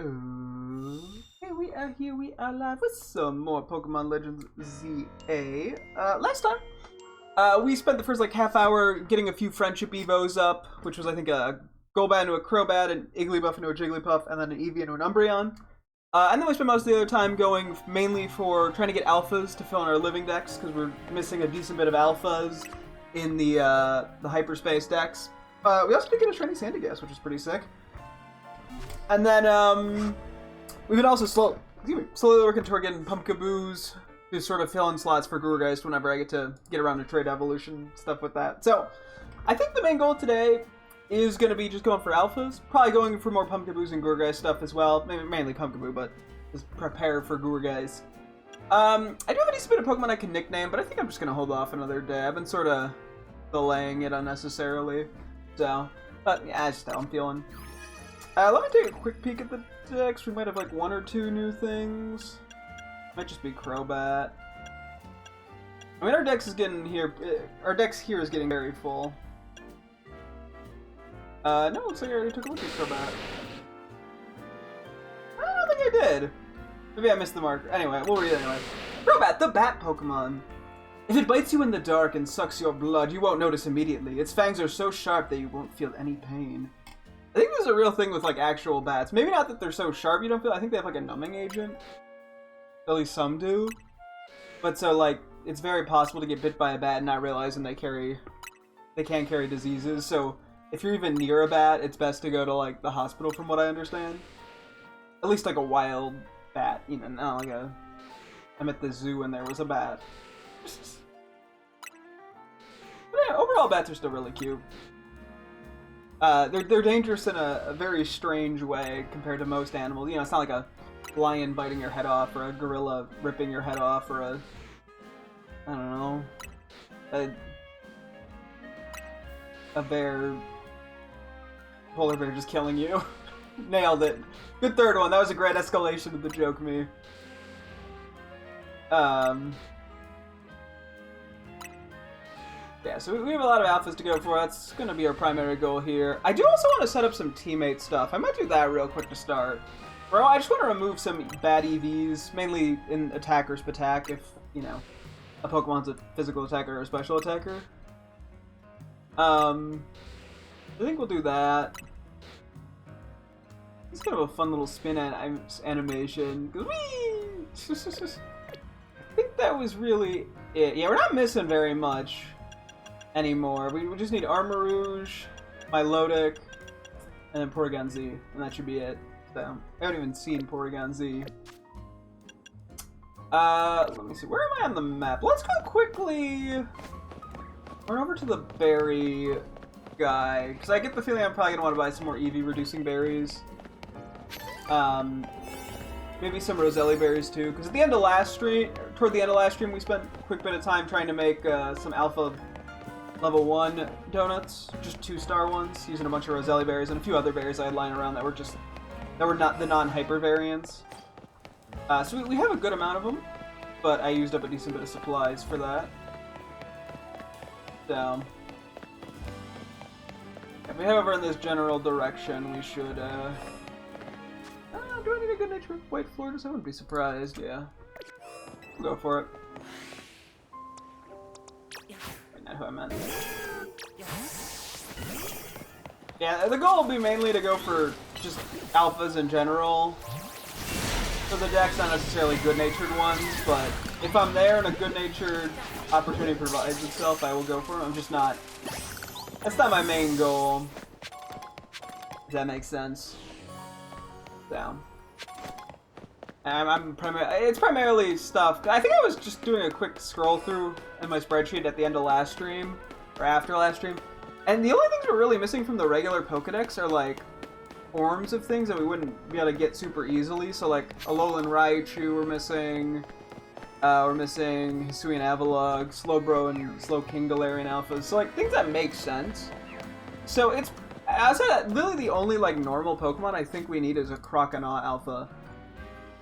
Okay, we are here, we are live with some more Pokemon Legends ZA. Last time, we spent the first like half hour getting a few friendship evos up, which was I think a Golbat into a Crobat, an Igglybuff into a Jigglypuff, and then an Eevee into an Umbreon. And then we spent most of the other time going mainly for trying to get alphas to fill in our living decks, because we're missing a decent bit of alphas in the Hyperspace decks. We also did get a shiny Sandygast, which is pretty sick. And then, we've been also slowly working toward getting Pumpkaboos to sort of fill in slots for Gurugeist whenever I get around to trade evolution stuff with that. So, I think the main goal today is going to be just going for alphas. Probably going for more Pumpkaboos and Gurugeist stuff as well. Maybe mainly Pumpkaboo, but just prepare for Gurugeist. I do have a decent bit of Pokemon I can nickname, but I think I'm just going to hold off another day. I've been sort of delaying it unnecessarily. So, but yeah, that's just how I'm feeling. Let me take a quick peek at the decks. We might have like one or two new things. Might just be Crobat. I mean, our decks here is getting very full. No, looks like I already took a look at Crobat. I don't think I did. Maybe I missed the mark. Anyway, we'll read it anyway. Crobat, the bat Pokemon. If it bites you in the dark and sucks your blood, you won't notice immediately. Its fangs are so sharp that you won't feel any pain. I think there's a real thing with like actual bats. Maybe not that they're so sharp you don't feel. I think they have like a numbing agent. At least some do. But so like it's very possible to get bit by a bat and not realizing they can carry diseases. So if you're even near a bat, it's best to go to like the hospital, from what I understand. At least like a wild bat, you know, not like I'm at the zoo and there was a bat. But yeah, overall bats are still really cute. They're dangerous in a very strange way compared to most animals. You know, it's not like a lion biting your head off, or a gorilla ripping your head off, or I don't know, a bear, polar bear just killing you. Nailed it. Good third one. That was a great escalation of the joke me. Yeah, so we have a lot of alphas to go for. That's going to be our primary goal here. I do also want to set up some teammate stuff. I might do that real quick to start. Bro, I just want to remove some bad EVs, mainly in attacker Spatak, if, you know, a Pokemon's a physical attacker or a special attacker. I think we'll do that. It's kind of a fun little spin animation. Whee! I think that was really it. Yeah, we're not missing very much anymore. We just need Armarouge, Milotic, and then Porygon Z, and that should be it. So, I haven't even seen Porygon Z. Let me see, where am I on the map? Let's go quickly run over to the berry guy, because I get the feeling I'm probably going to want to buy some more EV reducing berries. Maybe some Roselli berries too, because at the end of last stream, toward the end of last stream, we spent a quick bit of time trying to make some alpha level 1 donuts, just 2-star ones, using a bunch of Roselli berries and a few other berries I had lying around that were not the non-hyper variants. So we have a good amount of them, but I used up a decent bit of supplies for that. So if we head over in this general direction, we should. Do I need a good nature white Floridas? I wouldn't be surprised. Yeah, we'll go for it. Not who I meant. Yeah, the goal will be mainly to go for just alphas in general. So the deck's not necessarily good-natured ones, but if I'm there and a good-natured opportunity provides itself, I will go for it. I'm just not. That's not my main goal. If that makes sense. So. It's primarily stuff. I think I was just doing a quick scroll through in my spreadsheet at the end of last stream, or after last stream, and the only things we're really missing from the regular Pokedex are like forms of things that we wouldn't be able to get super easily. So like Alolan Raichu we're missing Hisuian Avalugg, Slowbro and Slowking Galarian Alphas, so like things that make sense. So it's, outside that, really the only like normal Pokemon I think we need is a Croconaw Alpha.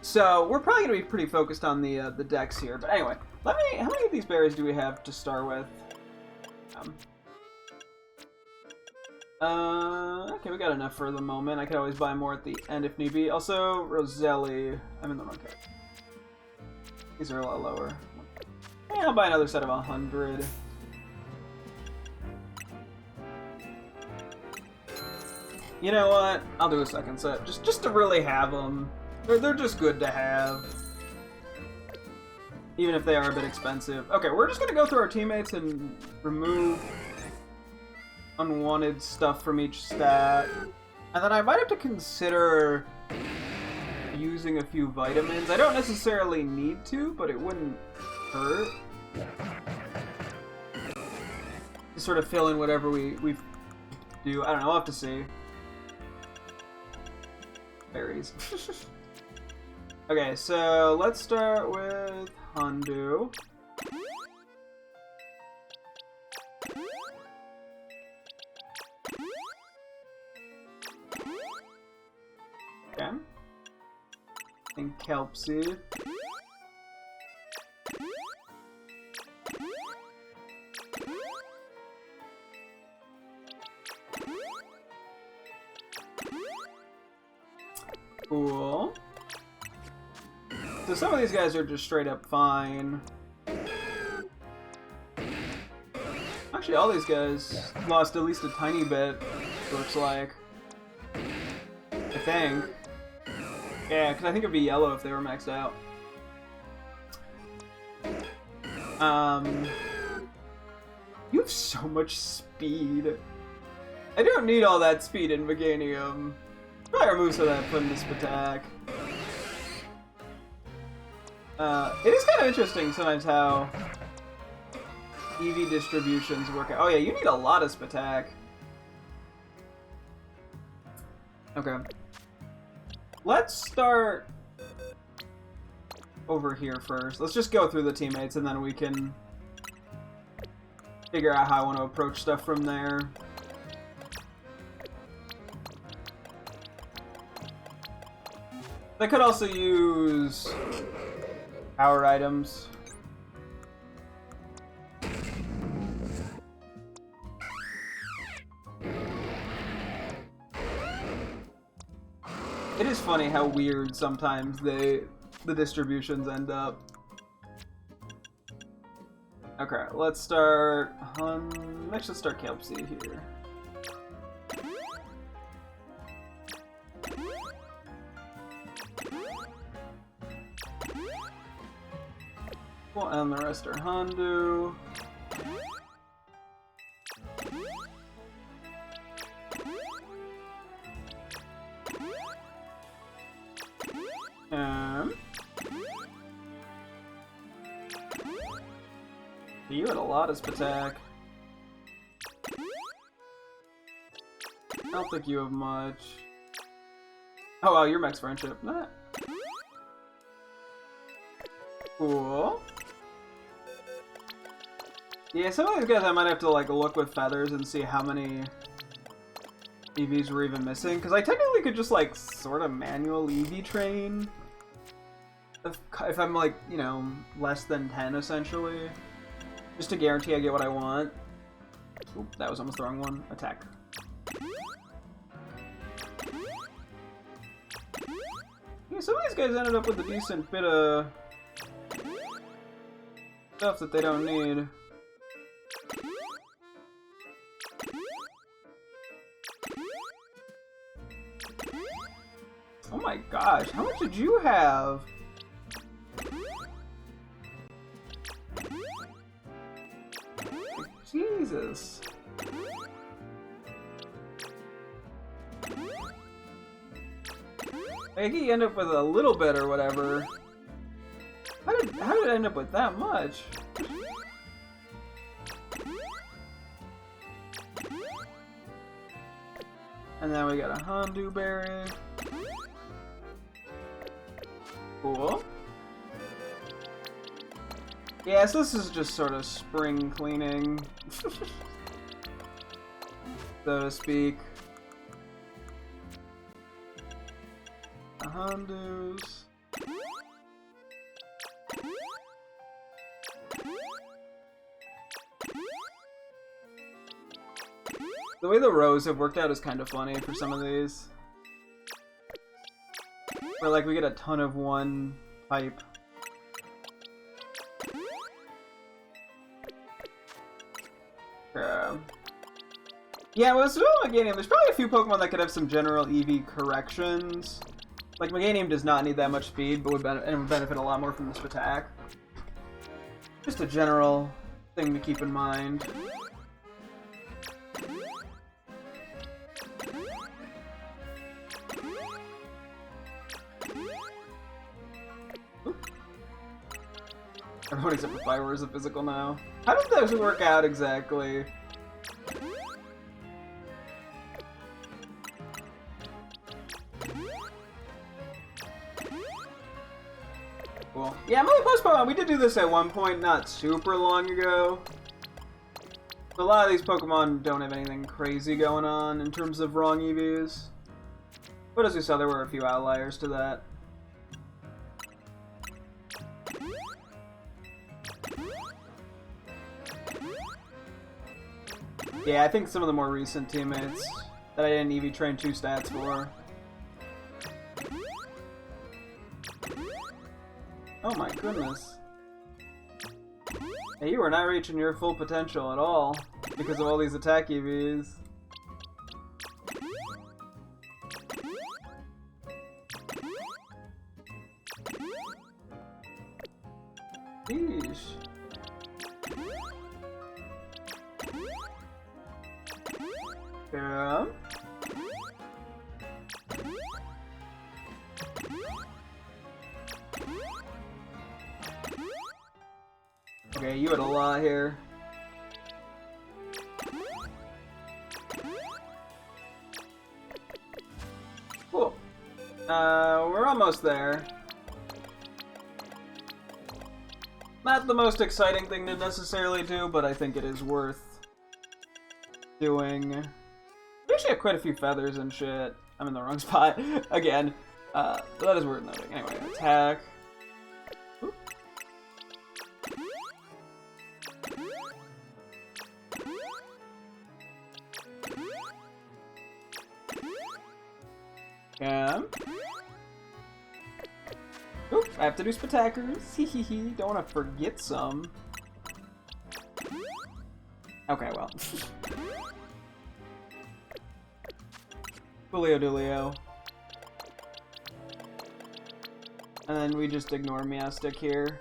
So we're probably going to be pretty focused on the decks here. But anyway, how many of these berries do we have to start with? Okay, we got enough for the moment. I could always buy more at the end if need be. Also, Roselli. I'm in the wrong cut. These are a lot lower. Yeah, I'll buy another set of 100. You know what? I'll do a second set, just to really have them. They're just good to have, even if they are a bit expensive. Okay, we're just gonna go through our teammates and remove unwanted stuff from each stat, and then I might have to consider using a few vitamins. I don't necessarily need to, but it wouldn't hurt to sort of fill in whatever we do. I don't know. We'll have to see. Berries. Okay, so let's start with Hondu. Okay. And kelp seed. Cool. So some of these guys are just straight up fine. Actually, all these guys lost at least a tiny bit, looks like. I think. Yeah, because I think it'd be yellow if they were maxed out. You have so much speed. I don't need all that speed in Meganium. Probably remove some of that Fundisp attack. It is kind of interesting sometimes how EV distributions work out. Oh yeah, you need a lot of Spatak. Okay. Let's start over here first. Let's just go through the teammates and then we can figure out how I want to approach stuff from there. I could also use power items. It is funny how weird sometimes the distributions end up. Okay, let's start. Let's start Kelp Seed here. Well, and the rest are Hondu. You had a lot of Spatak. I don't think you have much. Oh wow, you're Max Friendship. Nah. Cool. Yeah, some of these guys I might have to like look with feathers and see how many EVs were even missing, because I technically could just like sort of manual EV train if I'm like, you know, less than 10 essentially, just to guarantee I get what I want. Oop, that was almost the wrong one. Attack. Yeah, some of these guys ended up with a decent bit of stuff that they don't need. Oh my gosh, how much did you have? Jesus. I think he end up with a little bit or whatever. How did it end up with that much? And then we got a Hondu berry. Cool. Yeah, so this is just sort of spring cleaning, so to speak. Hondus. The way the rows have worked out is kind of funny for some of these. Where, like, we get a ton of one type. Yeah, well, so Meganium, there's probably a few Pokemon that could have some general EV corrections. Like, Meganium does not need that much speed, but would benefit a lot more from this attack. Just a general thing to keep in mind. Everyone except for Fire is a physical now. How does those work out exactly? Cool. Yeah, Melee Post Pokemon, we did do this at one point, not super long ago. A lot of these Pokemon don't have anything crazy going on in terms of wrong EVs. But as we saw, there were a few outliers to that. Yeah, I think some of the more recent teammates that I didn't EV train 2 stats for. Oh my goodness. Hey, you are not reaching your full potential at all because of all these attack EVs. Sheesh. Yeah. Okay, you had a lot here. Cool. We're almost there. Not the most exciting thing to necessarily do, but I think it is worth doing. We actually have quite a few feathers and shit. I'm in the wrong spot again. But that is worth noting. Anyway, attack. Oop. Yeah. Oop, I have to do Spectaculars. Hehehe, don't want to forget some. Okay, well. Coolio Doolio. And then we just ignore Meowstic here.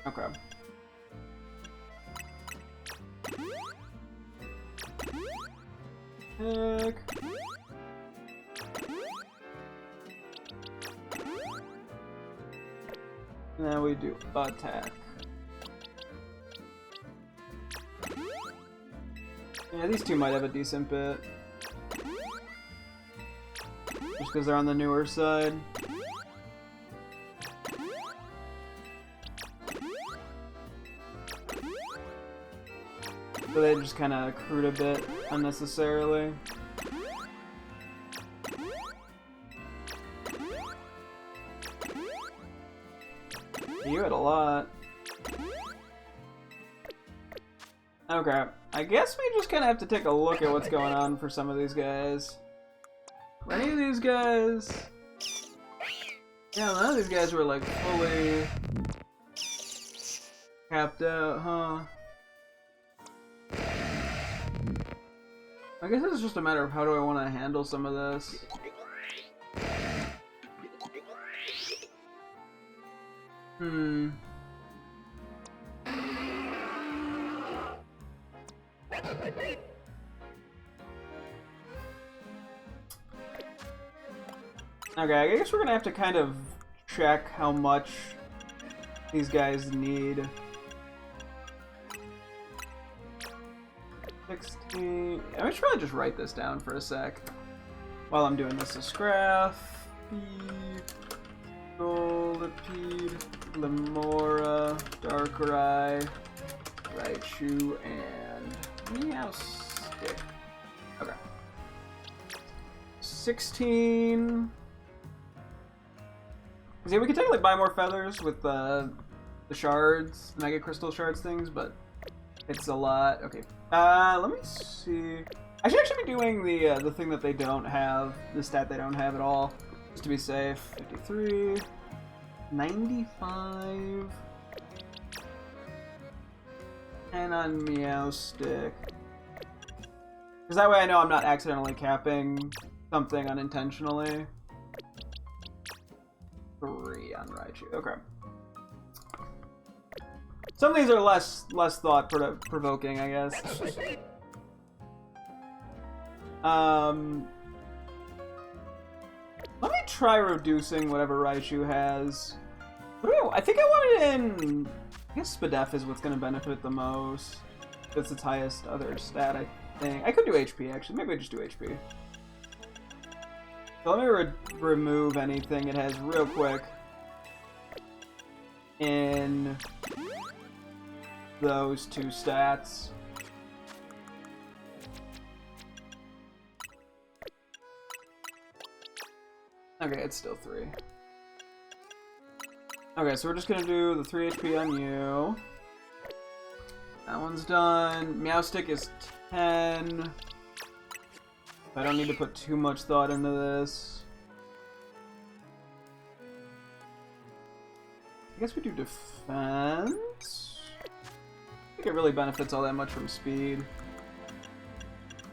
Okay. Heck. Now we do attack. Yeah, these two might have a decent bit. Just because they're on the newer side. So they just kind of accrued a bit unnecessarily. You had a lot. Okay, I guess we just kind of have to take a look at what's going on for some of these guys. For any of these guys... Yeah, none of these guys were like fully capped out, huh? I guess it's just a matter of how do I want to handle some of this. Okay, I guess we're gonna have to kind of check how much these guys need. 16. I should probably just write this down for a sec while I'm doing this. Scraph, Golipede, Lemora, Darkrai, Raichu, and Meowstic. Okay. 16. See, we could technically buy more feathers with the shards, the Mega Crystal shards things, but it's a lot. Okay. Let me see. I should actually be doing the thing that they don't have, the stat they don't have at all, just to be safe. 53, 95, 10 on Meowstic. Because that way I know I'm not accidentally capping something unintentionally. 3 on Raichu. Okay. Some of these are less thought-provoking, I guess. Let me try reducing whatever Raichu has. I think I want it in... I guess Spadef is what's going to benefit the most. That's its highest other stat, I think. I could do HP, actually. Maybe I just do HP. So let me remove anything it has real quick in those 2 stats. Okay, it's still 3. Okay, so we're just gonna do the 3 HP on you. That one's done. Meowstic is 10. I don't need to put too much thought into this. I guess we do defense. I think it really benefits all that much from speed.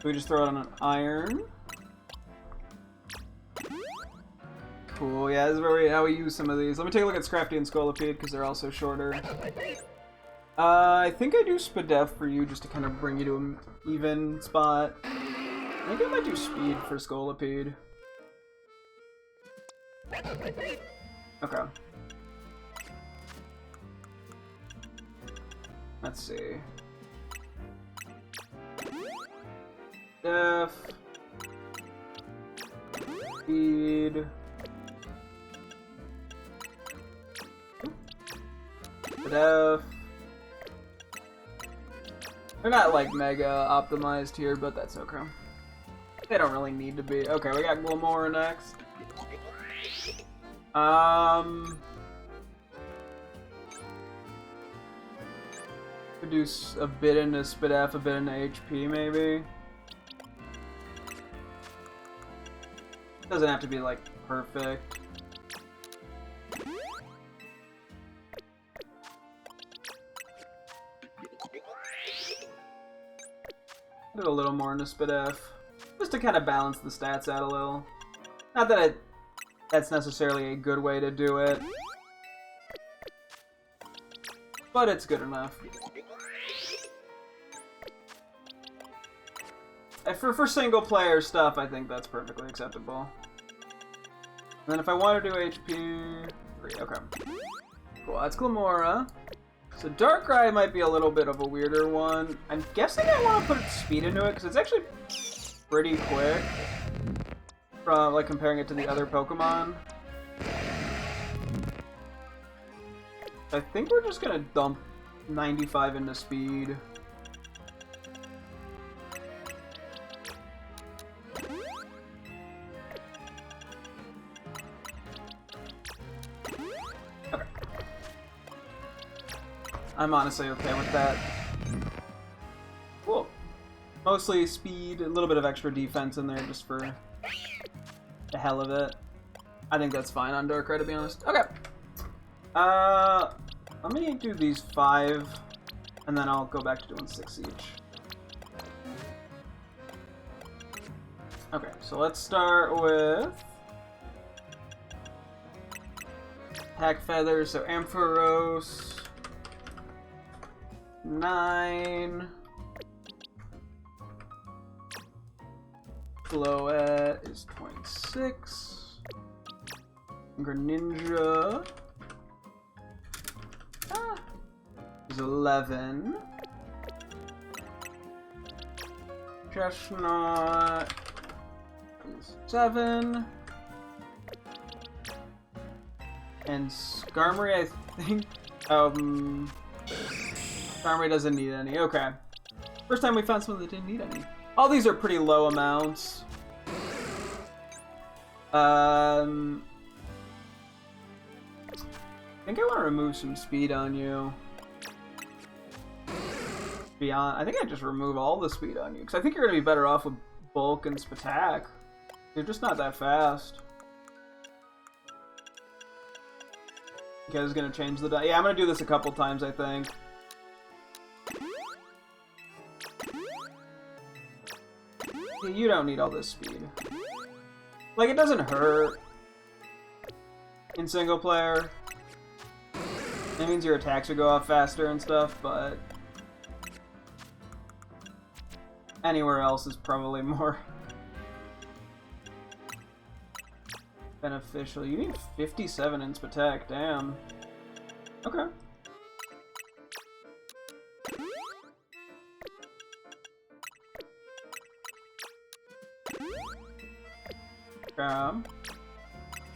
So we just throw it on an iron. Cool, yeah, this is where how we use some of these. Let me take a look at Scrafty and Scolipede, because they're also shorter. I think I do Spadef for you, just to kind of bring you to an even spot. I think I might do Speed for Scolipede. Okay. Let's see. Def. Speed. Def. They're not like mega optimized here, but that's okay. They don't really need to be. Okay, we got Glamora next. Reduce a bit into Spadef, a bit into HP, maybe. Doesn't have to be like perfect. Put a little more into Spadef, just to kind of balance the stats out a little. Not that that's necessarily a good way to do it, but it's good enough. For single player stuff, I think that's perfectly acceptable. And then if I want to do HP, 3, okay. Cool, that's Glamora. So Darkrai might be a little bit of a weirder one. I'm guessing I want to put speed into it, because it's actually pretty quick. From, like, comparing it to the other Pokemon. I think we're just gonna dump 95 into speed. Okay. I'm honestly okay with that. Cool. Mostly speed, a little bit of extra defense in there just for the hell of it. I think that's fine on Darkrai, to be honest. Okay. Let me do these 5, and then I'll go back to doing 6 each. Okay, so let's start with Pack Feather, so Ampharos, 9. Floette is 26. Greninja is 11. Chestnut is 7. And Skarmory, I think, Skarmory doesn't need any. Okay. First time we found someone that didn't need any. All these are pretty low amounts. think I want to remove some speed on you. I think I just remove all the speed on you, because I think you're going to be better off with bulk and spatak. You're just not that fast. Okay, I was going to change the... Yeah, I'm going to do this a couple times, I think. Yeah, you don't need all this speed. Like, it doesn't hurt in single player. That means your attacks would go off faster and stuff, but... anywhere else is probably more beneficial. You need 57 in spatak, damn. Okay.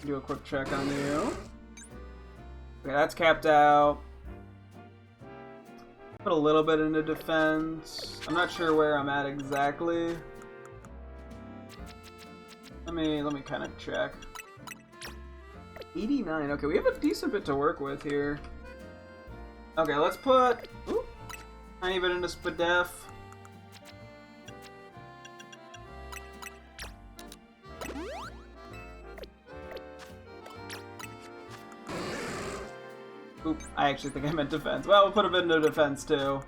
Do a quick check on you. Okay, that's capped out. Put a little bit into defense. I'm not sure where I'm at exactly. Let me kind of check. 89. Okay, we have a decent bit to work with here. Okay, let's put tiny bit into Spadef. Oop, I actually think I meant defense. Well, we'll put a bit into defense too.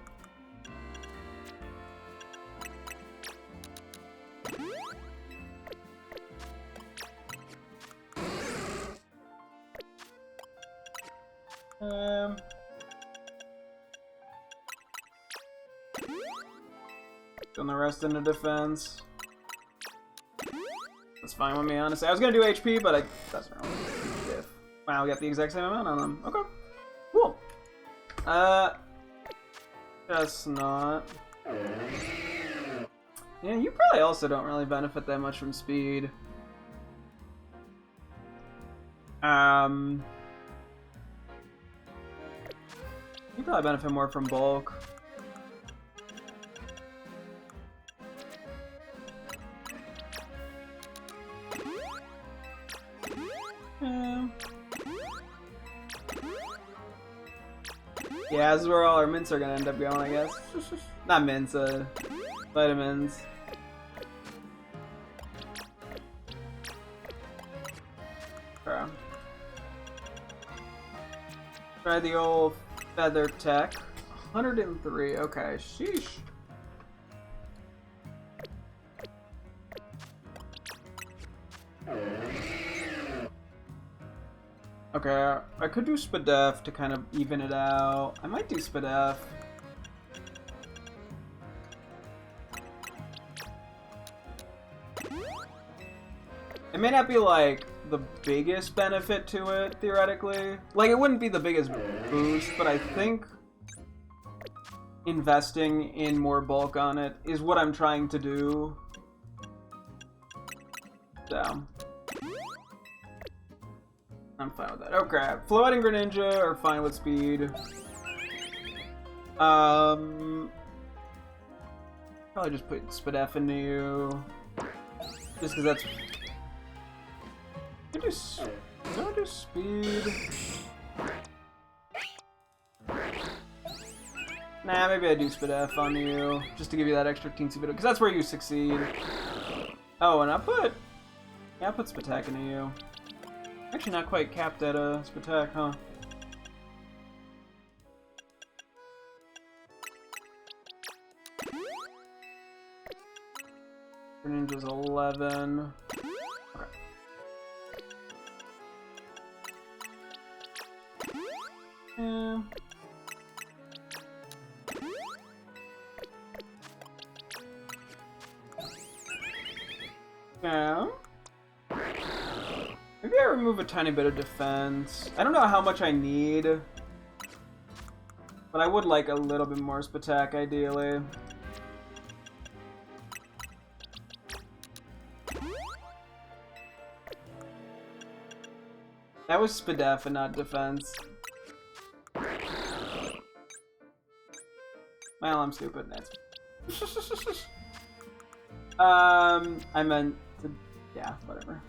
Then the rest into defense. That's fine with me, honestly. I was gonna do HP, but it doesn't really make a huge diff. Wow, we got the exact same amount on them. Okay. Cool. Just not. Yeah, you probably also don't really benefit that much from speed. You probably benefit more from bulk. Yeah, this is where all our mints are gonna end up going, I guess. Not mints, vitamins. Okay. Try the old feather tech. 103, okay, sheesh. Okay, I could do Spadef to kind of even it out. I might do Spadef. It may not be like the biggest benefit to it, theoretically. Like, it wouldn't be the biggest boost, but I think investing in more bulk on it is what I'm trying to do. So I'm fine with that. Okay, Floating Greninja are fine with speed. Probably just put Spadef into you. Just because that's... Do I do speed? Nah, maybe I do Spadef on you, just to give you that extra teensy bit, because that's where you succeed. Oh, and I put Spatak into you. Actually, not quite capped at a Spatak, huh? Greninja's 11. Okay. Yeah. Yeah. Maybe I remove a tiny bit of defense. I don't know how much I need, but I would like a little bit more Spatak, ideally. That was Spadef and not defense. Well, I'm stupid. That's... I meant to... Yeah, whatever.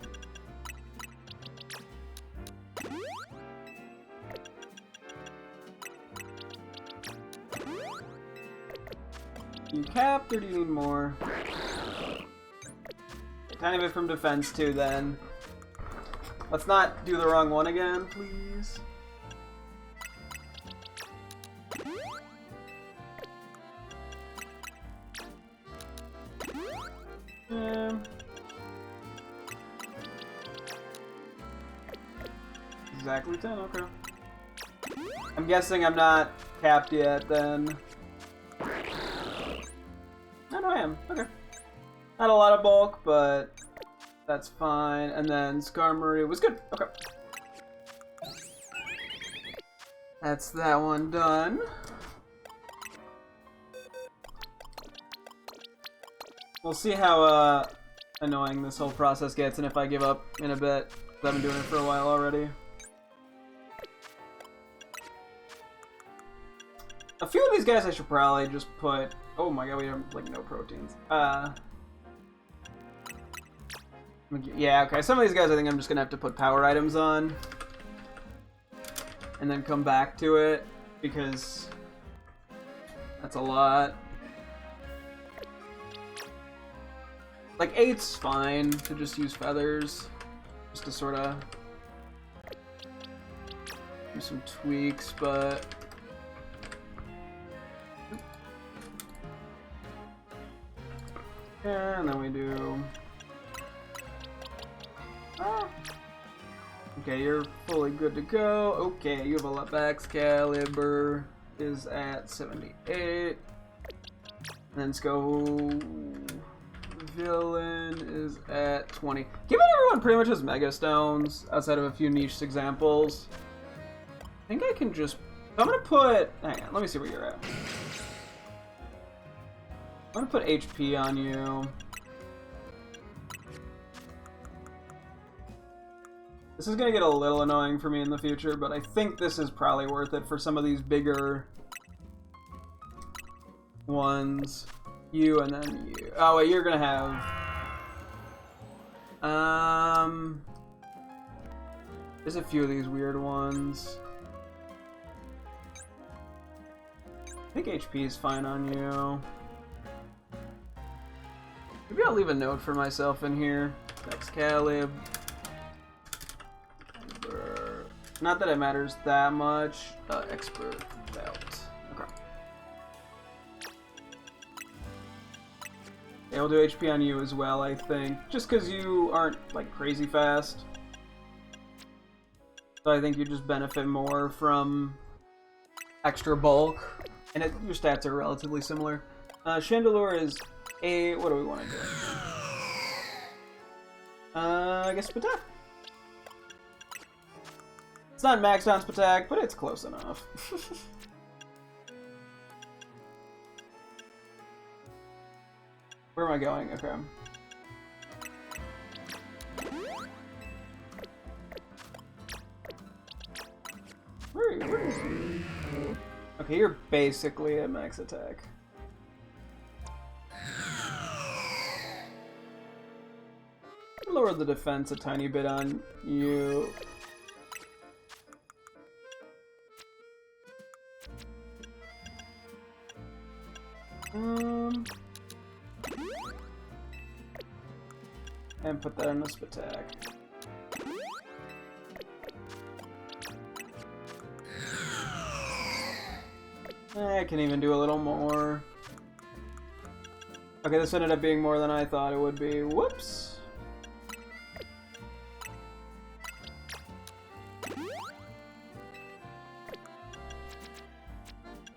You capped, or do you need more? A tiny bit from defense, too, then. Let's not do the wrong one again, please. Yeah. Exactly 10, okay. I'm guessing I'm not capped yet, then. Oh, no, I am. Okay. Not a lot of bulk, but that's fine. And then Skarmory was good. Okay. That's that one done. We'll see how annoying this whole process gets and if I give up in a bit. I've been doing it for a while already. A few of these guys I should probably just put... Oh my god, we have like no proteins. Yeah, okay. Some of these guys I think I'm just gonna have to put power items on. And then come back to it, because that's a lot. Like 8's fine to just use feathers, just to sort of do some tweaks, but yeah, and then we do. Okay, you're fully good to go. Okay, you have a Lepax Caliber is at 78. And then let's go. Villain is at 20. Given everyone pretty much has Mega Stones, outside of a few niche examples, I think I can just... I'm gonna put... Hang on, let me see where you're at. I'm gonna put HP on you. This is gonna get a little annoying for me in the future, but I think this is probably worth it for some of these bigger ones. You and then you. Oh wait, you're gonna have. There's a few of these weird ones. I think HP is fine on you. Maybe I'll leave a note for myself in here. Excalibur. Not that it matters that much. Expert belt. Okay. Yeah, we'll do HP on you as well, I think. Just because you aren't, like, crazy fast. So I think you just benefit more from extra bulk. And your stats are relatively similar. Chandelure is a... What do we want to do? I guess Spatak. It's not maxed on Spatak, but it's close enough. Where am I going? Okay. Where is he? Okay, you're basically at max attack. Lower the defense a tiny bit on you. And put that in the Spatak. I can even do a little more. Okay, this ended up being more than I thought it would be. Whoops.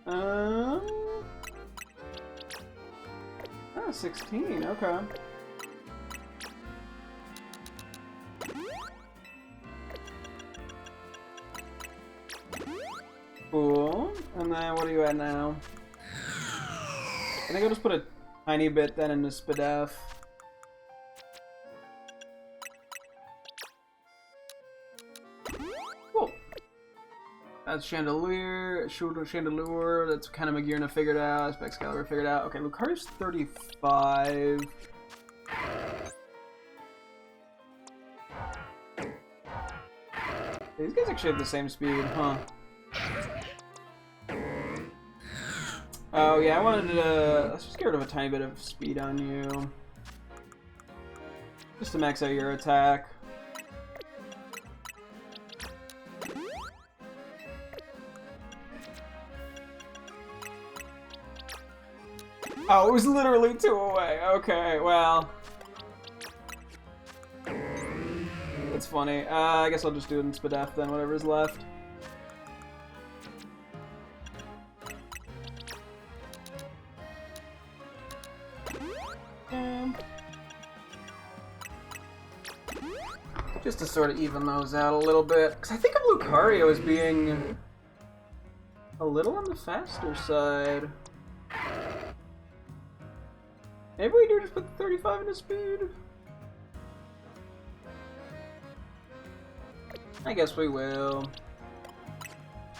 Oh, 16, okay. Cool. And then what are you at now? I think I'll just put a tiny bit then in the Spadef. Cool. That's Chandelure. That's kind of Magirna figured out. Excalibur figured out. Okay, Lucario's 35. These guys actually have the same speed, huh? Oh yeah, I wanted to... I was scared of a tiny bit of speed on you. Just to max out your attack. Oh, it was literally 2 away. Okay, well. That's funny. I guess I'll just do it in Spadef then, whatever's left. Just to sort of even those out a little bit. Because I think of Lucario as being a little on the faster side. Maybe we do just put the 35 into speed? I guess we will.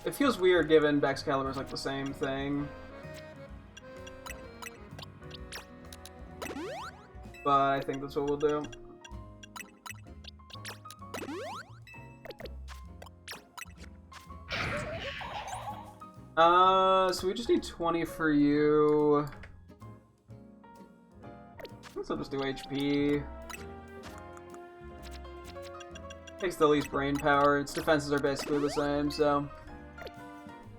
It feels weird given Excalibur's like the same thing. But I think that's what we'll do. So we just need 20 for you. So just do HP. Takes the least brain power. Its defenses are basically the same, so...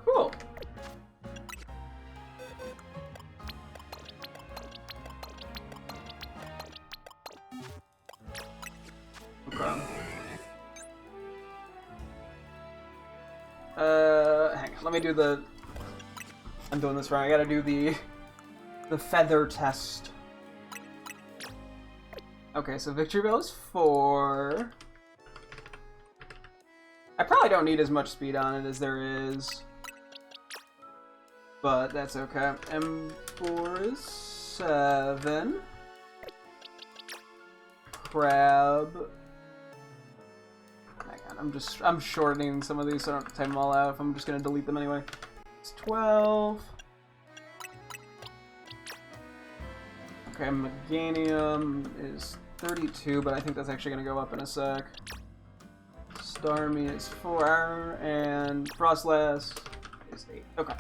Cool. Okay. Hang on. Let me do the... I'm doing this wrong. I gotta do the feather test. Okay, so Victory Bell is 4. I probably don't need as much speed on it as there is. But that's okay. M4 is 7. Crab. Hang on, I'm shortening some of these so I don't have to type them all out if I'm just gonna delete them anyway. It's 12. Okay, Meganium is 32, but I think that's actually gonna go up in a sec. Starmie is 4, and Frostlass is 8. Okay.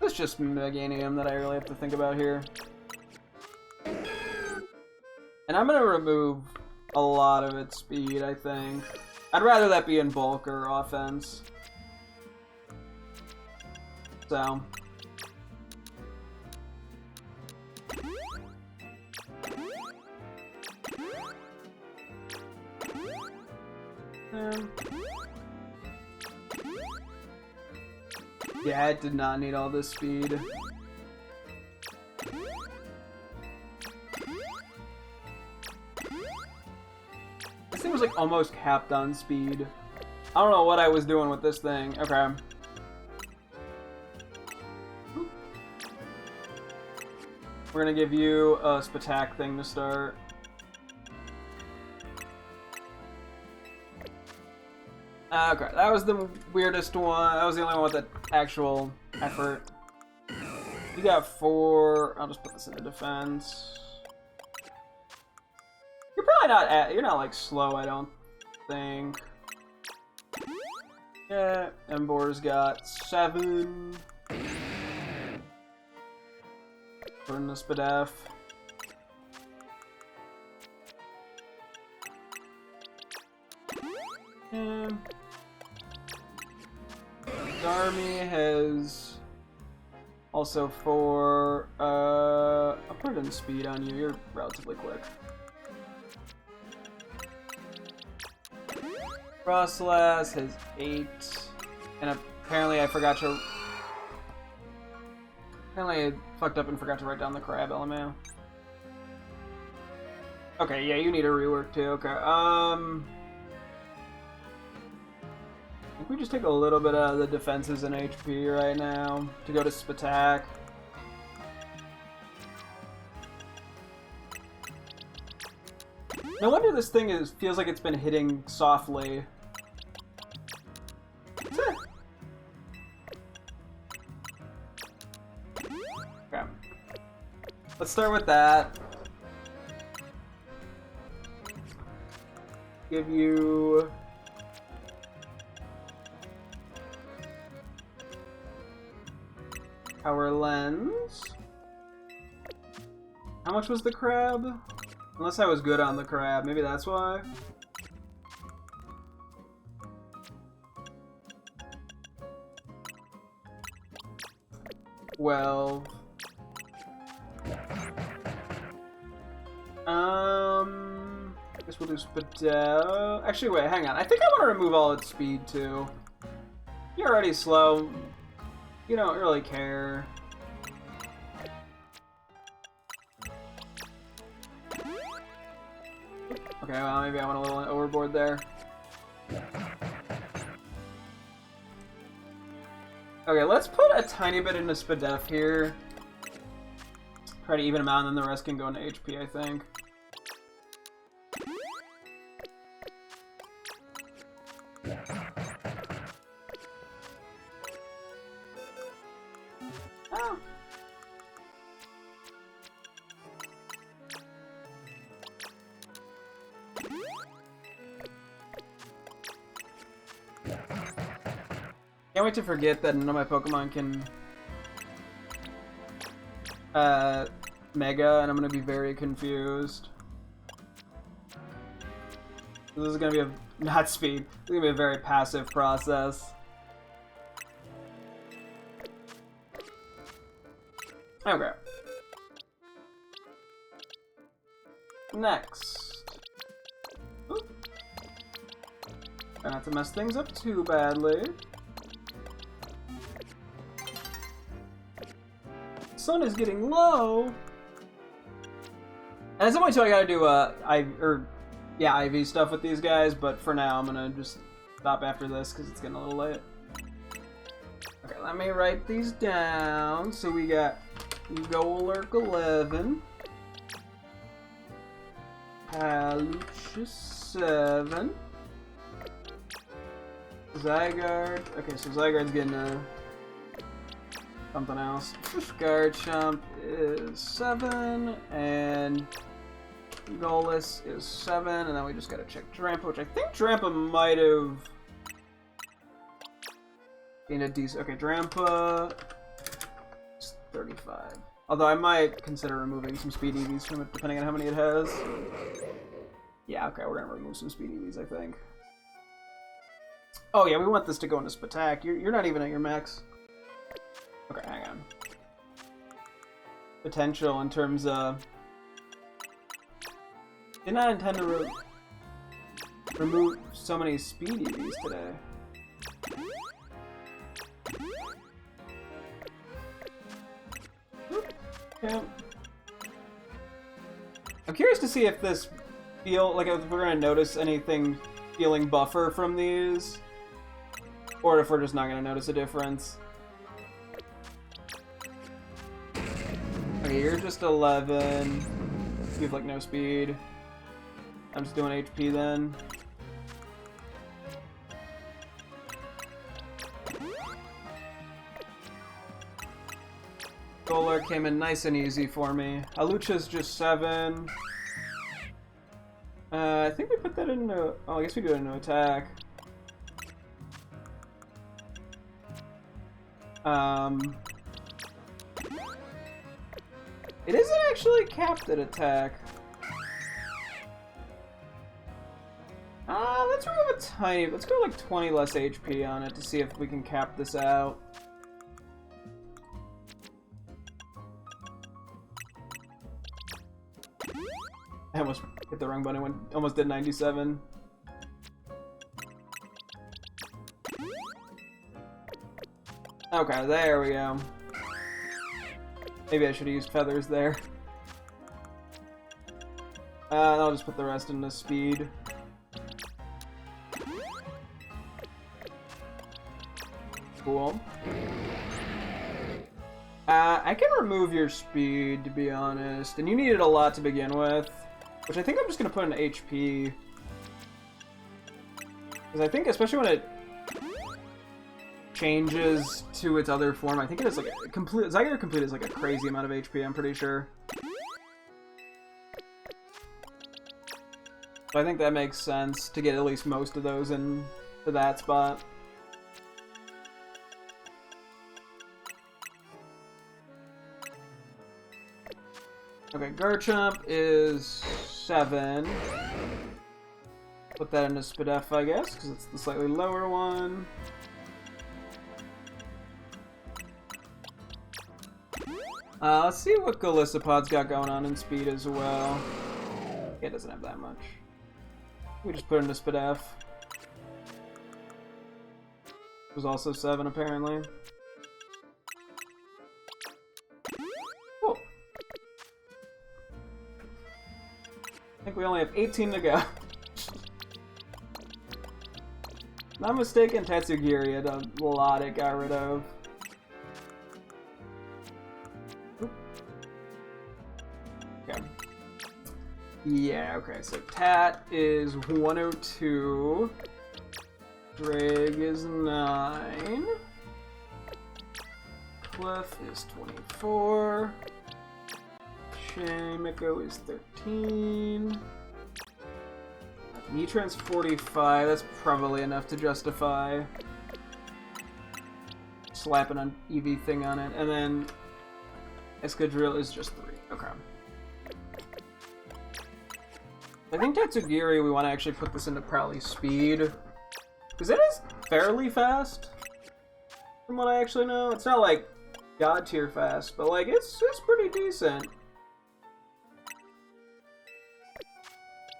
That's just Meganium that I really have to think about here. And I'm gonna remove a lot of its speed, I think. I'd rather that be in bulk or offense. So. Yeah, it did not need all this speed. This thing was like almost capped on speed. I don't know what I was doing with this thing. Okay. We're gonna give you a Spatak thing to start. Okay, that was the weirdest one. That was the only one with the actual effort. You got 4. I'll just put this into defense. You're probably not you're not like slow, I don't think. Yeah, Embor's got 7. Burn the Spadef. Army has also 4. I'll put it in speed on you. You're relatively quick. Frostlass has 8, and apparently I forgot to. Apparently I fucked up and forgot to write down the crab LMAO. Okay, yeah, you need a rework too. Okay, I think we just take a little bit out of the defenses and HP right now to go to Spatak. No wonder this thing feels like it's been hitting softly. Okay. Let's start with that. Give you... Power Lens. How much was the crab? Unless I was good on the crab, maybe that's why. Well, I guess we'll do Spadell. Actually, wait, hang on. I think I want to remove all its speed too. You're already slow. You don't really care. Okay, well, maybe I went a little overboard there. Okay, let's put a tiny bit into Spadef here. Try to even him out, and then the rest can go into HP, I think. Oh. Can't wait to forget that none of my Pokemon can Mega, and I'm gonna be very confused. This is gonna be not speed. This is gonna be a very passive process. Okay. Next. Oop. Try not to mess things up too badly. Sun is getting low. And at some point too, I gotta do IV stuff with these guys, but for now I'm gonna just stop after this because it's getting a little late. Okay, let me write these down. So we got Golurk 11, Halucha 7, Zygarde. Okay, so Zygarde's getting something else. Garchomp is 7, and Golis is 7, and then we just gotta check Drampa, which I think Drampa might have gained a decent. Okay, Drampa is 35. Although I might consider removing some Speed EVs from it, depending on how many it has. Yeah, okay, we're gonna remove some Speed EVs, I think. Oh yeah, we want this to go into Spatak. You're not even at your max. Okay, hang on. Potential in terms of... Did not intend to remove so many Speed EVs today. Okay. I'm curious to see if this if we're gonna notice anything feeling buffer from these, or if we're just not gonna notice a difference. Okay, you're just 11. You have like no speed. I'm just doing HP then. Golurk came in nice and easy for me. Alucha's just 7. I think we put that into... Oh, I guess we do it into attack. It isn't actually capped at attack. Let's remove a tiny... Let's go like 20 less HP on it to see if we can cap this out. I almost hit the wrong button, almost did 97. Okay, there we go. Maybe I should have used feathers there. I'll just put the rest into speed. Cool. I can remove your speed, to be honest, and you needed a lot to begin with, which I think I'm just gonna put in HP. Because I think, especially when it changes to its other form, I think it is like a complete... Zygarde Complete is like a crazy amount of HP, I'm pretty sure. So I think that makes sense to get at least most of those into that spot. Okay, Garchomp is 7. Put that into Spadef, I guess, because it's the slightly lower one. Let's see what Golisopod's got going on in speed as well. It doesn't have that much. We just put it into Spadef. It was also 7, apparently. Cool. I think we only have 18 to go. Not mistaken, Tatsugiri had a lot it got rid of. Okay. Yeah, okay, so Tat is 102. Drag is 9. Cliff is 24. Shamiko is 13. Nitran's 45, that's probably enough to justify slapping an EV thing on it. And then Escadrille is just 3. Okay. I think Tatsugiri, we want to actually put this into probably speed. Because it is fairly fast, from what I actually know. It's not like God tier fast, but like it's pretty decent.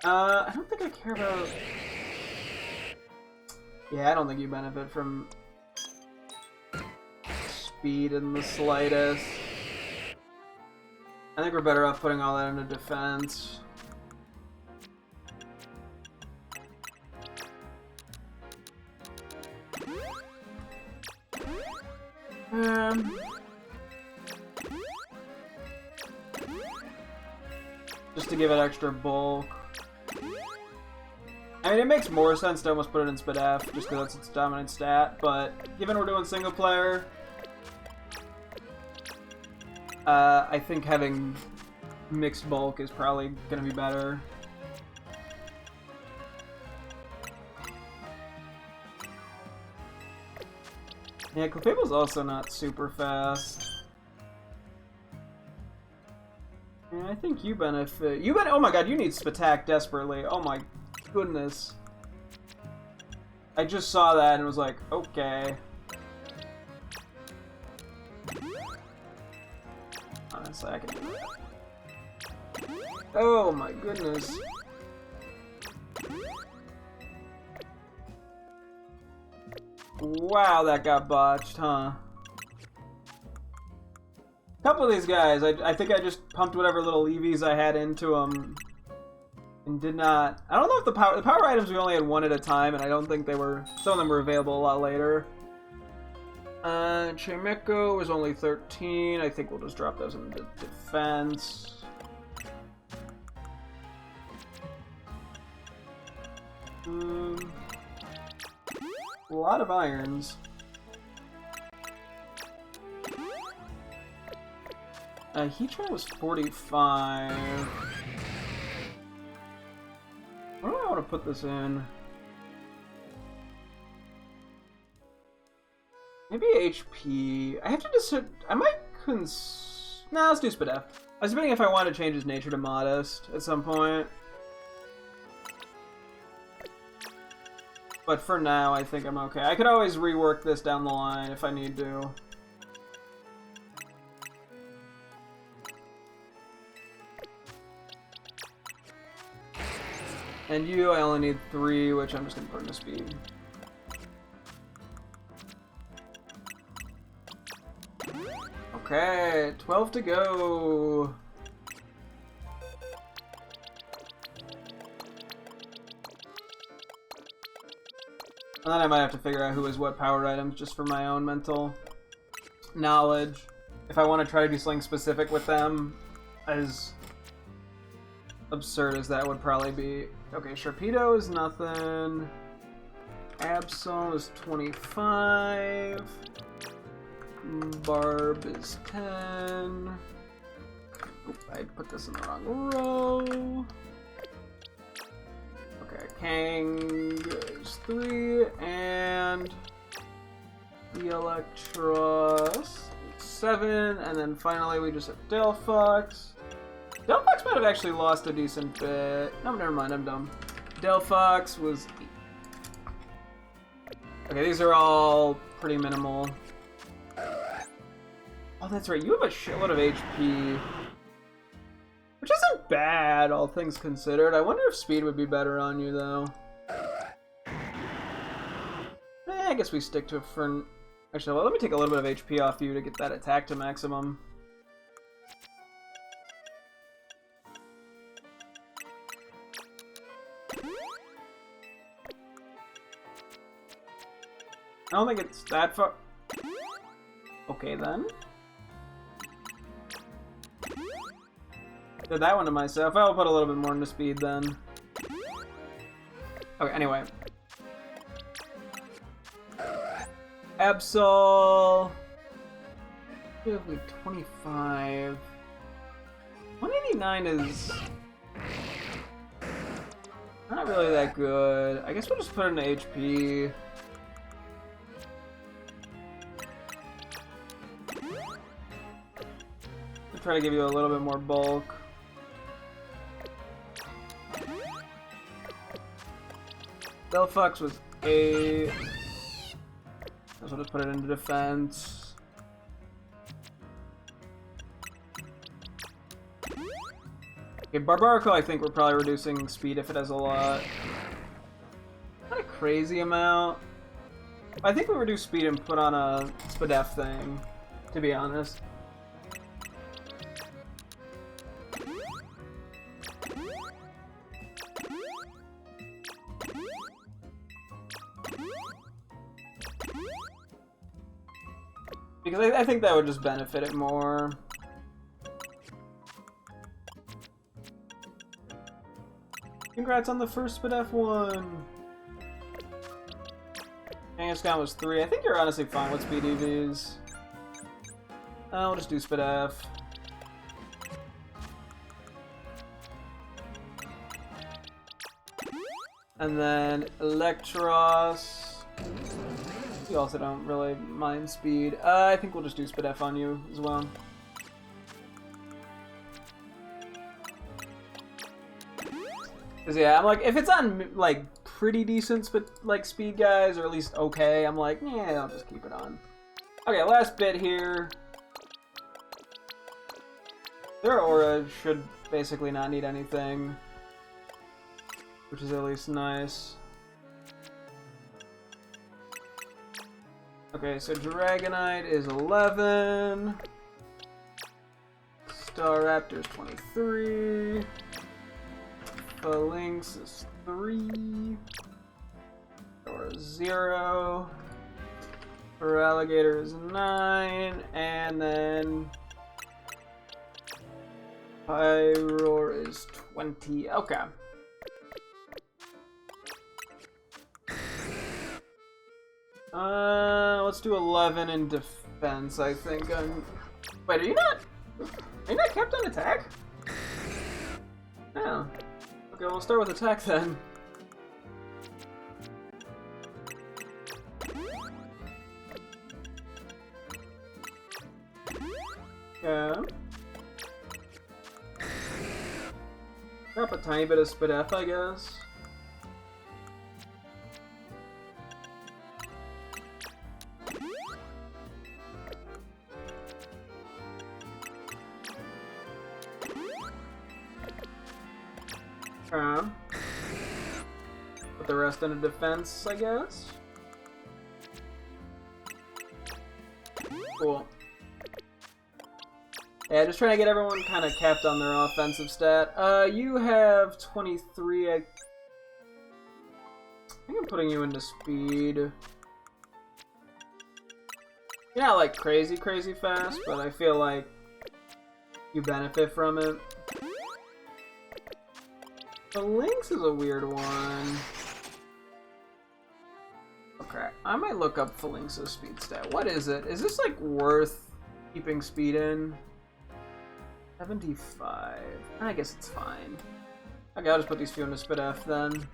I don't think I care about... Yeah, I don't think you benefit from speed in the slightest. I think we're better off putting all that into defense. Just to give it extra bulk. I mean, it makes more sense to almost put it in Spadef, just because that's its dominant stat, but given we're doing single player, I think having mixed bulk is probably going to be better. Yeah, Clefable's also not super fast. Yeah, I think you benefit. Oh my god, you need Spatak desperately. Oh my goodness. I just saw that and was like, okay. Honestly, I can do that. Oh my goodness. Wow, that got botched, huh? A couple of these guys, I think I just pumped whatever little EVs I had into them. And did not... I don't know if the power items we only had one at a time, and I don't think they were... Some of them were available a lot later. Chimeko was only 13. I think we'll just drop those into defense. A lot of irons. Heatran was 45. Where do I want to put this in? Maybe HP. I have to decide. I might Nah, let's do Spadef. I was debating if I want to change his nature to modest at some point. But for now, I think I'm okay. I could always rework this down the line if I need to. And you, I only need 3, which I'm just going to put into speed. Okay, 12 to go. And then I might have to figure out who has what powered items just for my own mental knowledge. If I want to try to do something specific with them, as absurd as that would probably be. Okay, Sharpedo is nothing. Absol is 25. Barb is 10. Oop, I put this in the wrong row. Okay, Kang is 3, and the Electros is 7, and then finally we just have Delphox. might have actually lost a decent bit. No, never mind, I'm dumb. Delphox was 8. Okay, these are all pretty minimal. Oh, that's right, you have a shitload of HP. Which isn't bad, all things considered. I wonder if speed would be better on you, though. I guess we stick to it for... Actually, well, let me take a little bit of HP off you to get that attack to maximum. I don't think it's that far... Okay, then. Did that one to myself. I'll put a little bit more into speed, then. Okay, anyway. Absol... We have like 25... 189 is... not really that good. I guess we'll just put it into HP. I'll try to give you a little bit more bulk. Delphox was 8. So I'll just put it into defense. Okay, Barbarico, I think we're probably reducing speed if it has a lot. Not a crazy amount. I think we reduce speed and put on a Spadef thing, to be honest. Because I think that would just benefit it more. Congrats on the first Spadef one! Kangaskhan was 3. I think you're honestly fine with speed EVs. I'll just do Spadef. And then Electros. You also don't really mind speed. I think we'll just do Spadef on you as well. Cause yeah, I'm like, if it's on like pretty decent like speed guys, or at least okay, I'm like, yeah, I'll just keep it on. Okay, last bit here. Their aura should basically not need anything, which is at least nice. Okay, so Dragonite is 11. Staraptor is 23. Phalanx is 3. Or 0. Feraligatr is 9. And then Pyroar is 20. Okay. Let's do 11 in defense, I think. Wait, are you not kept on attack? Yeah. Okay, we'll start with attack then. Yeah. Drop a tiny bit of Spadef, I guess. Put the rest into defense, I guess. Cool. Yeah, just trying to get everyone kind of capped on their offensive stat. You have 23. I think I'm putting you into speed. You're not like crazy fast, but I feel like you benefit from it. The Lynx is a weird one. Okay, I might look up Phalanx's speed stat. What is it? Is this like worth keeping speed in? 75. I guess it's fine. Okay, I'll just put these few into Spadef then.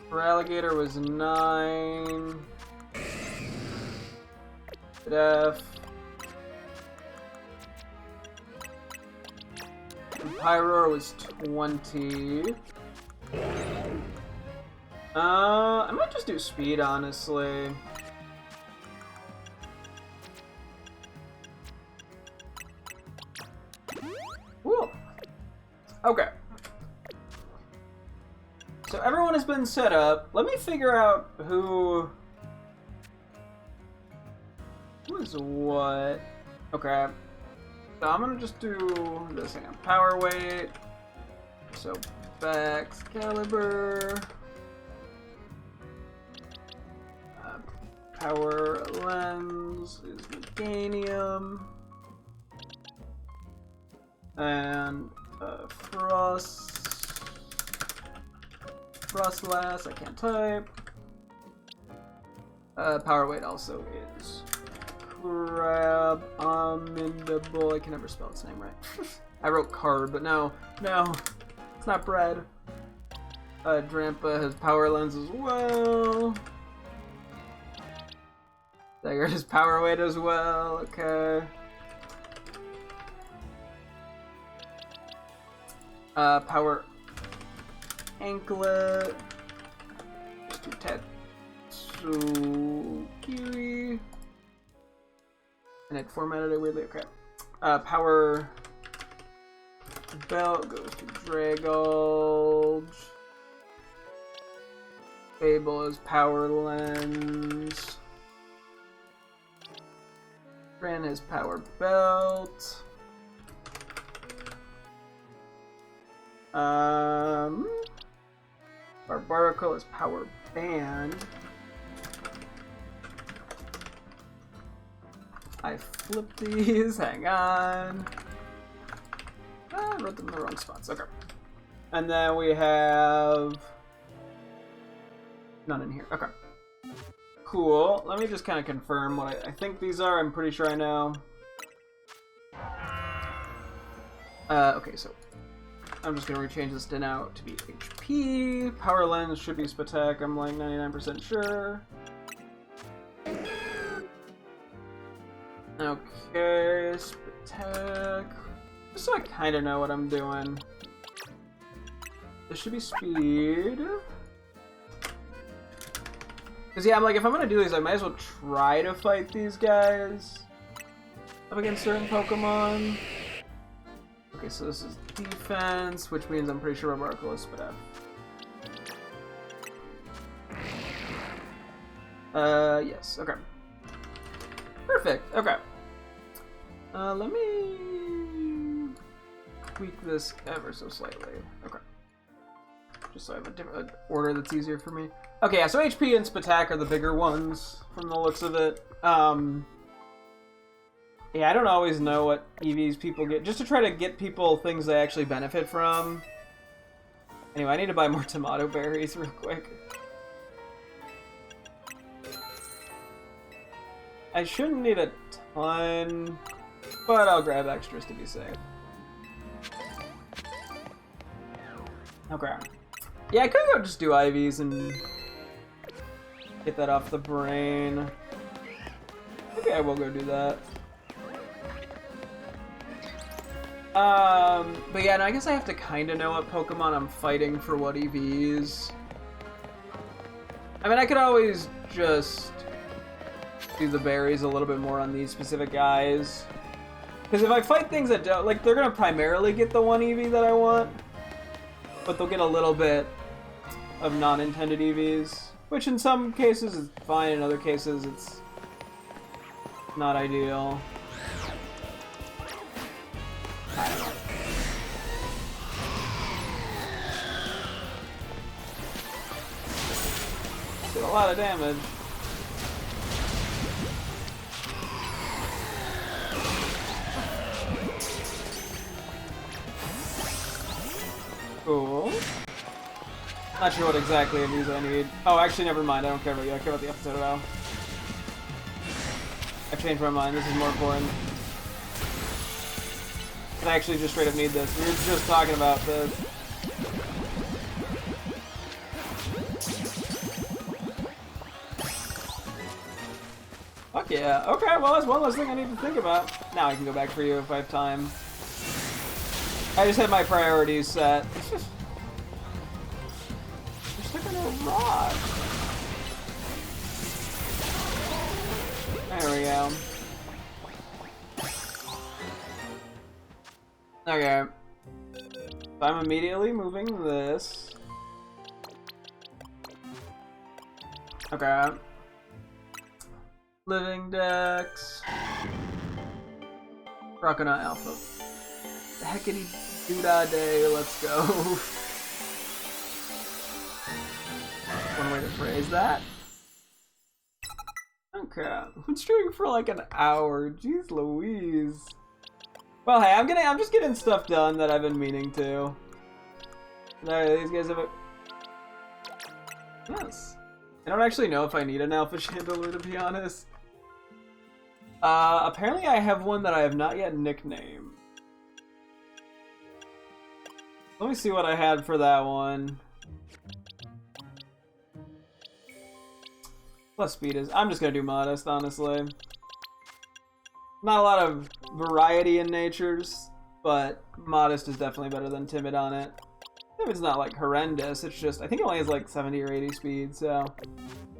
Feraligatr was 9. F. Pyro was 20. I might just do speed, honestly. Whoa. Okay. So everyone has been set up. Let me figure out who is what. Okay. So I'm gonna just do this thing. Power weight. So Excalibur. Power lens is Meganium. And Frostlass, I can't type. Power weight also is Crab Amendable. I can never spell its name right. I wrote card, but no, it's not bread. Drampa has power lens as well. Dagger has power weight as well. Okay. Power anklet. Just do Tatsukiri. And it formatted it weirdly. Okay. Power belt goes to Dragulge. Fable is power lens. Ran is power belt. Barbarical is power band. I flipped these, hang on. I wrote them in the wrong spots, okay. And then we have none in here, okay. Cool, let me just kind of confirm what I think these are. I'm pretty sure I know. Okay, so I'm just gonna rechange this to now to be HP. Power lens should be Spatak, I'm like 99% sure. Okay, Spatak. Just so I kind of know what I'm doing. This should be speed. Because yeah, I'm like, if I'm gonna do these, I might as well try to fight these guys up against certain Pokemon. Okay, so this is defense, which means I'm pretty sure Barbarical is Spit yes, okay. Perfect, okay. Let me tweak this ever so slightly. Okay. Just so I have a different order that's easier for me. Okay, yeah, so HP and Spatak are the bigger ones from the looks of it. Yeah, I don't always know what EVs people get, just to try to get people things they actually benefit from. Anyway, I need to buy more tomato berries real quick. I shouldn't need a ton, but I'll grab extras to be safe. Okay. Yeah, I could go just do IVs and get that off the brain. Maybe I will go do that. But yeah, no, I guess I have to kind of know what Pokemon I'm fighting for what EVs. I mean, I could always just do the berries a little bit more on these specific guys. Because if I fight things that don't, like, they're gonna primarily get the one EV that I want, but they'll get a little bit of non-intended EVs, which in some cases is fine, in other cases it's not ideal. I don't know. Did a lot of damage. Cool. Not sure what exactly of these I need. Oh, actually, never mind. I don't care about you. I care about the episode now. I changed my mind. This is more important. I actually just straight up need this. We were just talking about this. Fuck yeah. Okay, well, that's one less thing I need to think about. Now I can go back for you if I have time. I just had my priorities set. They're sticking a rock. There we go. Okay. So I'm immediately moving this. Okay. Living Dex. Crocodile Alpha. Heckity doodah day, let's go. One way to phrase that. Okay. I'm streaming for like an hour. Jeez Louise. Well, hey, I'm just getting stuff done that I've been meaning to. No, these guys have a... Yes. I don't actually know if I need an Alpha Chandelier, to be honest. Apparently I have one that I have not yet nicknamed. Let me see what I had for that one. Plus speed is... I'm just gonna do modest, honestly. Not a lot of variety in natures, but modest is definitely better than timid on it. Timid's not like horrendous, it's just... I think it only has like 70 or 80 speed, so...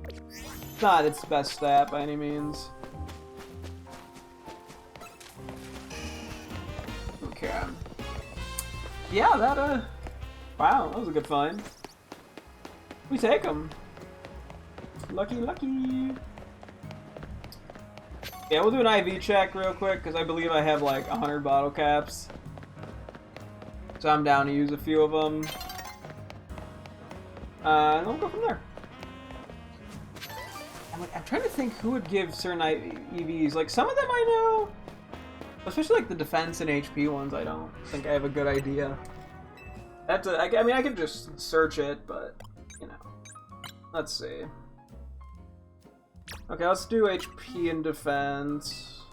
It's not its best stat by any means. Okay. Yeah, that, wow, that was a good find. We take them. Lucky, lucky. Yeah, we'll do an IV check real quick, because I believe I have like 100 bottle caps. So I'm down to use a few of them. And then we'll go from there. I'm trying to think who would give certain EVs. Like, some of them I know. Especially like the defense and HP ones, I don't think I have a good idea. I mean, I could just search it, but, you know. Let's see. Okay, let's do HP and defense.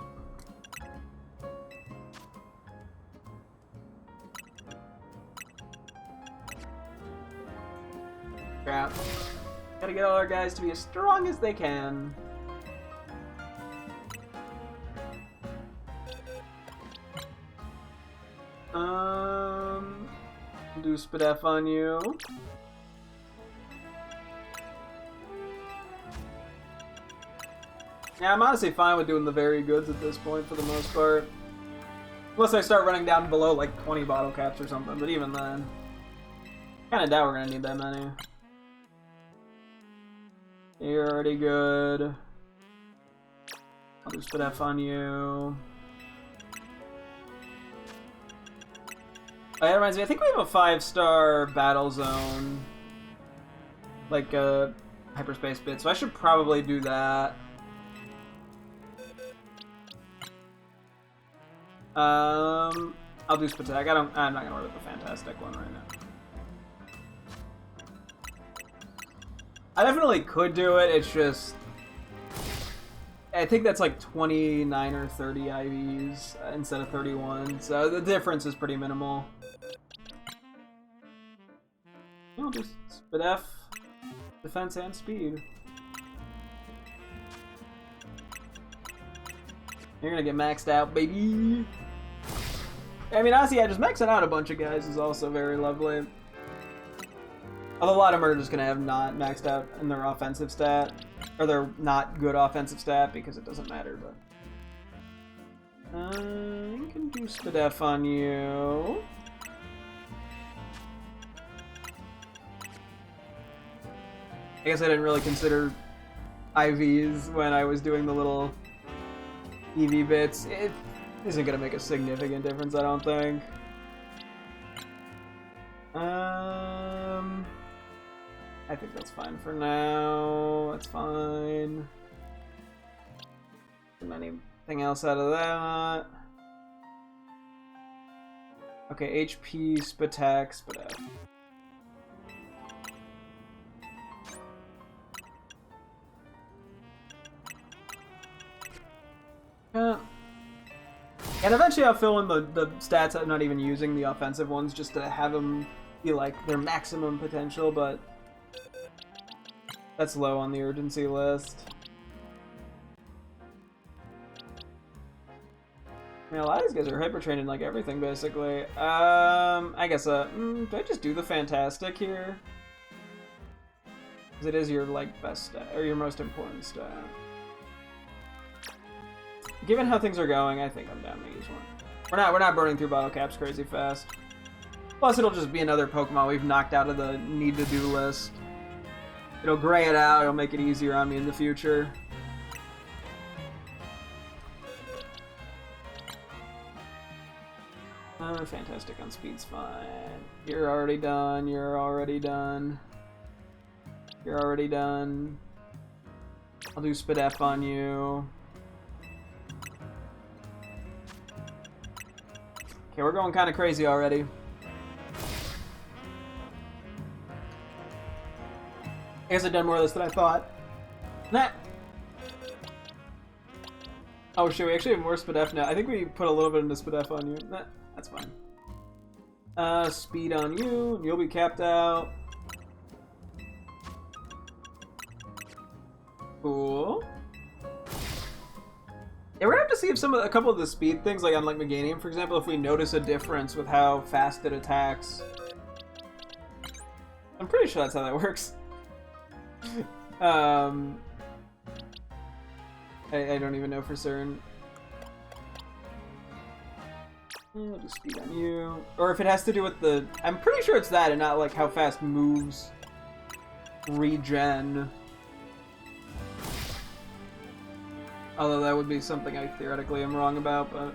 Crap. Gotta get all our guys to be as strong as they can. Do Spadef on you. Yeah, I'm honestly fine with doing the very goods at this point for the most part. Unless I start running down below like 20 bottle caps or something, but even then. Kinda doubt we're gonna need that many. You're already good. I'll do Spadef on you. Oh, that reminds me, I think we have a 5-star battle zone. Like a hyperspace bit, so I should probably do that. I'll do Spatek. I'm not gonna order the fantastic one right now. I definitely could do it, it's just... I think that's like 29 or 30 IVs instead of 31, so the difference is pretty minimal. No, just Spadef, defense, and speed. You're gonna get maxed out, baby! I mean, honestly, yeah, just maxing out a bunch of guys is also very lovely. Although a lot of them are just gonna have not maxed out in their offensive stat. Or their not good offensive stat, because it doesn't matter, but... you can do Spadef on you. I guess I didn't really consider IVs when I was doing the little EV bits. It isn't gonna make a significant difference, I don't think. I think that's fine for now. That's fine. Anything else out of that? Okay, HP, Spatek, Spadef. And eventually I'll fill in the stats I'm not even using, the offensive ones, just to have them be like their maximum potential, but that's low on the urgency list. I mean, a lot of these guys are hyper trained in like everything basically. I guess do I just do the fantastic here? Because it is your like best stat or your most important stat. Given how things are going, I think I'm down to use one. We're not burning through bottle caps crazy fast. Plus, it'll just be another Pokemon we've knocked out of the need-to-do list. It'll gray it out. It'll make it easier on me in the future. Fantastic on speed's fine. You're already done. You're already done. You're already done. I'll do Spidef on you. Okay, we're going kind of crazy already. I guess I've done more of this than I thought. Nah. Oh shit, we actually have more Spidef now. I think we put a little bit into Spidef on you. Nah, that's fine. Speed on you. You'll be capped out. Cool. Yeah, we're gonna have to see if a couple of the speed things, like on like Meganium, for example, if we notice a difference with how fast it attacks. I'm pretty sure that's how that works. I don't even know for certain. I'll just speed on you. Or if it has to do with the... I'm pretty sure it's that and not like how fast moves regen. Although that would be something I theoretically am wrong about, but...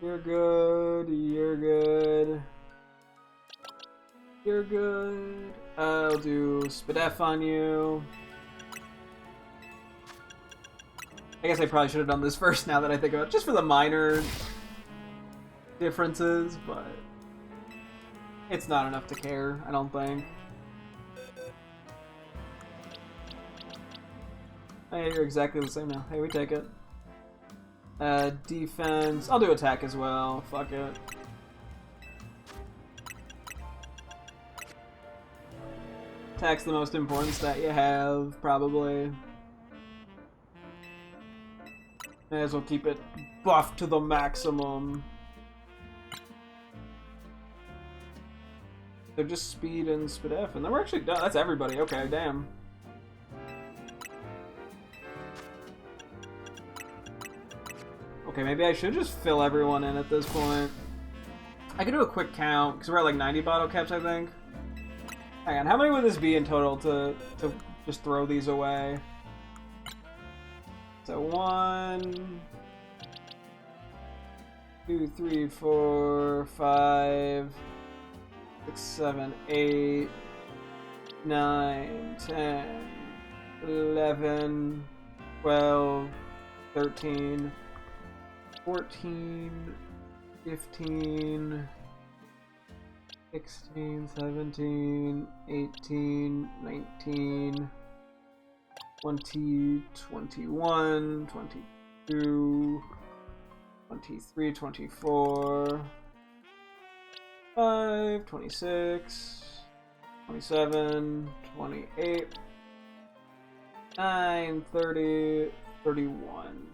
You're good, you're good. You're good. I'll do Spidef on you. I guess I probably should have done this first now that I think about it, just for the minor differences, but it's not enough to care, I don't think. Hey, you're exactly the same now. Hey, we take it. Defense. I'll do attack as well. Fuck it. Attack's the most important stat you have, probably. May as well keep it buffed to the maximum. They're just speed and Spidef, and then we're actually done. That's everybody. Okay, damn. Okay, maybe I should just fill everyone in at this point. I could do a quick count, because we're at like 90 bottle caps, I think. Hang on, how many would this be in total to just throw these away? So 1, 2, 3, 4, 5, 6, 7, 8, 9, 10, 11, 12, 13, 14, 15, 16, 17, 18, 19, 20, 21, 22, 23, 24, 25, 26, 27, 28, 9, 30, 31.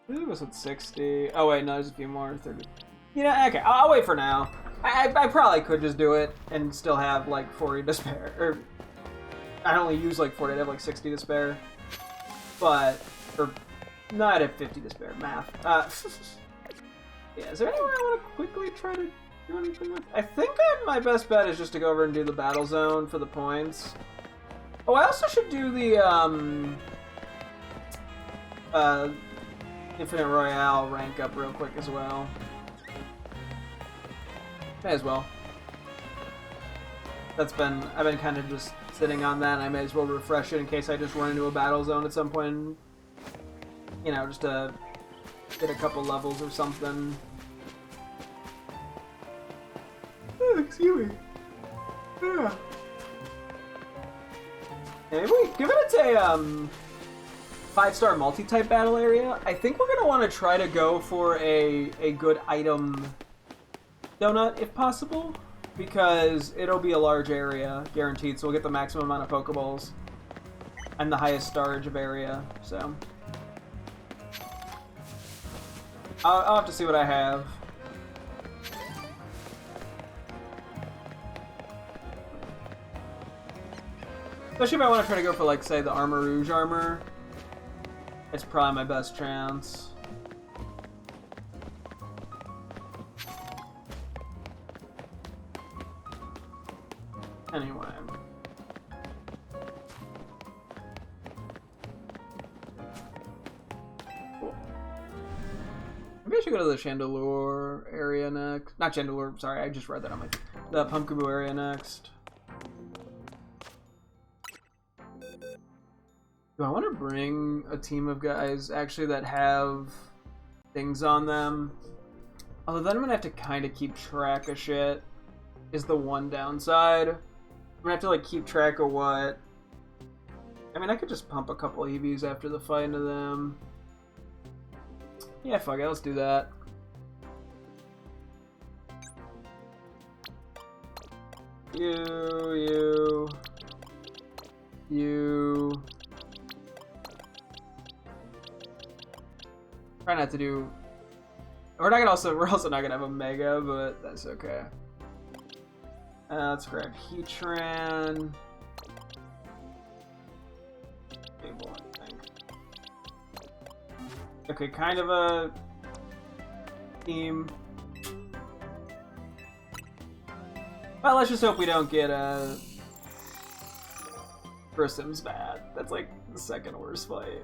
I think it was at 60. Oh wait, no, there's a few more. 30. Yeah, okay, I'll wait for now. I probably could just do it and still have like 40 to spare. Or I only use like 40, I have like 60 to spare. But, or not at 50 to spare. Math. Yeah, is there anywhere I want to quickly try to do anything with? I think my best bet is just to go over and do the battle zone for the points. Oh, I also should do the Infinite Royale rank up real quick as well. May as well. I've been kind of just sitting on that, and I may as well refresh it in case I just run into a battle zone at some point. You know, just to get a couple levels or something. Oh, excuse me. Yeah. Maybe given it's a 5-star multi-type battle area, I think we're gonna want to try to go for a good item donut if possible, because it'll be a large area guaranteed, so we'll get the maximum amount of Pokeballs. and the highest storage of area, so. I'll have to see what I have. Especially if I want to try to go for, like, say, the Armor Rouge armor. It's probably my best chance. Anyway. Cool. Maybe I should go to the Chandelure area next. Not Chandelure, sorry, I just read that on my... The Pumpkaboo area next. Do I want to bring a team of guys, actually, that have things on them? Although then I'm going to have to kind of keep track of shit, is the one downside. I'm going to have to, like, keep track of what... I mean, I could just pump a couple EVs after the fight into them. Yeah, fuck it, let's do that. You... Try not to do... We're also not gonna have a Mega, but that's okay. Let's grab Heatran. Cable, I think. Okay, kind of a team. Well, let's just hope we don't get Grissom's bad. That's like the second worst fight.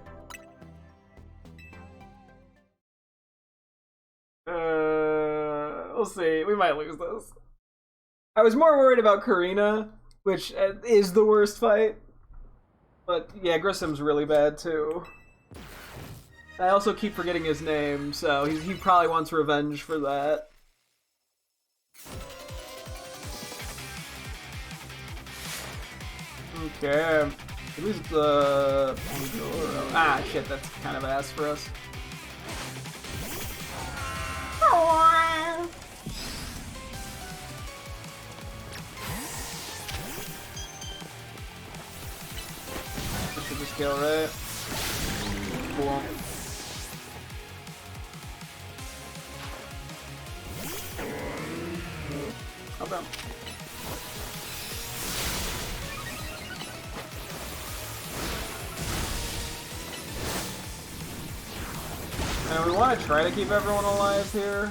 We'll see. We might lose this. I was more worried about Karina, which is the worst fight. But yeah, Grissom's really bad too. I also keep forgetting his name, so he probably wants revenge for that. Okay. Who's the Pandora? Ah, shit, that's kind of ass for us. This should just kill, right? Cool. Okay. And we want to try to keep everyone alive here.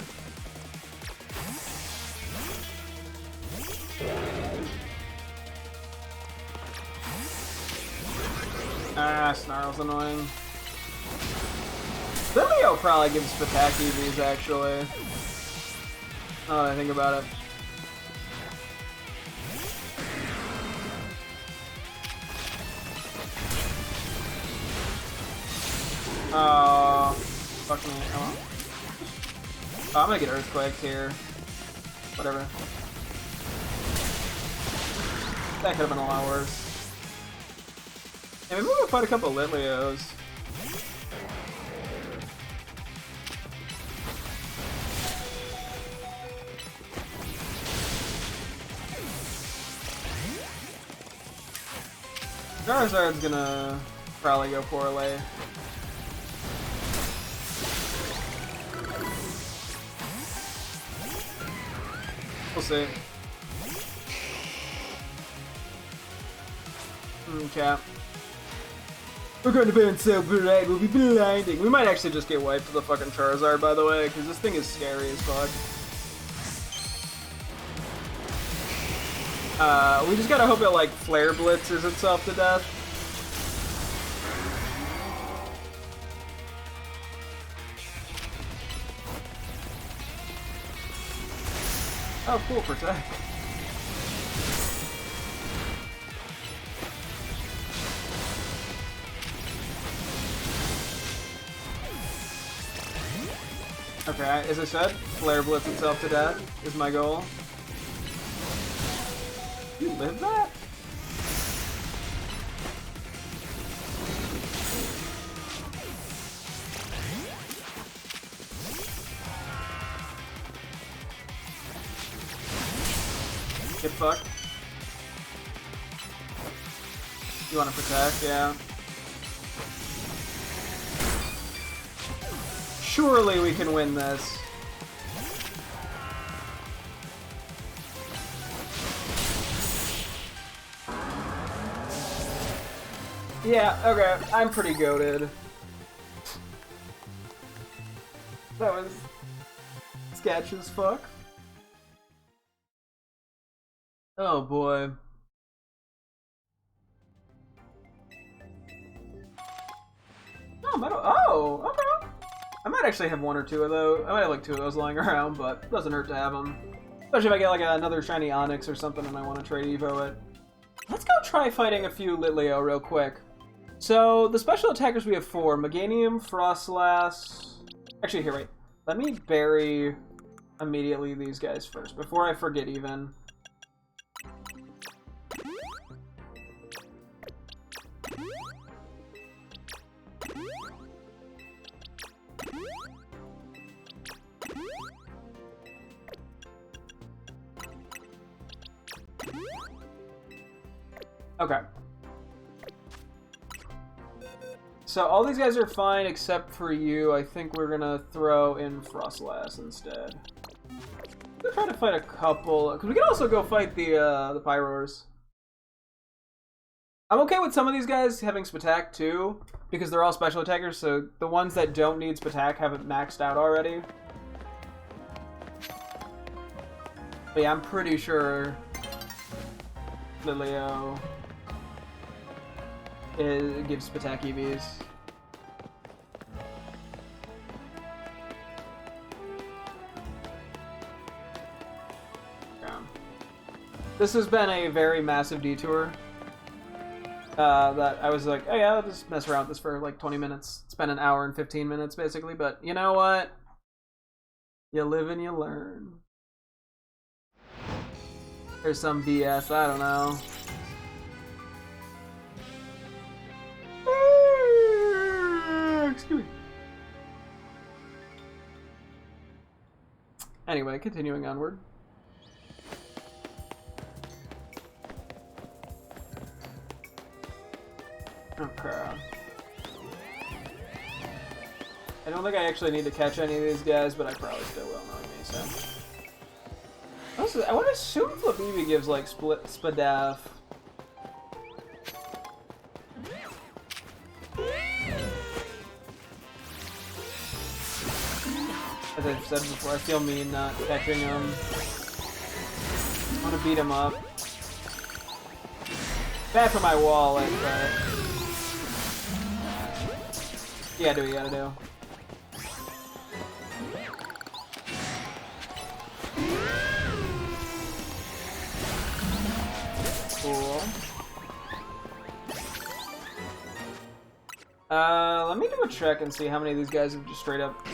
Ah, Snarl's annoying. Lilio probably gives Spitaki these, actually. Oh, I think about it. Oh, fuck me. Oh, I'm gonna get Earthquaked here. Whatever. That could have been a lot worse. Yeah, maybe we'll fight a couple Litlios. Charizard's gonna probably go poorly. We'll see. Okay. We're going to burn so bright, we'll be blinding. We might actually just get wiped to the fucking Charizard, by the way, because this thing is scary as fuck. We just gotta hope it, like, Flare Blitzes itself to death. Oh, cool, Protect. Okay, as I said, Flare Blitz itself to death is my goal. You live that? Get fucked. You want to protect? Yeah. Surely we can win this. Yeah, okay, I'm pretty goated. That was sketch as fuck. Oh boy. Oh, metal. Oh, okay. I might actually have one or two of those. I might have like two of those lying around, but it doesn't hurt to have them. Especially if I get like another shiny Onyx or something and I want to trade Evo it. Let's go try fighting a few Litleo real quick. So, the special attackers we have 4. Meganium, Frostlass... Actually, here, wait. Let me bury immediately these guys first, before I forget even. Okay. So all these guys are fine except for you. I think we're gonna throw in Frostlass instead. We'll try to fight a couple, because we can also go fight the Pyroars. I'm okay with some of these guys having Spatak too, because they're all special attackers, so the ones that don't need Spatak have it maxed out already. But yeah, I'm pretty sure Litleo gives Spatak EVs. Yeah. This has been a very massive detour. That I was like, oh yeah, I'll just mess around with this for like 20 minutes. It's been an hour and 15 minutes basically, but you know what? You live and you learn. There's some BS, I don't know. Excuse me. Anyway, continuing onward. Okay. I don't think I actually need to catch any of these guys, but I probably still will, knowing me, so. I would assume Flabibi gives, like, Spadaf. As I've said before, I feel mean not catching him. I want to beat him up. Bad for my wallet, but... yeah, do what you gotta do. Cool. Let me do a check and see how many of these guys have just straight up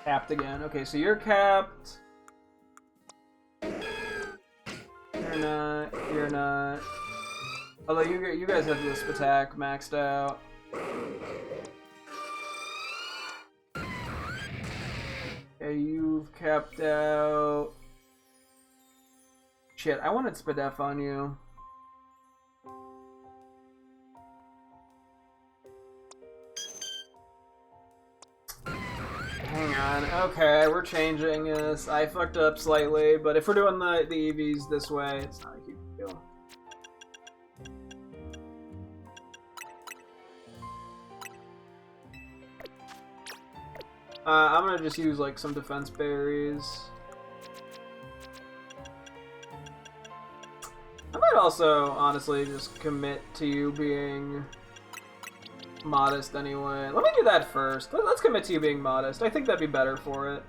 capped again. Okay, so you're capped. You're not. You're not. Although you guys have this attack maxed out. Okay, you've capped out. Shit, I wanted Spadef on you. Hang on. Okay, we're changing this. I fucked up slightly, but if we're doing the EVs this way, it's not a huge deal. I'm gonna just use like some defense berries. I might also honestly just commit to you being modest anyway. Let me do that first. Let's commit to you being modest. I think that'd be better for it.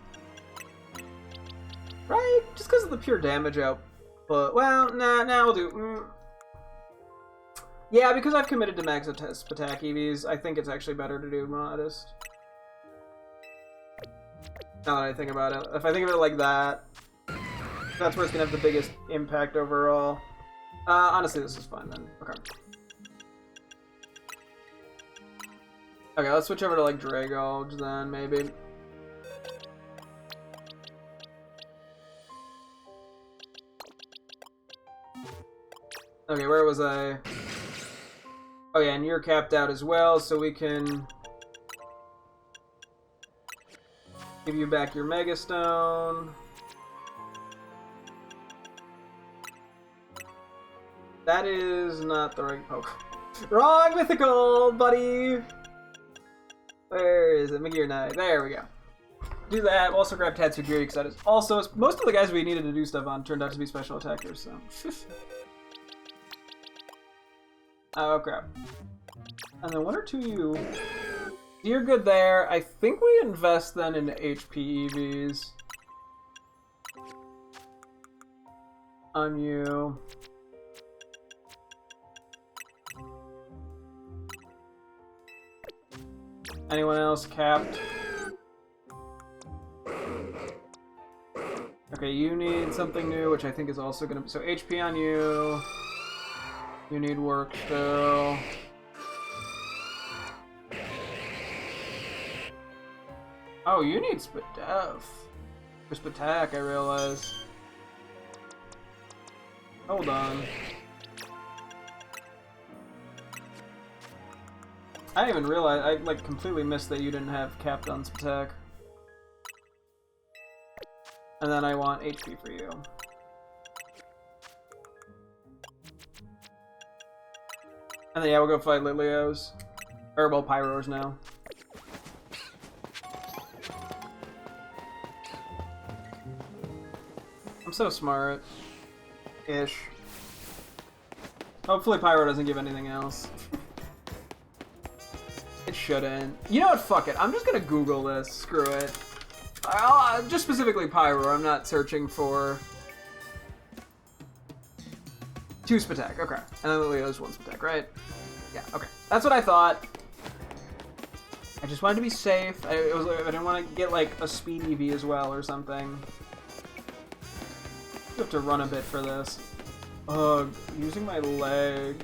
Right? Just because of the pure damage output. Well, nah, we'll do... Yeah, because I've committed to max attack EVs, I think it's actually better to do modest. Now that I think about it. If I think of it like that, that's where it's going to have the biggest impact overall. Honestly, this is fine then. Okay. Okay, let's switch over to like Dragulge then, maybe. Okay, where was I? Oh yeah, and you're capped out as well, so we can... Give you back your Mega Stone. That is not the right Pokemon. Wrong mythical, buddy! Where is it? Magirnai. There we go. Do that. Also grab Tatsugiri because that is also... Most of the guys we needed to do stuff on turned out to be special attackers, so... Oh, crap. And then one or two you... You're good there. I think we invest then into HP EVs. On you. Anyone else capped? Okay, you need something new, which I think is also gonna be... So HP on you. You need work still. Oh, you need Spadef. Or Spatak, I realize. Hold on. I didn't even realize, I like completely missed that you didn't have capped on Spatak. And then I want HP for you. And then yeah, we'll go fight Lilios. Or well, Pyros now. I'm so smart. Ish. Hopefully Pyro doesn't give anything else. It shouldn't. You know what? Fuck it. I'm just gonna Google this. Screw it. Just specifically Pyro. I'm not searching for... 2 Spatak. Okay. And then Leo's 1 Spatak, right? Yeah, okay. That's what I thought. I just wanted to be safe. I didn't want to get like a speed EV as well or something. You have to run a bit for this. Ugh, using my legs.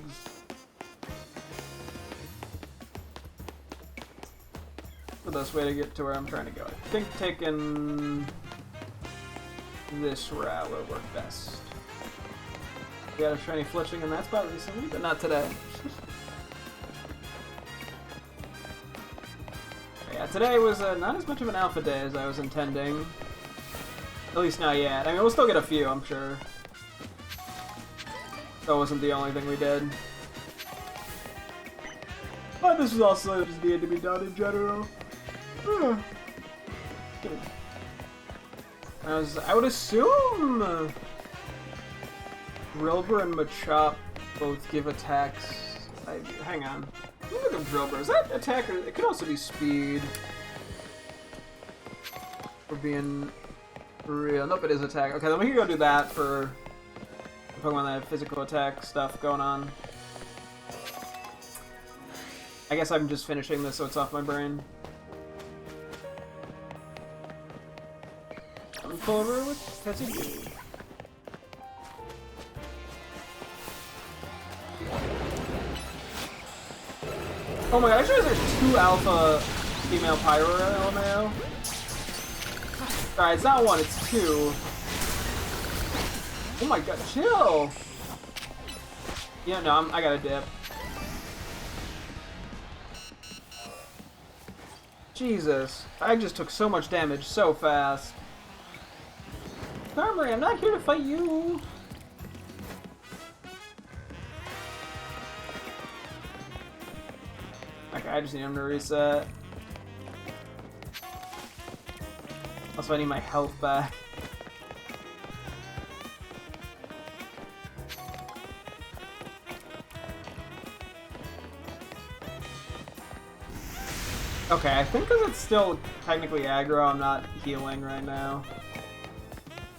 The best way to get to where I'm trying to go. I think taking this route would work best. We got a shiny Fletching in that spot recently, but not today. Yeah, today was not as much of an alpha day as I was intending. At least not yet. I mean, we'll still get a few, I'm sure. That wasn't the only thing we did. But this was also just needed to be done in general. I would assume Drilbur and Machop both give attacks. Hang on. Look at Drilbur. Is that attacker? It could also be speed. For being real. Nope, it is attack. Okay, then we can go do that for Pokemon that have physical attack stuff going on. I guess I'm just finishing this so it's off my brain. I'm pull over with Tetsugi. Oh my god, I realized there's 2 alpha female Pyro LMAO. Alright, it's not 1, it's 2. Oh my god, chill! Yeah, no, I gotta dip. Jesus, I just took so much damage so fast. Armory, I'm not here to fight you! Okay, I just need him to reset. Also, I need my health back. Okay, I think because it's still technically aggro, I'm not healing right now.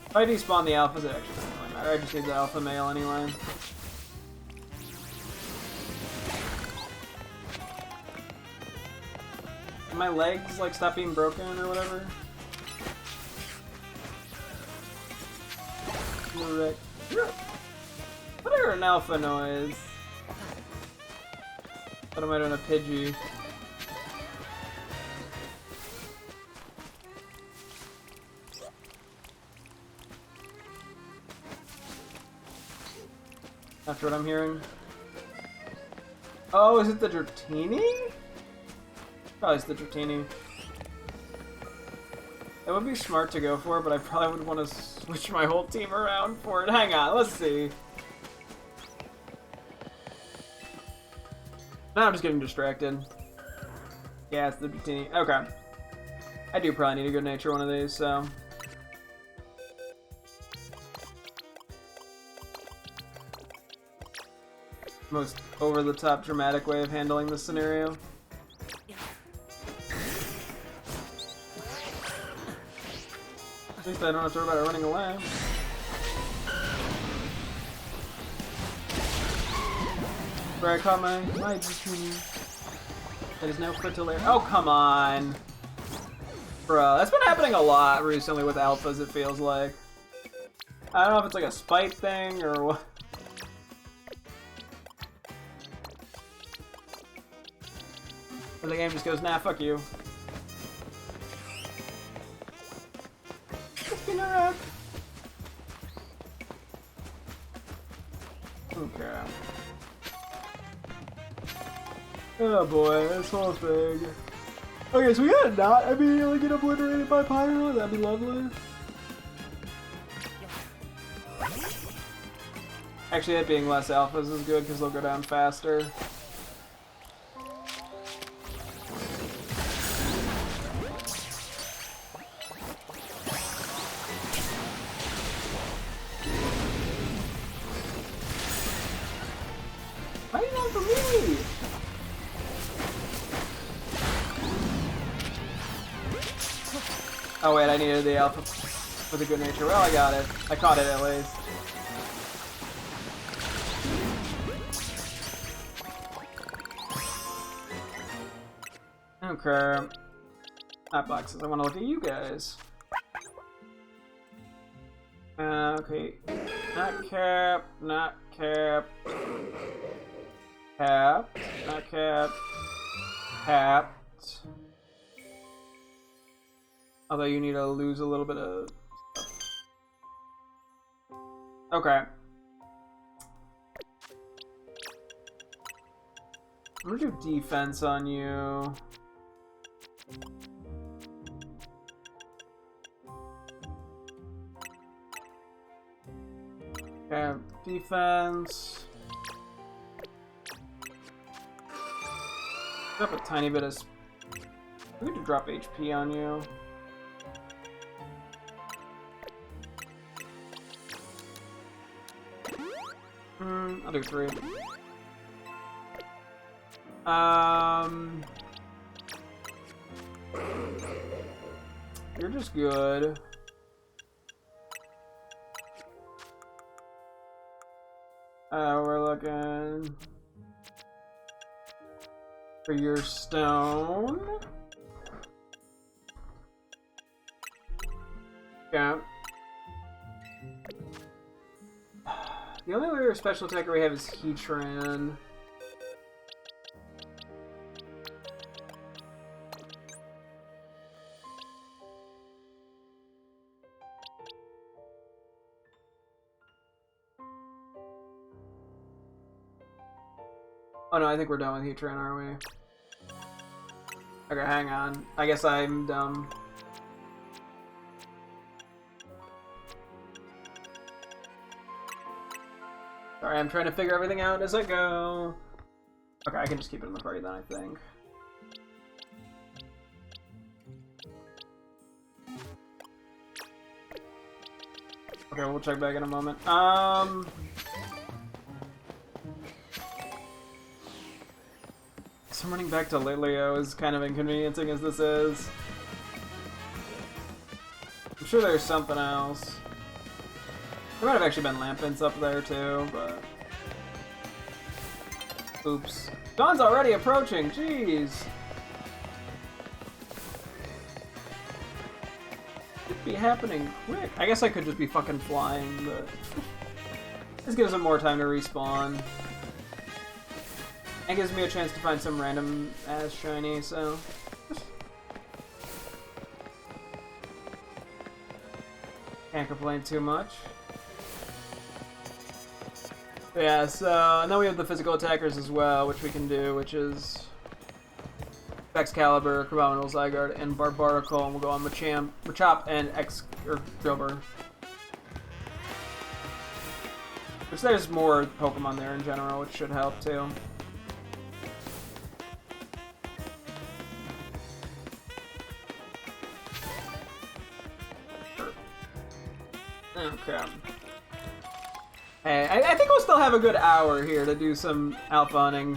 If I despawn the alphas, it actually doesn't really matter. I just need the alpha male anyway. Can my legs, like, stop being broken or whatever? What are an alpha noise? What am I doing, a Pidgey? After what I'm hearing. Oh, is it the Dratini? Probably it's the Dratini. It would be smart to go for it, but I probably would want to switch my whole team around for it. Hang on, let's see. Now I'm just getting distracted. Yeah, it's the bikini. Okay. I do probably need a good nature one of these, so. Most over-the-top dramatic way of handling this scenario. At least I don't have to worry about it running away. Where I caught my bikini. That is now fertile. Oh, come on. Bruh, that's been happening a lot recently with alphas, it feels like. I don't know if it's like a spite thing or what. Or the game just goes, nah, fuck you. Okay. Oh boy, this whole thing. Okay, so we gotta not immediately get obliterated by Pyro, that'd be lovely. Actually, it being less alphas is good because they'll go down faster. Why are you going for me? Oh wait, I needed the alpha for the good nature. Well, I got it. I caught it at least. Okay. That boxes. I want to look at you guys. Okay. Not cap. Not cap. Cap. Not cap. Capped. Although you need to lose a little bit of stuff. Okay. I'm gonna do defense on you. Okay, defense. Drop a tiny bit of. I'm going to drop HP on you. I'll do 3. You're just good. We're looking for your stone. Yeah. The only other special attacker we have is Heatran. Oh no, I think we're done with Heatran, aren't we? Okay, hang on. I guess I'm dumb. Sorry, I'm trying to figure everything out as I go. Okay, I can just keep it in the party then, I think. Okay, we'll check back in a moment. Running back to Litleo is kind of inconveniencing as this is. I'm sure there's something else. There might have actually been Lampins up there too, but... Oops. Dawn's already approaching, jeez! Could be happening quick. I guess I could just be fucking flying, but... This gives them more time to respawn. It gives me a chance to find some random ass shiny, so... Can't complain too much. But yeah, so... And then we have the physical attackers as well, which we can do, which is... Excalibur, Crabominal, Zygarde, and Barbaracle, and we'll go on Machop and Drillbur. Which there's more Pokemon there in general, which should help too. Okay. Hey, I think we'll still have a good hour here to do some alpha hunting.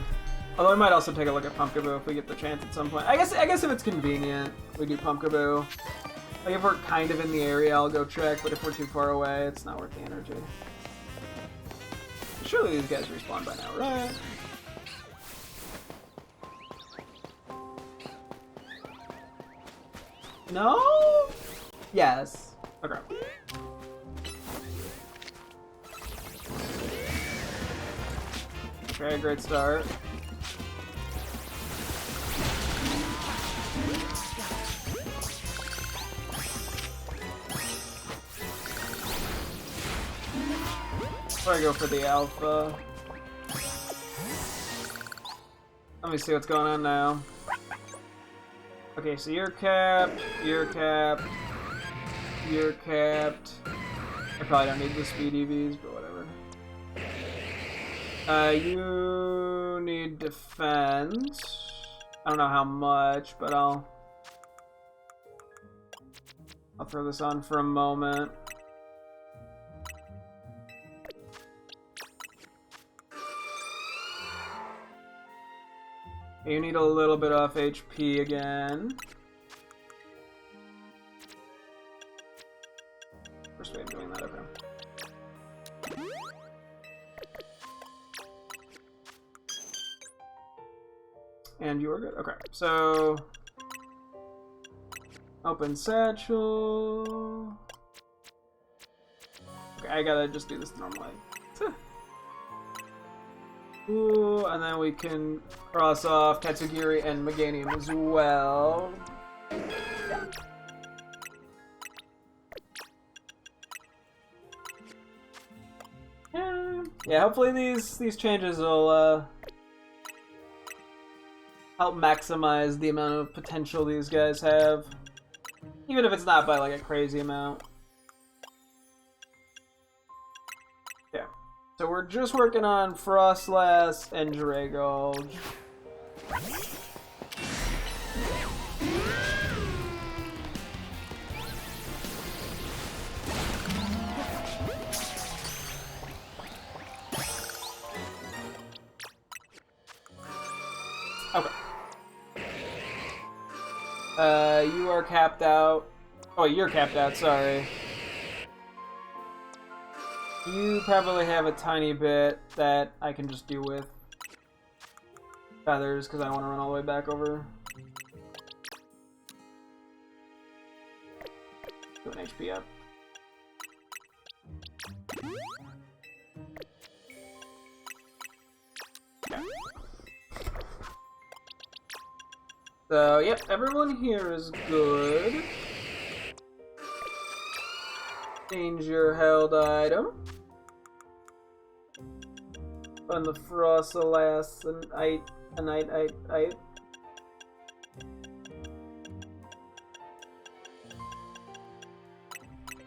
Although we might also take a look at Pumpkaboo if we get the chance at some point. I guess if it's convenient, we do Pumpkaboo. Like if we're kind of in the area, I'll go check. But if we're too far away, it's not worth the energy. Surely these guys respawn by now, right? No? Yes. Okay. Okay, great start. Before I go for the alpha. Let me see what's going on now. Okay, so you're capped, you're capped, you're capped. I probably don't need the speed EVs, but whatever. You need defense. I don't know how much, but I'll throw this on for a moment. You need a little bit off HP again. First way of doing that, okay. And you are good. Okay, so open satchel. Okay, I gotta just do this normally. Ooh, and then we can cross off Tatsugiri and Meganium as well. Yeah, hopefully these changes will help maximize the amount of potential these guys have, even if it's not by like a crazy amount. Yeah. So we're just working on Frostlass and Dragulge. Okay. You are capped out. Oh, you're capped out, sorry. You probably have a tiny bit that I can just do with feathers because I don't want to run all the way back over. Do an HP up. Okay. So, yep, everyone here is good. Change your held item. On the Frostlass and I.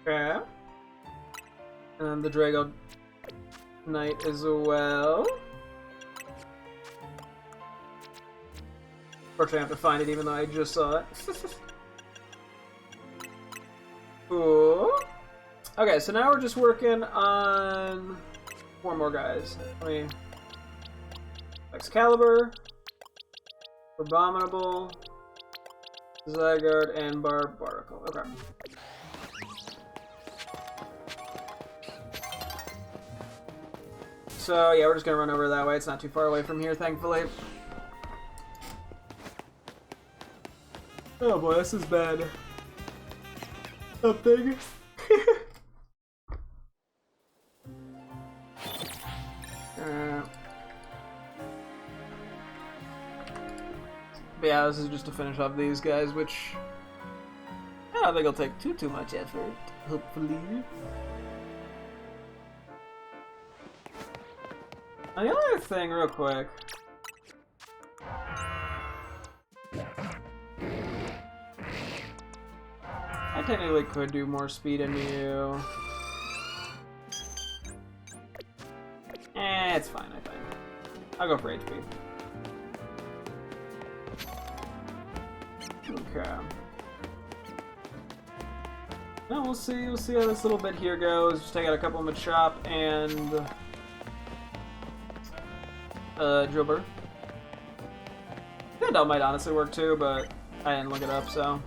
Okay. And the Drago Knight as well. Unfortunately, I have to find it even though I just saw it. Cool. Okay, so now we're just working on 4 more guys. Let me... Excalibur, Abominable, Zygarde, and Barbaracle. Okay. So, yeah, we're just gonna run over that way. It's not too far away from here, thankfully. Oh boy, this is bad. Something. But yeah, this is just to finish off these guys, which I don't think it'll take too much effort, hopefully. And the other thing, real quick. technically could do more speed into you. It's fine, I think. I'll go for HP. Okay. No, we'll see how this little bit here goes. Just take out a couple of Machop and Drillbur. Vandal might honestly work too, but I didn't look it up, so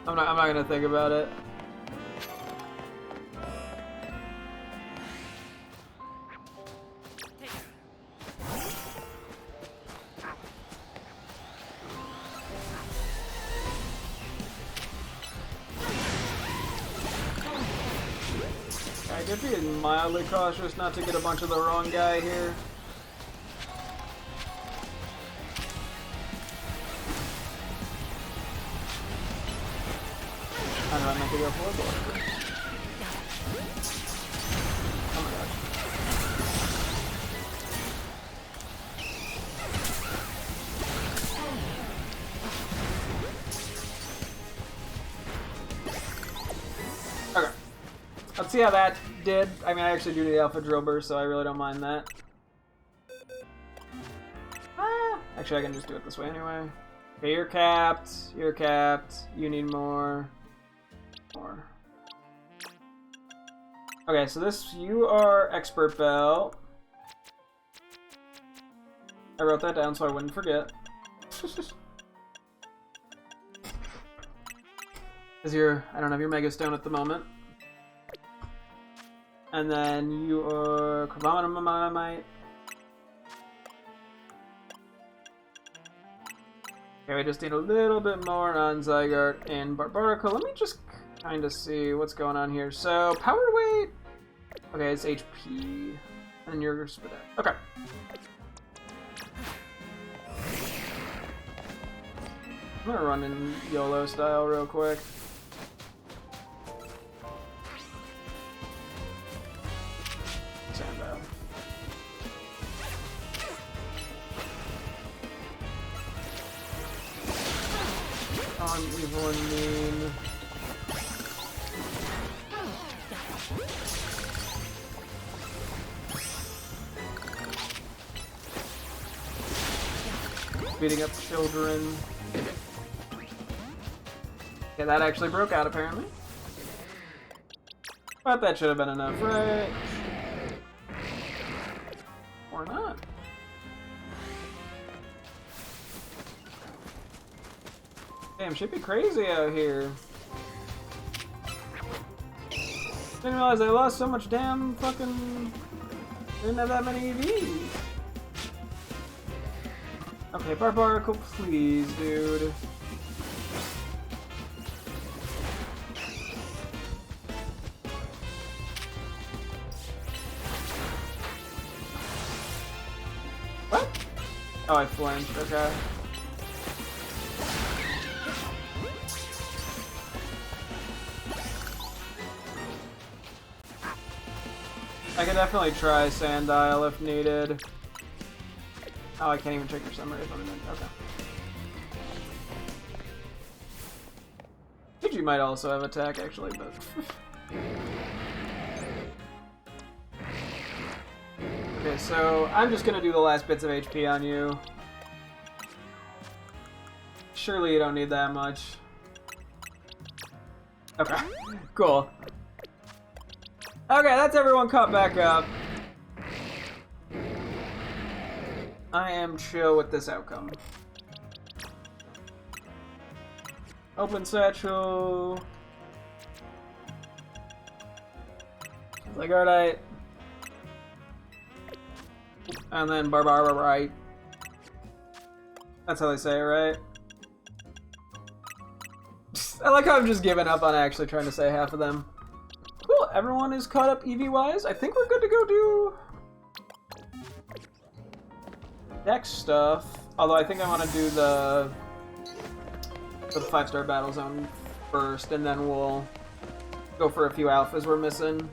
I'm not gonna think about it. I could be mildly cautious not to get a bunch of the wrong guy here. How do I meant to go for a block? Oh my gosh. Okay. Let's see how that did. I mean, I actually do the Alpha Drillbur, so I really don't mind that. Actually, I can just do it this way anyway. Okay, you're capped. You're capped. You need more. More. Okay, so you are Expert Bell. I wrote that down so I wouldn't forget. Because I don't have your Mega Stone at the moment. And then you are Carbonamite. Okay, we just need a little bit more on Zygarde and Barbarical. Let me just kind of see what's going on here. So, Power Weight. Okay, it's HP. And you're Spit. Okay. I'm gonna run in YOLO style real quick. On evil and mean. Beating up children. Yeah, that actually broke out apparently. But that should have been enough, right? Or not. Damn, shit be crazy out here. Didn't realize I lost so much damn fucking... Didn't have that many EVs. Okay, Barbarical, please, dude. What? Oh, I flinched, okay. I could definitely try Sandile if needed. Oh, I can't even check your summary if I'm in. Okay. Pidgey might also have attack, actually, but... Okay, so I'm just gonna do the last bits of HP on you. Surely you don't need that much. Okay, cool. Okay, that's everyone caught back up. I am chill with this outcome. Open Satchel. Zygarde. And then Barbarite. That's how they say it, right? I like how I'm just giving up on actually trying to say half of them. Cool, everyone is caught up EV-wise. I think we're good to go do deck stuff. Although I think I want to do the 5-star battle zone first, and then we'll go for a few alphas we're missing.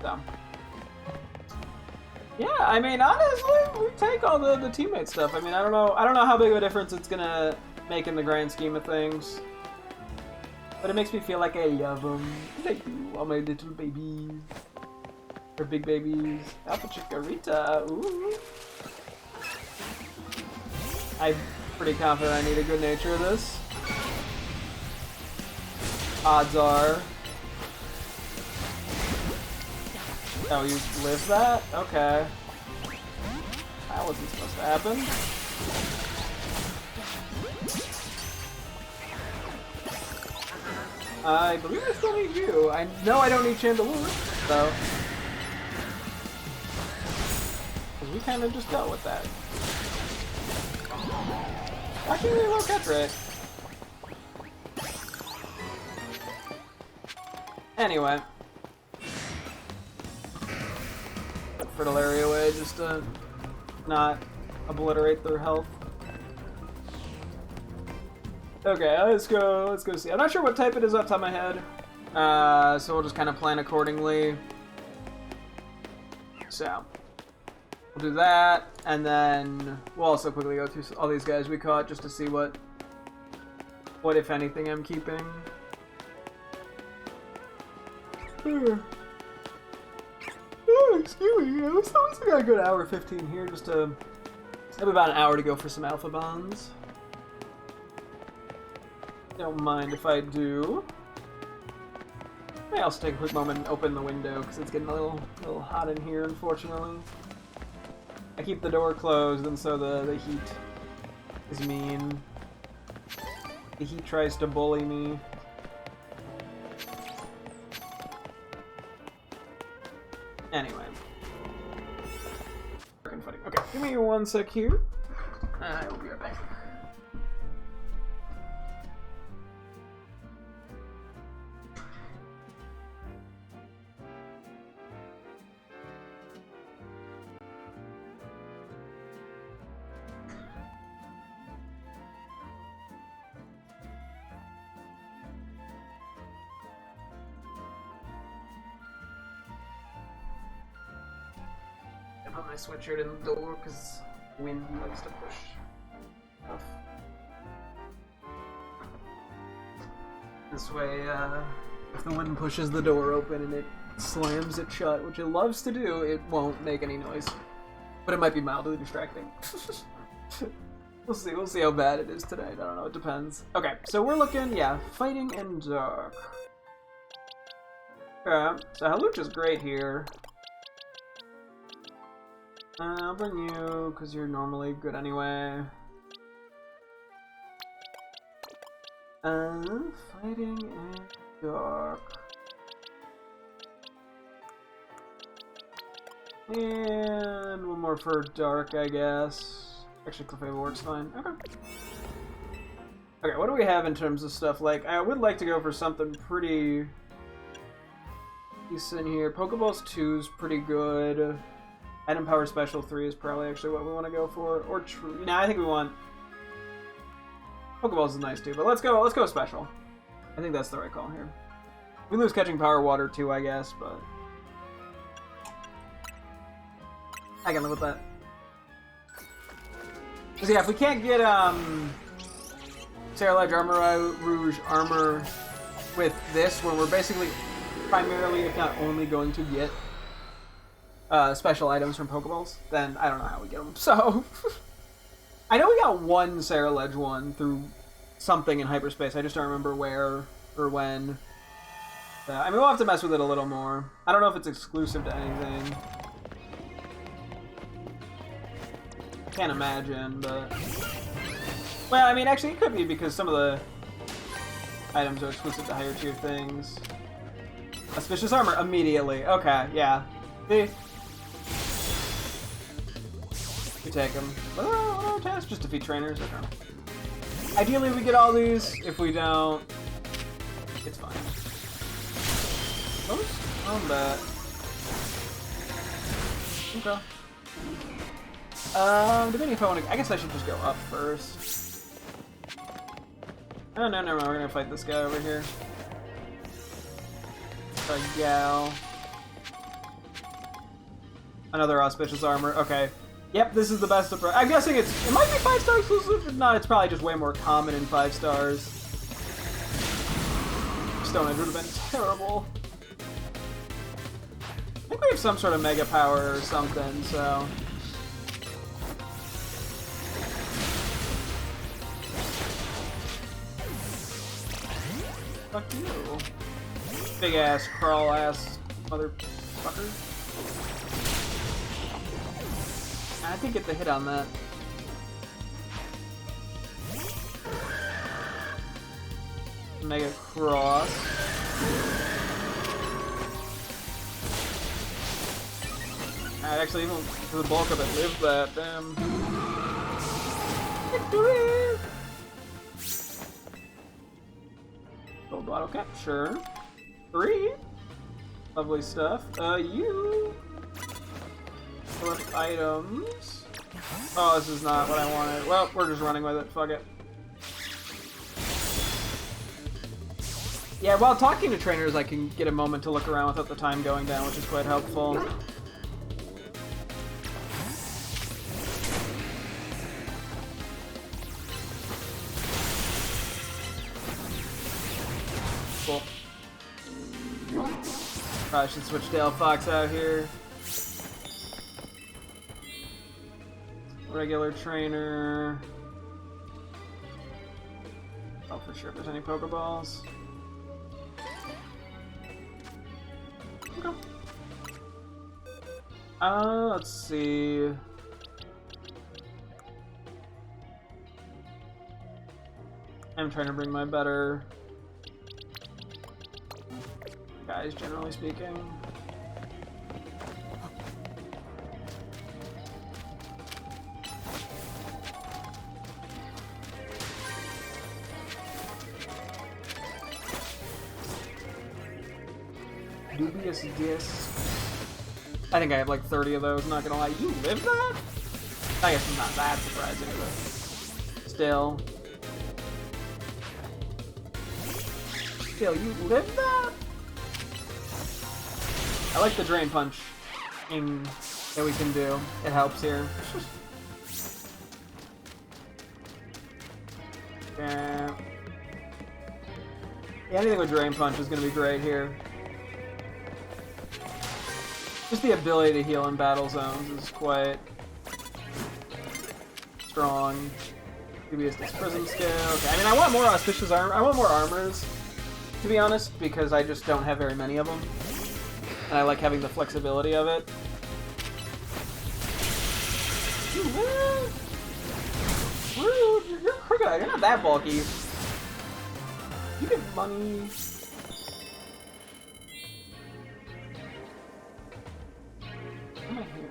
So. Yeah, I mean, honestly, we take all the teammate stuff. I mean, I don't know how big of a difference it's gonna make in the grand scheme of things. But it makes me feel like I love them. I do, all my little babies. Or big babies. Alpha Chikorita, ooh. I'm pretty confident I need a good nature of this. Odds are. Oh, you live that? Okay. That wasn't supposed to happen. I believe I still need you. I know I don't need Chandelure, so. Because we kind of just dealt with that. Actually, really low catch rate. Anyway. Put Fritillaria away just to not obliterate their health. Okay, let's go see. I'm not sure what type it is off the top of my head. So we'll just kind of plan accordingly. So, we'll do that, and then we'll also quickly go through all these guys we caught just to see what if anything, I'm keeping. Excuse me, we still got a good hour 15 here, just to have about an hour to go for some Alpha Bonds. Don't mind if I do. May also take a quick moment and open the window because it's getting a little hot in here, unfortunately. I keep the door closed, and so the heat is mean. The heat tries to bully me. Anyway. Okay, give me 1 sec here. I will be right back. I put my sweatshirt in the door because wind likes to push stuff. This way, if the wind pushes the door open and it slams it shut, which it loves to do, it won't make any noise. But it might be mildly distracting. We'll see how bad it is today. I don't know, it depends. Okay, so we're looking, yeah, fighting in dark. Okay, so Halucha's great here. I'll bring you, because you're normally good anyway. Fighting in dark. And one more for dark, I guess. Actually, Clefable works fine. Okay. Okay, what do we have in terms of stuff? Like, I would like to go for something pretty decent here. Pokeballs 2 is pretty good. Item Power Special 3 is probably actually what we want to go for. Or True. Nah, I think we want... Pokeballs is nice too, but let's go Special. I think that's the right call here. We lose Catching Power Water too, I guess, but... I can live with that. Because yeah, if we can't get, Cerulege Armor Rouge armor with this, where we're basically primarily, if not only, going to get special items from Pokeballs, then I don't know how we get them. So, I know we got one Cerulege one through something in Hyperspace. I just don't remember where or when. I mean, we'll have to mess with it a little more. I don't know if it's exclusive to anything. Can't imagine, but... Well, I mean, actually, it could be because some of the items are exclusive to higher tier things. Auspicious Armor, immediately. Okay, yeah. See? We take them. What are our tasks? Just defeat trainers? Okay. Ideally, we get all these. If we don't, it's fine. Close combat. Okay. Depending if I want to... I guess I should just go up first. Oh, no, never mind. We're gonna fight this guy over here. A gal. Another Auspicious Armor. Okay. Yep, this is the best approach. I'm guessing it might be 5-star exclusive. If not, it's probably just way more common in 5 stars. Stone Edge would have been terrible. I think we have some sort of mega power or something, so... Fuck you. Big ass, crawl ass motherfucker. I did get the hit on that. Mega Cross. Actually, even for the bulk of it, lived that. Damn. Victory! Gold bottle cap, sure. 3. Lovely stuff. You. Collect items. Oh, this is not what I wanted. Well, we're just running with it. Fuck it. Yeah, while talking to trainers, I can get a moment to look around without the time going down, which is quite helpful. Cool. Probably should switch Dale Fox out here. Regular trainer. Oh, for sure if there's any Pokeballs. Okay. Let's see. I'm trying to bring my better guys, generally speaking. Dubious Disc. I think I have like 30 of those, not gonna lie. You live that? I guess it's not that surprising, but still. Still, you live that? I like the Drain Punch that we can do. It helps here. Yeah, anything with Drain Punch is gonna be great here. Just the ability to heal in battle zones is quite strong. Dubious Disc Prism Scale. Okay. I mean, I want more auspicious armor. I want more armors, to be honest, because I just don't have very many of them. And I like having the flexibility of it. Rude! You're crooked. You're not that bulky. You get money.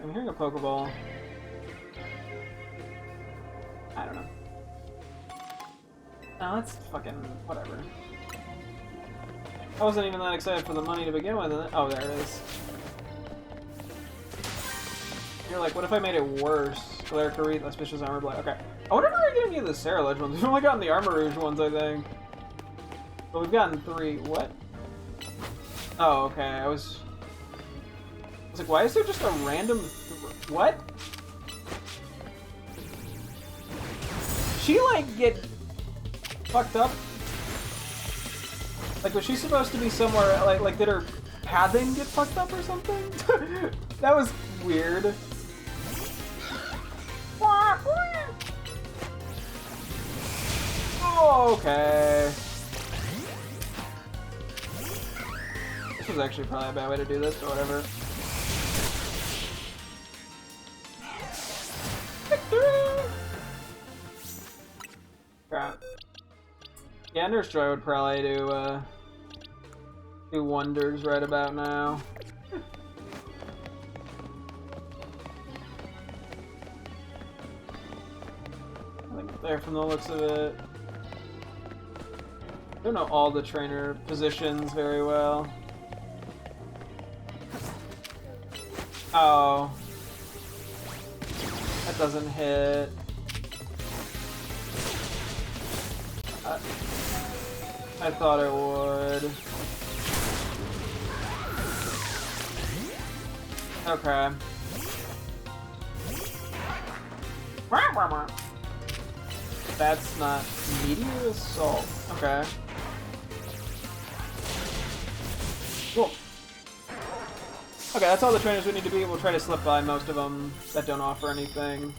I'm hearing a Pokeball. I don't know. No, that's fucking whatever. I wasn't even that excited for the money to begin with. Oh, there it is. You're like, what if I made it worse? Glare Karite, Auspicious Armor Blight. Okay. I wonder if we're getting any of the Sarah ones. We've only gotten the Armor Rouge ones, I think. But we've gotten 3. What? Oh, okay. I was like, why is there just a random... What? She, like, get fucked up? Like, was she supposed to be somewhere, like did her pathing get fucked up or something? That was weird. Oh, okay. This was actually probably a bad way to do this, but whatever. Crap. Yeah, Nurse Joy would probably do wonders right about now. I think there from the looks of it. I don't know all the trainer positions very well. Oh. That doesn't hit. I thought it would. Okay. That's not Meteor Assault. Okay. Okay, that's all the trainers we need to be. We'll try to slip by most of them that don't offer anything.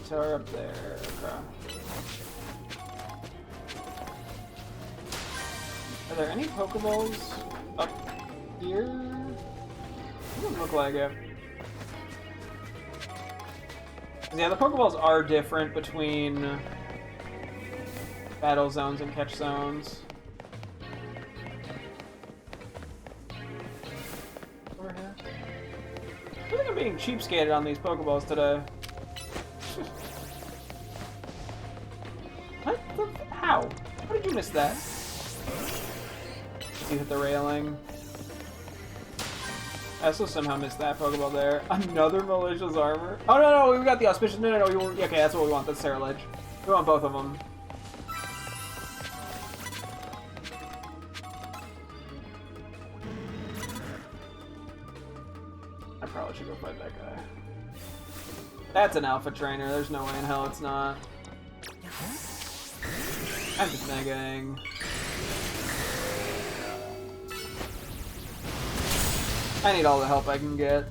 Tower up there. Okay. Are there any Pokeballs up here? Doesn't look like it. Yeah, the Pokeballs are different between battle zones and catch zones. Over here. I feel like I'm being cheapskated on these Pokeballs today. What the? How? How did you miss that? You hit the railing. I also somehow missed that Pokeball there. Another malicious armor? Oh no, we got the auspicious. No, okay, that's what we want. That's Sarah Ledge. We want both of them. I probably should go fight that guy. That's an alpha trainer. There's no way in hell it's not. I'm just negating. I need all the help I can get.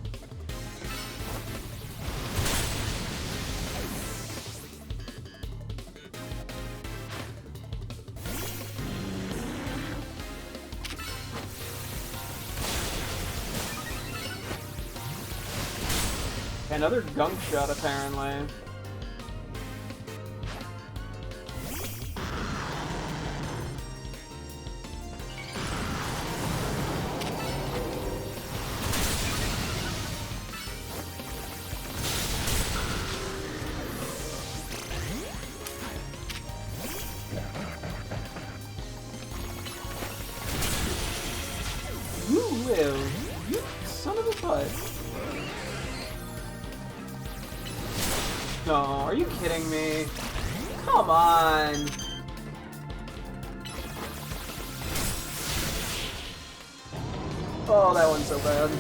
Another gunk shot, apparently. You live, you son of a butt. No, are you kidding me? Come on! Oh, that one's so bad.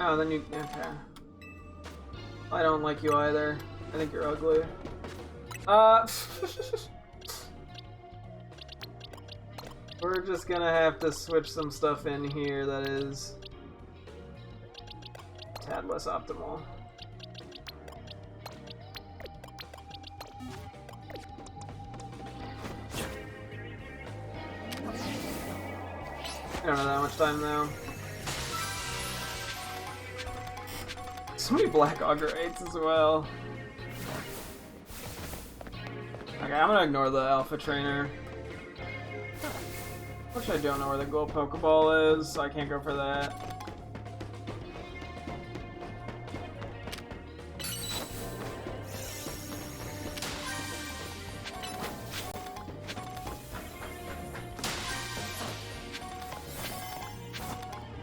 Oh, then you... okay. I don't like you either. I think you're ugly. We're just gonna have to switch some stuff in here that is a tad less optimal. I don't have that much time though. So many Black Augur 8s as well. Okay, I'm gonna ignore the Alpha Trainer. Which I don't know where the gold Pokeball is, so I can't go for that.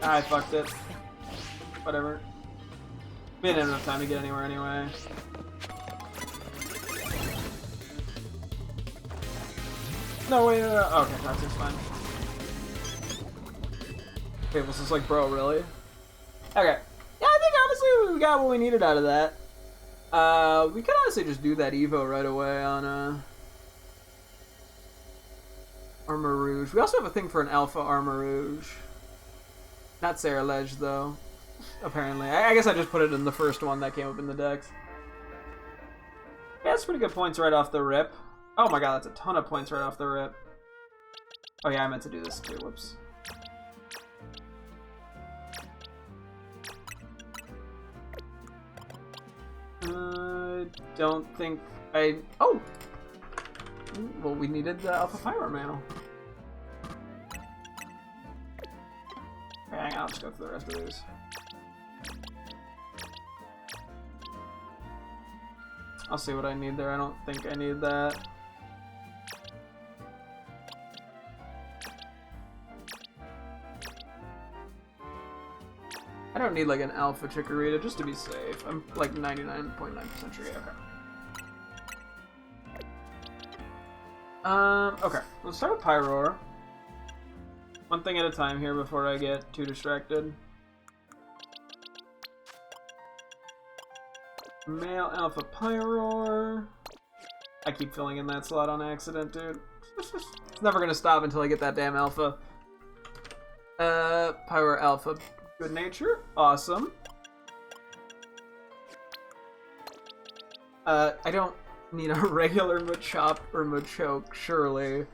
I fucked it. Whatever. We didn't have enough time to get anywhere anyway. No, wait, no. Okay, Toxic's fine. Okay, was this like, bro, really? Okay. Yeah, I think honestly we got what we needed out of that. We could honestly just do that Evo right away on, Armor Rouge. We also have a thing for an Alpha Armor Rouge. Not Sarah Ledge, though. Apparently. I guess I just put it in the first one that came up in the decks. Yeah, that's pretty good points right off the rip. Oh my god, that's a ton of points right off the rip. Oh yeah, I meant to do this too. Whoops. Don't think I... Oh! Well, we needed the Alpha Pyro Mantle. Okay, hang on, I'll just go through the rest of these. I'll see what I need there. I don't think I need that. I don't need like an Alpha Chikorita just to be safe. I'm like 99.9% sure. Yeah, okay. Okay. Let's start with Pyroar. One thing at a time here before I get too distracted. Male Alpha Pyroar. I keep filling in that slot on accident, dude. It's never gonna stop until I get that damn Alpha. Pyroar Alpha Good Nature. Awesome. I don't need a regular Machop or Machoke, surely.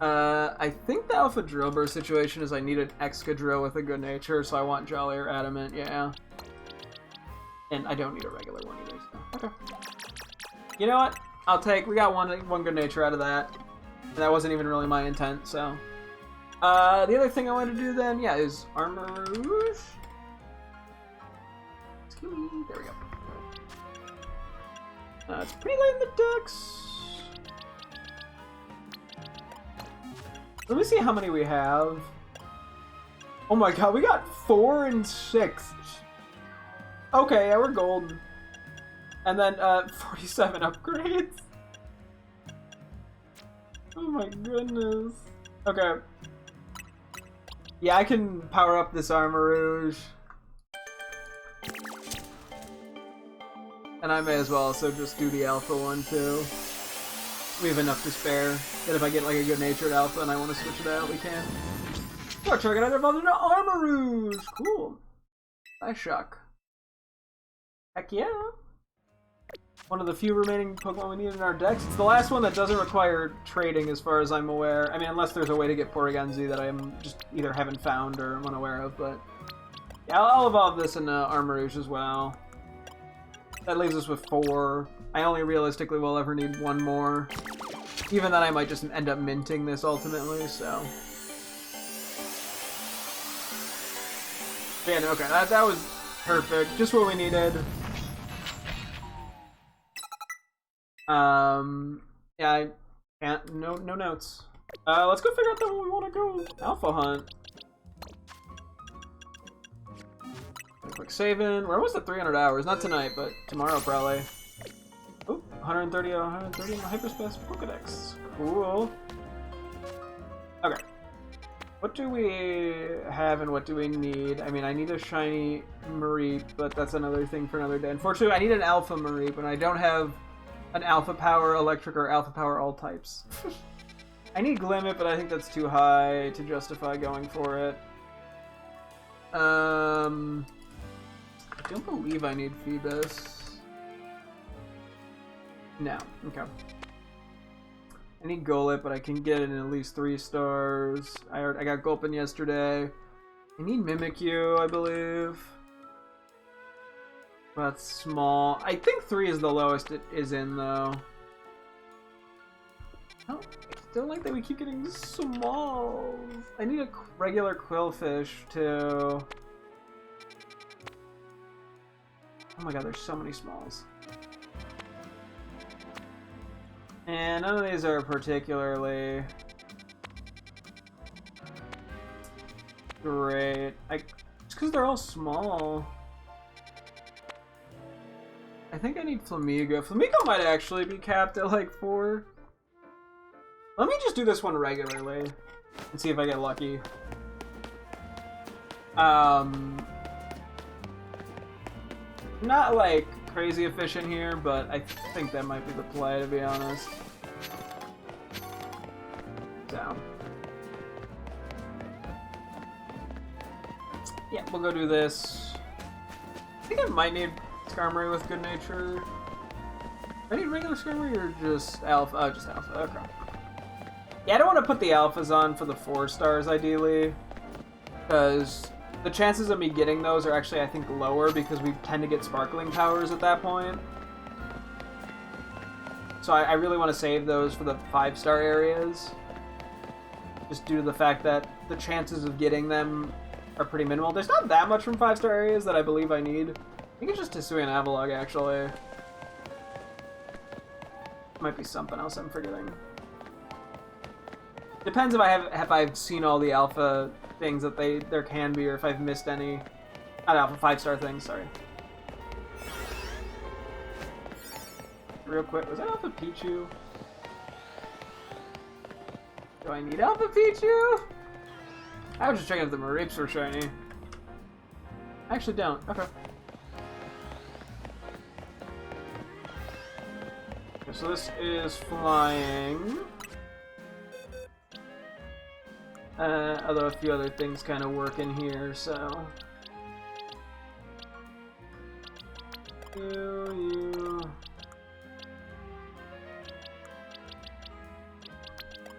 I think the Alpha Drill Burst situation is I need an Excadrill with a Good Nature, so I want Jolly or Adamant, yeah. And I don't need a regular one either, so. Okay. You know what? We got one Good Nature out of that. And that wasn't even really my intent, so. The other thing I wanted to do then, yeah, is Armor Rouge. Excuse me, there we go. It's pretty late in the decks. Let me see how many we have. Oh my god, we got 4 and 6. Okay, yeah, we're golden. And then, 47 upgrades. Oh my goodness. Okay. Yeah, I can power up this Armor Rouge. And I may as well also just do the Alpha one too. We have enough to spare. That if I get like a good natured Alpha and I want to switch it out, we can. Oh, check it out, evolved into Armor Rouge! Cool. Nice shock. Heck yeah. One of the few remaining Pokemon we need in our decks. It's the last one that doesn't require trading as far as I'm aware. I mean, unless there's a way to get Porygon-Z that I just either haven't found or am unaware of, but... Yeah, I'll evolve this into Armor Rouge as well. That leaves us with 4. I only realistically will ever need 1 more. Even then, I might just end up minting this ultimately, so... Yeah, okay, that was perfect. Just what we needed. Yeah, I can't... No notes. Let's go figure out that we want to go Alpha Hunt. Quick saving. We're almost at 300 hours. Not tonight, but tomorrow probably. Oop, 130 in the Hyperspace Pokedex. Cool. Okay. What do we have and what do we need? I mean, I need a shiny Mareep, but that's another thing for another day. Unfortunately, I need an Alpha Mareep, and I don't have an Alpha Power Electric or Alpha Power all types. I need Glimmet, but I think that's too high to justify going for it. I don't believe I need Phoebus. No. Okay. I need Golett, but I can get it in at least 3 stars. I got Gulpin yesterday. I need Mimikyu, I believe. That's small. I think 3 is the lowest it is in, though. Oh, I still like that we keep getting small. I need a regular Quillfish, too. Oh my god, there's so many smalls. And none of these are particularly great. Just because they're all small. I think I need Flamigo. Flamigo might actually be capped at like 4. Let me just do this one regularly and see if I get lucky. Not like crazy efficient here, but I think that might be the play, to be honest. So. Yeah, we'll go do this. I think I might need Skarmory with Good Nature. Do I need regular Skarmory or just Alpha? Oh, just Alpha. Okay. Yeah, I don't want to put the Alphas on for the 4 stars, ideally. Because the chances of me getting those are actually, I think, lower because we tend to get Sparkling Powers at that point. So I really want to save those for the 5-star areas. Just due to the fact that the chances of getting them are pretty minimal. There's not that much from 5-star areas that I believe I need. I think it's just Hisui and Avalugg, actually. Might be something else I'm forgetting. Depends if I've seen all the alpha things that there can be, or if I've missed any. Not alpha, 5-star things, sorry. Real quick, was that Alpha Pichu? Do I need Alpha Pichu? I was just checking if the Mareeps were shiny. I actually don't. Okay. So this is flying. Although a few other things kind of work in here, so...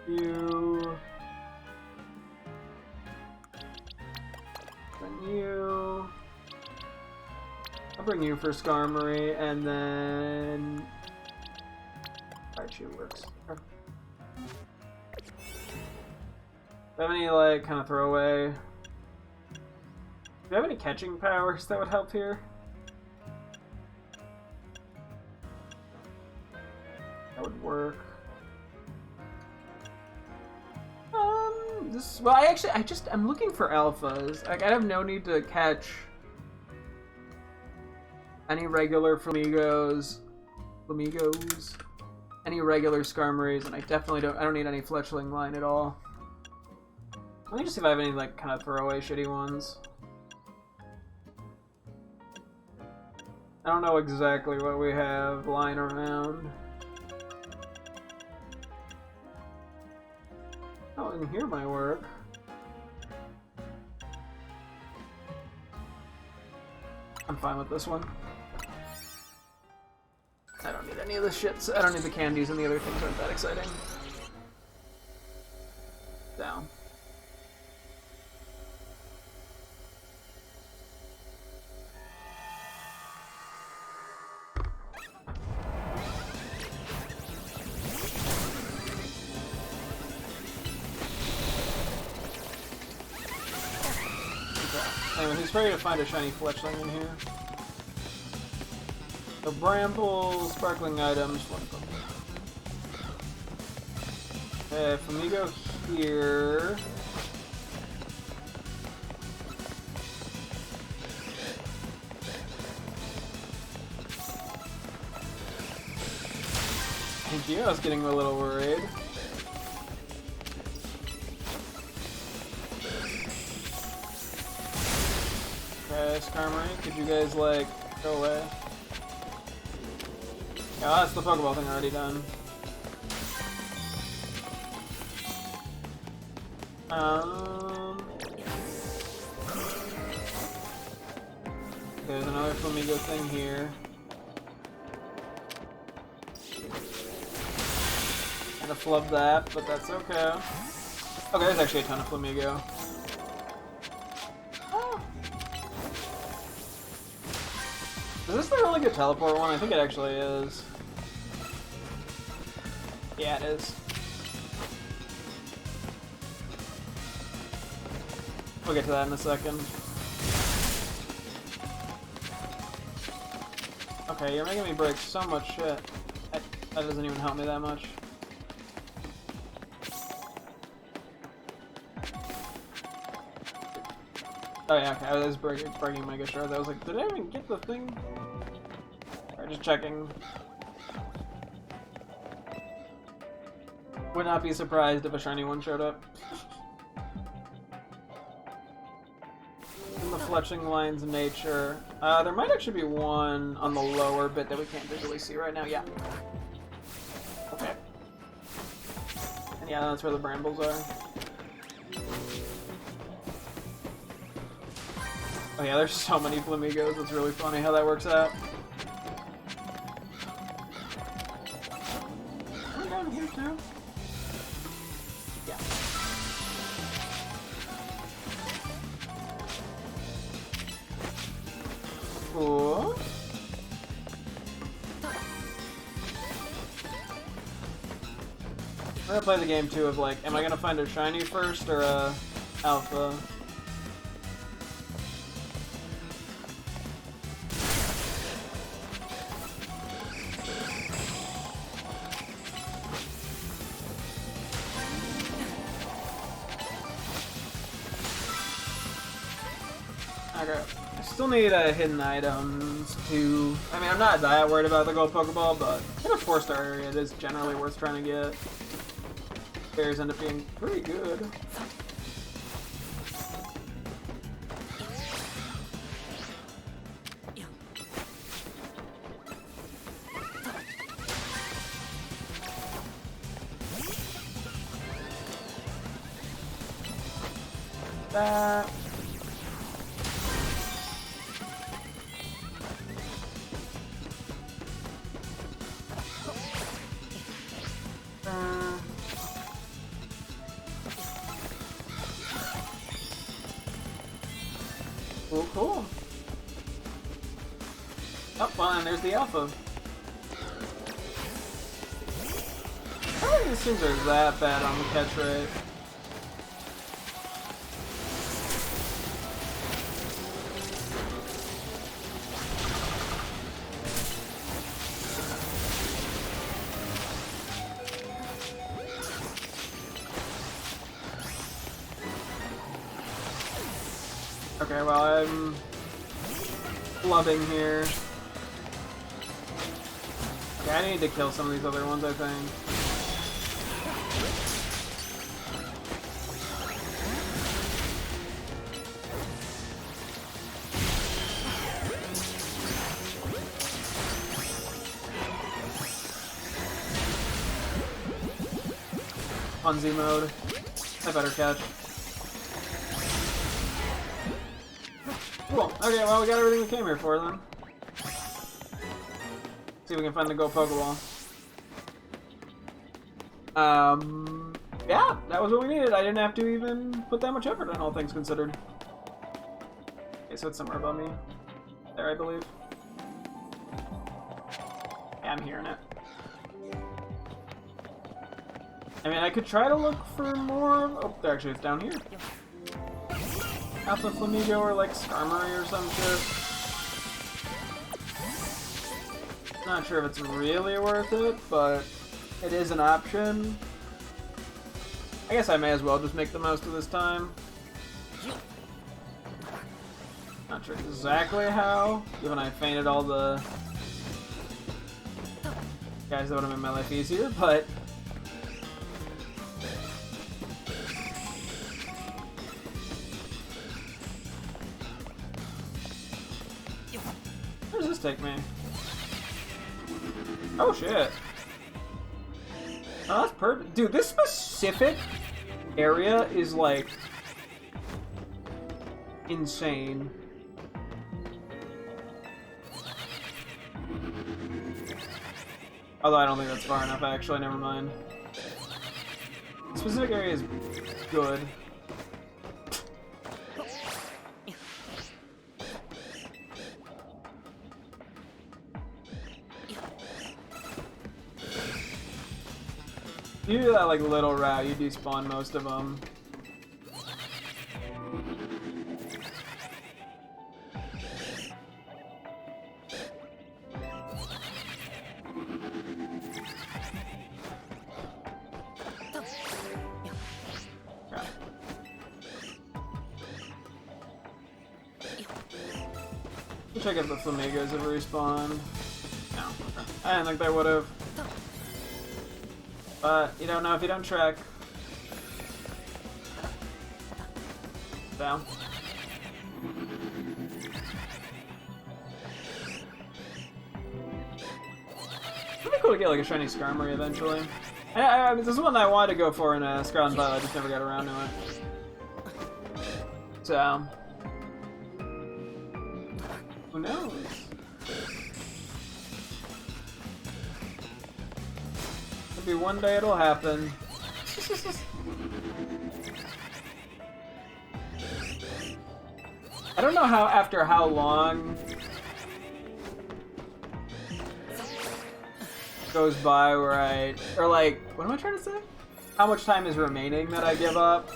You... Then you... I'll bring you for Skarmory, and then... Raichu works. Do you have any, like, kind of throwaway... Do you have any catching powers that would help here? That would work. Well, I'm looking for alphas. Like, I have no need to catch any regular Flamigos, any regular Skarmories, and I don't need any Fletchling line at all. Let me just see if I have any, like, kind of throwaway shitty ones. I don't know exactly what we have lying around. Oh, and here might work. I'm fine with this one. I don't need any of the shit. I don't need the candies, and the other things aren't that exciting. Down. Anyway, he's ready to find a shiny Fletchling in here. The Bramble, sparkling items, one of them. Okay, Flamigo here. Thank you, I was getting a little worried. Okay, Skarmory, could you guys, like, go away? Yeah, that's the Pokeball thing already done. Okay, there's another Flamigo thing here. Kind of flubbed that, but that's okay. Okay, there's actually a ton of Flamigo. Is this the really good teleport one? I think it actually is. Yeah, it is. We'll get to that in a second. Okay, you're making me break so much shit. That doesn't even help me that much. Oh yeah, okay, I was breaking Mega Shard. I was like, did I even get the thing? Alright, just checking. Would not be surprised if a shiny one showed up. In the Fletchling line's nature. There might actually be one on the lower bit that we can't visually see right now. Yeah. Okay. And yeah, that's where the brambles are. Oh yeah, there's so many Flamigos, it's really funny how that works out. Are we down here too? Yeah. Cool. We're gonna play the game too of like, am I gonna find a shiny first or a alpha? Okay. I still need hidden items to... I mean, I'm not that worried about the gold Pokeball, but in a 4-star area, it is generally worth trying to get. Berries end up being pretty good. that. Cool, cool. Oh, fine, there's the alpha. I don't think these things are that bad on the catch rate. Okay, well, I'm flubbing here. Okay, I need to kill some of these other ones, I think. Punzi mode. I better catch. Cool. Okay, well, we got everything we came here for then. See if we can find the Go Pokeball. Yeah, that was what we needed. I didn't have to even put that much effort in, all things considered. Okay, so it's somewhere above me. There, I believe. Yeah, I'm hearing it. I mean, I could try to look for more. Oh, there, actually, it's down here. Alpha Flamigo or like Skarmory or some shit. Not sure if it's really worth it, but it is an option. I guess I may as well just make the most of this time. Not sure exactly how, given I fainted all the guys that would have made my life easier, but where does this take me? Oh shit. Oh, that's perfect. Dude, this specific area is like insane. Although I don't think that's far enough, actually, never mind. The specific area is good. You do that like little route, you despawn most of them. Check if the Flamigos have respawned. No, okay. I didn't think they would have. But you don't know if you don't track. Down. It'd be cool to get like a shiny Skarmory eventually. I mean, this is one that I wanted to go for in Scarlet and Violet, I just never got around to it. So, who knows? Maybe one day it'll happen. I don't know how, after how long goes by where I, or like, what am I trying to say? How much time is remaining that I give up?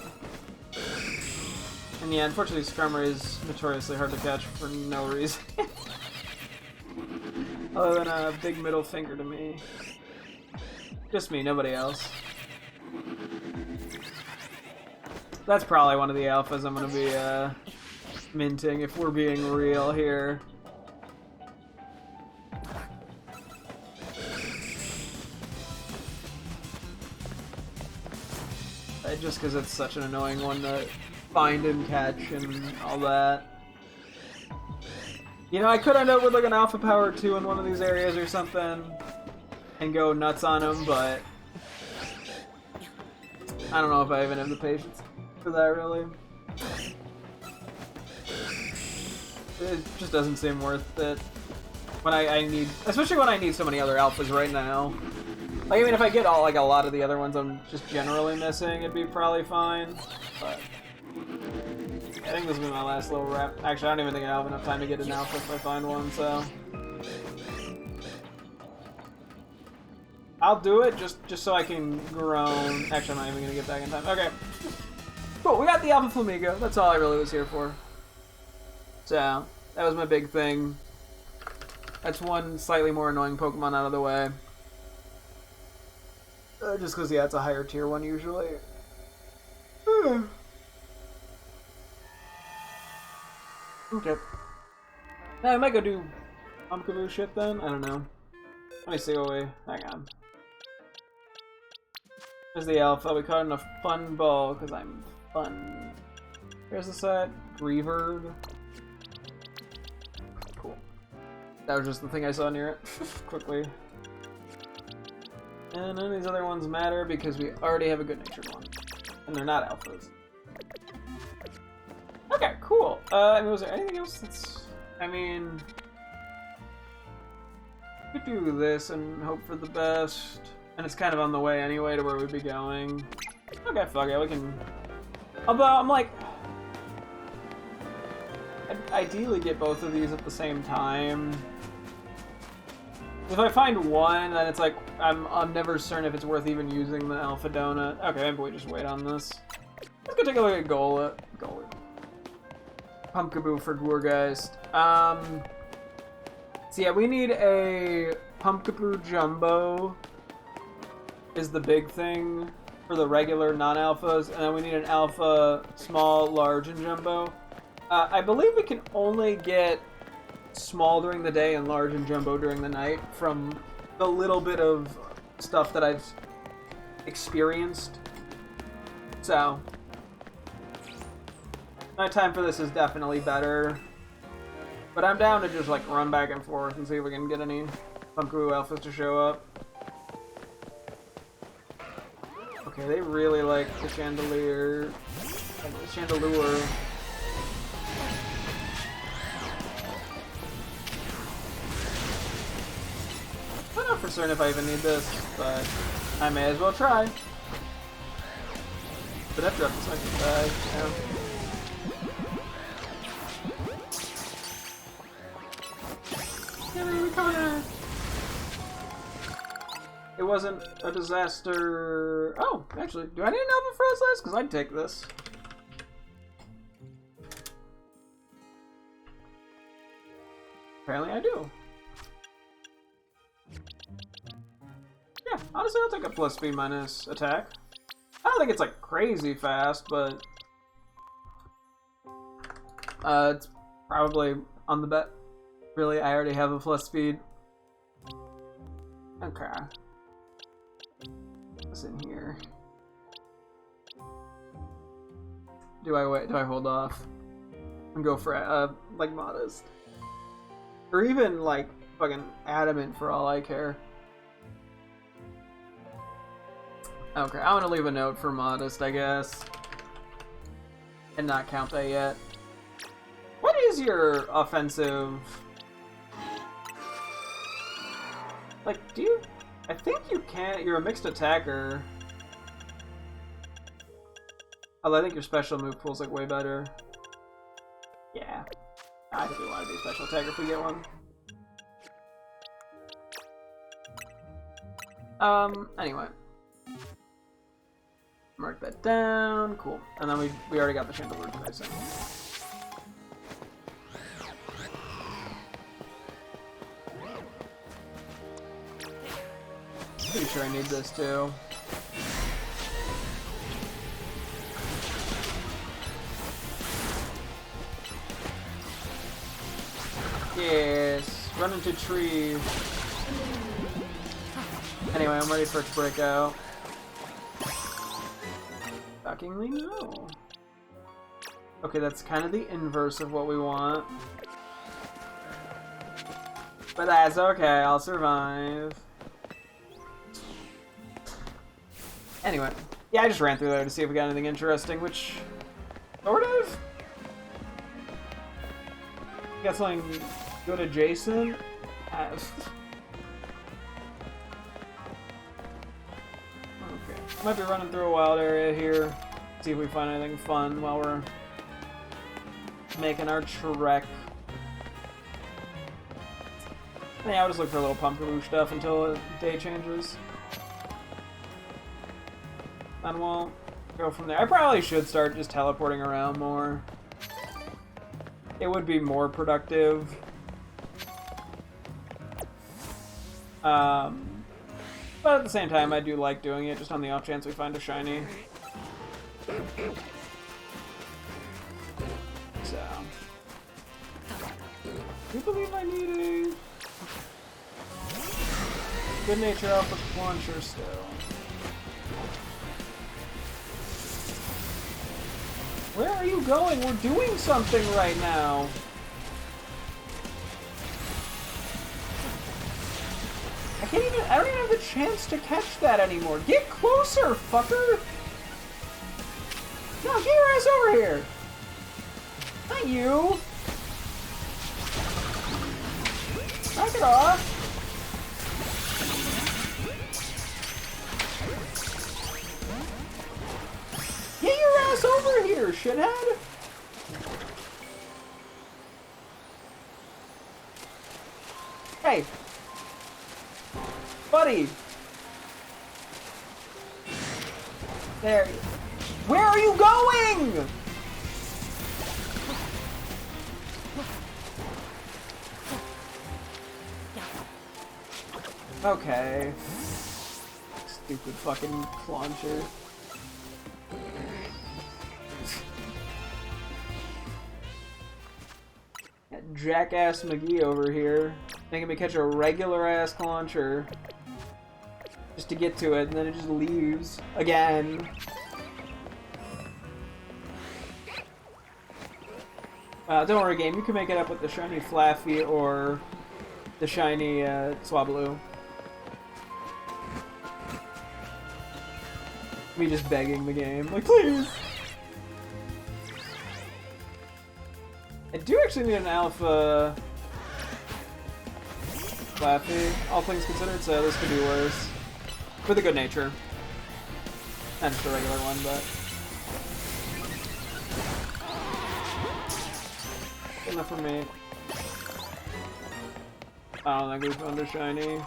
And yeah, unfortunately Skarmory is notoriously hard to catch for no reason. Other than a big middle finger to me. Just me, nobody else. That's probably one of the alphas I'm gonna be minting if we're being real here. Just because it's such an annoying one to find and catch and all that. You know, I could end up with like an alpha power 2 in one of these areas or something and go nuts on him, but I don't know if I even have the patience for that, really. It just doesn't seem worth it. When I need, especially when I need so many other alphas right now. Like, I mean, if I get all, like, a lot of the other ones I'm just generally missing, it'd be probably fine. But I think this will be my last little rep. Actually, I don't even think I have enough time to get an alpha if I find one, so I'll do it just so I can groan. Actually, I'm not even gonna get back in time. Okay. Cool, we got the Alpha Flamingo. That's all I really was here for. So, that was my big thing. That's one slightly more annoying Pokemon out of the way. Just because, yeah, it's a higher tier one usually. Okay. Now, I might go do Pumpkaboo shit then? I don't know. Let me see what we... Hang on. There's the Alpha. We caught in a fun ball because I'm fun. Here's the set. Reverb. Cool. That was just the thing I saw near it. Quickly. And none of these other ones matter because we already have a good-natured one. And they're not alphas. Okay, cool. I mean, was there anything else that's... I mean... We could do this and hope for the best. And it's kind of on the way anyway to where we'd be going. Okay, fuck it, we can... Although, I'm like... I'd ideally get both of these at the same time. If I find one, then it's like, I'm never certain if it's worth even using the Alpha Donut. Okay, maybe we just wait on this. Let's go take a look at Golett. Pumpkaboo for Gourgeist. So yeah, we need a Pumpkaboo Jumbo is the big thing for the regular non-alphas, and then we need an Alpha Small, Large, and Jumbo. I believe we can only get Small during the day and Large and Jumbo during the night from the little bit of stuff that I've experienced. So, my time for this is definitely better. But I'm down to just like run back and forth and see if we can get any Pumpkaboo Alphas to show up. Okay, they really like the Chandelier. Like the Chandelure. I'm not for certain if I even need this, but I may as well try. But after up the second bag, yeah. It wasn't a disaster. Oh, actually, do I need an Alpha Frostlass? Because I'd take this. Apparently I do. Yeah, honestly, I'll take a plus speed minus attack. I don't think it's like crazy fast, but it's probably on the bet. Really, I already have a plus speed. Okay. What's in here? Do I wait? Do I hold off and go for like Modest, or even like fucking Adamant for all I care? Okay, I want to leave a note for Modest, I guess, and not count that yet. What is your offensive? Like, do you... I think you can... You're a mixed attacker. Although I think your special move pool's like way better. Yeah. I think we want to be a special attacker if we get one. Anyway. Mark that down. Cool. And then we already got the Chandelier today, so... Pretty sure I need this too. Yes, run into trees. Anyway, I'm ready for it to break out. Shockingly, no. Okay, that's kind of the inverse of what we want. But that's okay, I'll survive. Anyway, yeah, I just ran through there to see if we got anything interesting, which Sort of? Got something good adjacent? Okay. Might be running through a wild area here. See if we find anything fun while we're making our trek. Yeah, I'll just look for a little pumpkin stuff until the day changes. And we'll go from there. I probably should start just teleporting around more. It would be more productive. But at the same time, I do like doing it just on the off chance we find a shiny. So, do you believe I need a good nature alpha launcher still? Where are you going? We're doing something right now. I don't even have the chance to catch that anymore. Get closer, fucker! No, get your ass over here! Not you! Knock it off! Get your ass over here, shithead! Hey! Buddy! There. Where are you going? Okay. Stupid fucking launcher. That jackass McGee over here making me catch a regular ass launcher just to get to it, and then it just leaves again. Don't worry, game. You can make it up with the shiny Flaffy or the shiny Swablu. Me just begging the game, like, please. I do actually need an alpha Flaffy, all things considered, so this could be worse. For the good nature. Not just a regular one, but... Good enough for me. I don't think we found a shiny.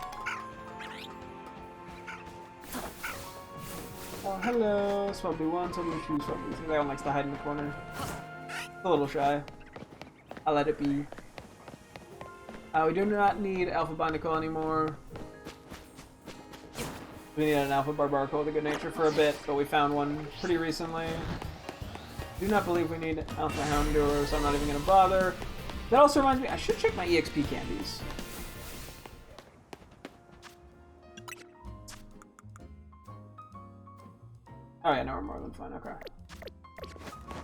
Oh, hello! Swablu 1, Swablu 2, Swablu 3. That one likes to hide in the corner. It's a little shy. I'll let it be. We do not need Alpha Bindicle anymore. We need an Alpha Barbarical with a good nature for a bit, but we found one pretty recently. Do not believe we need Alpha Houndour, so I'm not even going to bother. That also reminds me, I should check my EXP candies. Oh yeah, no, we're more than fine, okay.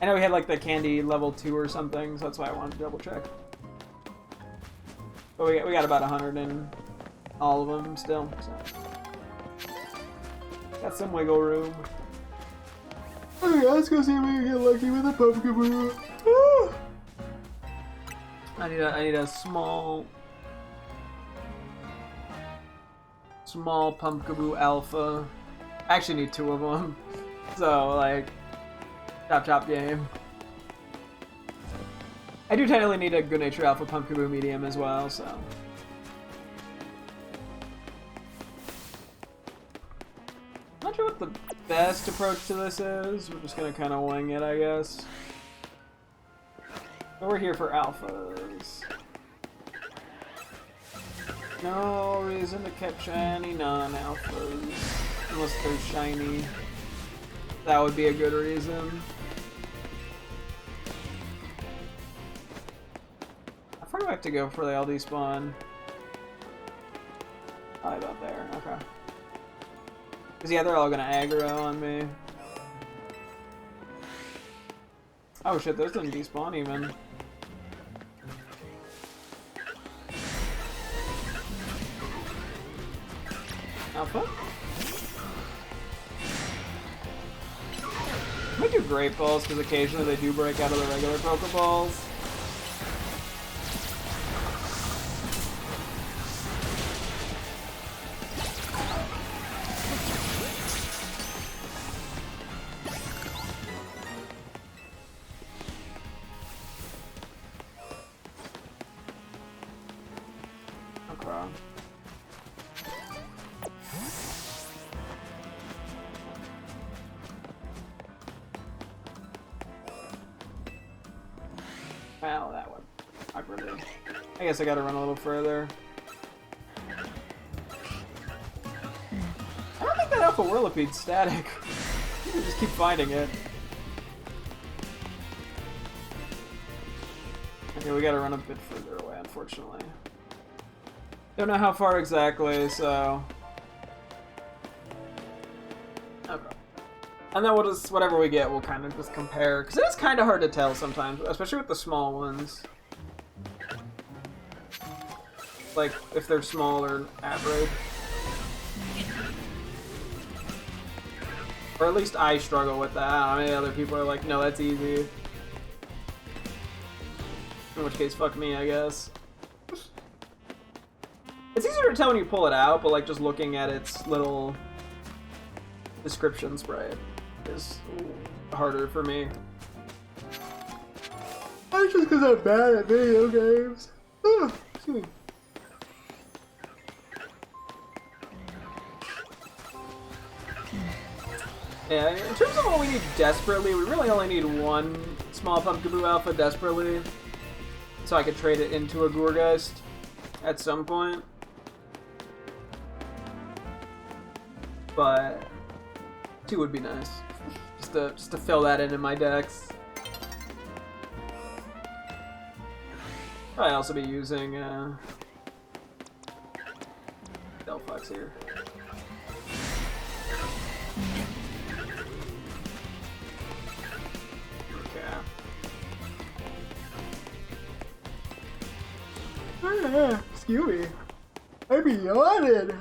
I know we had like the candy level 2 or something, so that's why I wanted to double check. But we got about 100 in all of them still, so. Got some wiggle room. Okay, let's go see if we can get lucky with a Pumpkaboo. I need a small Pumpkaboo Alpha. I actually need 2 of them. So like, chop game. I do technically need a good nature Alpha Pumpkaboo medium as well, so. Not sure what the best approach to this is. We're just gonna kind of wing it, I guess. But we're here for alphas. No reason to catch any non-alphas. Unless they're shiny. That would be a good reason. How far do I have to go before they all despawn? Probably about there, okay. Because yeah, they're all gonna aggro on me. Oh shit, those didn't despawn even. Alpha? Am I do Great Balls because occasionally they do break out of the regular Pokeballs. Okay. Well, that one. I guess I gotta run a little further. I don't think that Alpha Whirlipede's static. You just keep finding it. Okay, we gotta run a bit further away, unfortunately. Don't know how far exactly, so... Okay. And then we'll just, whatever we get, we'll kind of just compare. Because it is kind of hard to tell sometimes, especially with the small ones. Like, if they're small or average. Or at least I struggle with that. I mean, other people are like, no, that's easy. In which case, fuck me, I guess. It's easier to tell when you pull it out, but like just looking at its little description sprite is harder for me. That's just because I'm bad at video games. Excuse me. Yeah, in terms of what we need desperately, we really only need one small Pumpkaboo Alpha desperately. So I could trade it into a Gourgeist at some point. But 2 would be nice. Just to fill that in my decks. Probably also be using Delphox here. Okay. Excuse me. I'm yawning.